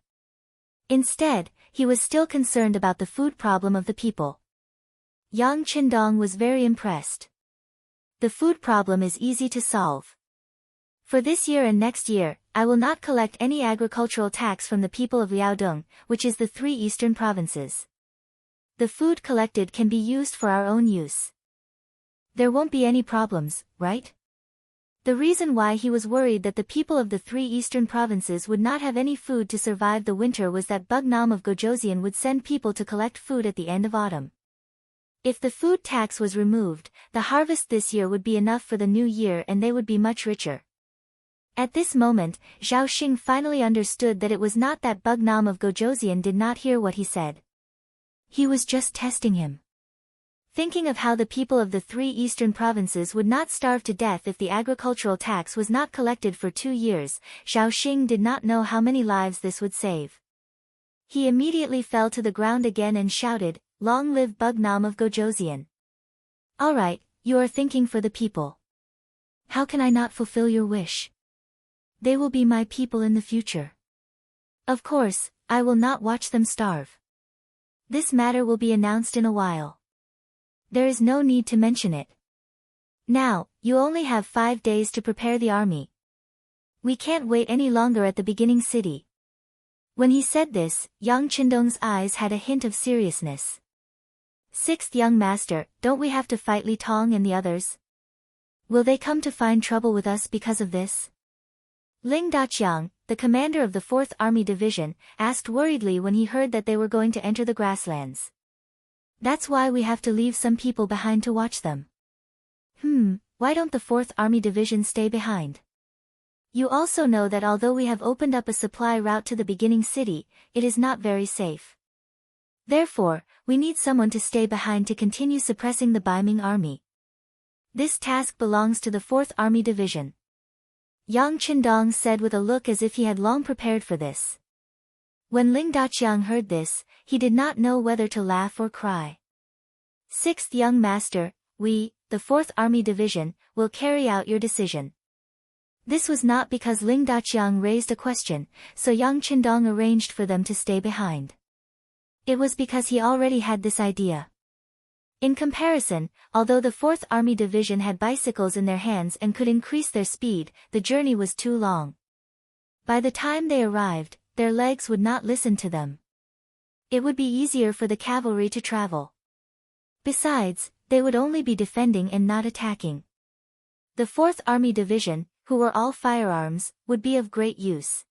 Instead, he was still concerned about the food problem of the people. Yang Qindong was very impressed. The food problem is easy to solve. For this year and next year, I will not collect any agricultural tax from the people of Liaodong, which is the 3 eastern provinces. The food collected can be used for our own use. There won't be any problems, right? The reason why he was worried that the people of the 3 eastern provinces would not have any food to survive the winter was that Bugnam of Gojoseon would send people to collect food at the end of autumn. If the food tax was removed, the harvest this year would be enough for the new year and they would be much richer. At this moment, Zhao Xing finally understood that it was not that Bugnam of Gojoseon did not hear what he said. He was just testing him. Thinking of how the people of the 3 eastern provinces would not starve to death if the agricultural tax was not collected for 2 years, Zhao Xing did not know how many lives this would save. He immediately fell to the ground again and shouted, "Long live Bugnam of Gojoseon." "All right, you are thinking for the people. How can I not fulfill your wish? They will be my people in the future. Of course, I will not watch them starve. This matter will be announced in a while. There is no need to mention it. Now, you only have 5 days to prepare the army. We can't wait any longer at the beginning city." When he said this, Yang Qindong's eyes had a hint of seriousness. "Sixth young master, don't we have to fight Li Tong and the others? Will they come to find trouble with us because of this?" Ling Daqiang, the commander of the 4th Army Division, asked worriedly when he heard that they were going to enter the grasslands. "That's why we have to leave some people behind to watch them." Why don't the 4th Army Division stay behind? You also know that although we have opened up a supply route to the beginning city, it is not very safe. Therefore, we need someone to stay behind to continue suppressing the Baiming army. This task belongs to the 4th Army Division. Yang Qindong said with a look as if he had long prepared for this. When Ling Daqiang heard this, he did not know whether to laugh or cry. "Sixth young master, we, the 4th Army Division, will carry out your decision." This was not because Ling Daqiang raised a question, so Yang Qindong arranged for them to stay behind. It was because he already had this idea. In comparison, although the 4th Army Division had bicycles in their hands and could increase their speed, the journey was too long. By the time they arrived, their legs would not listen to them. It would be easier for the cavalry to travel. Besides, they would only be defending and not attacking. The 4th Army Division, who were all firearms, would be of great use.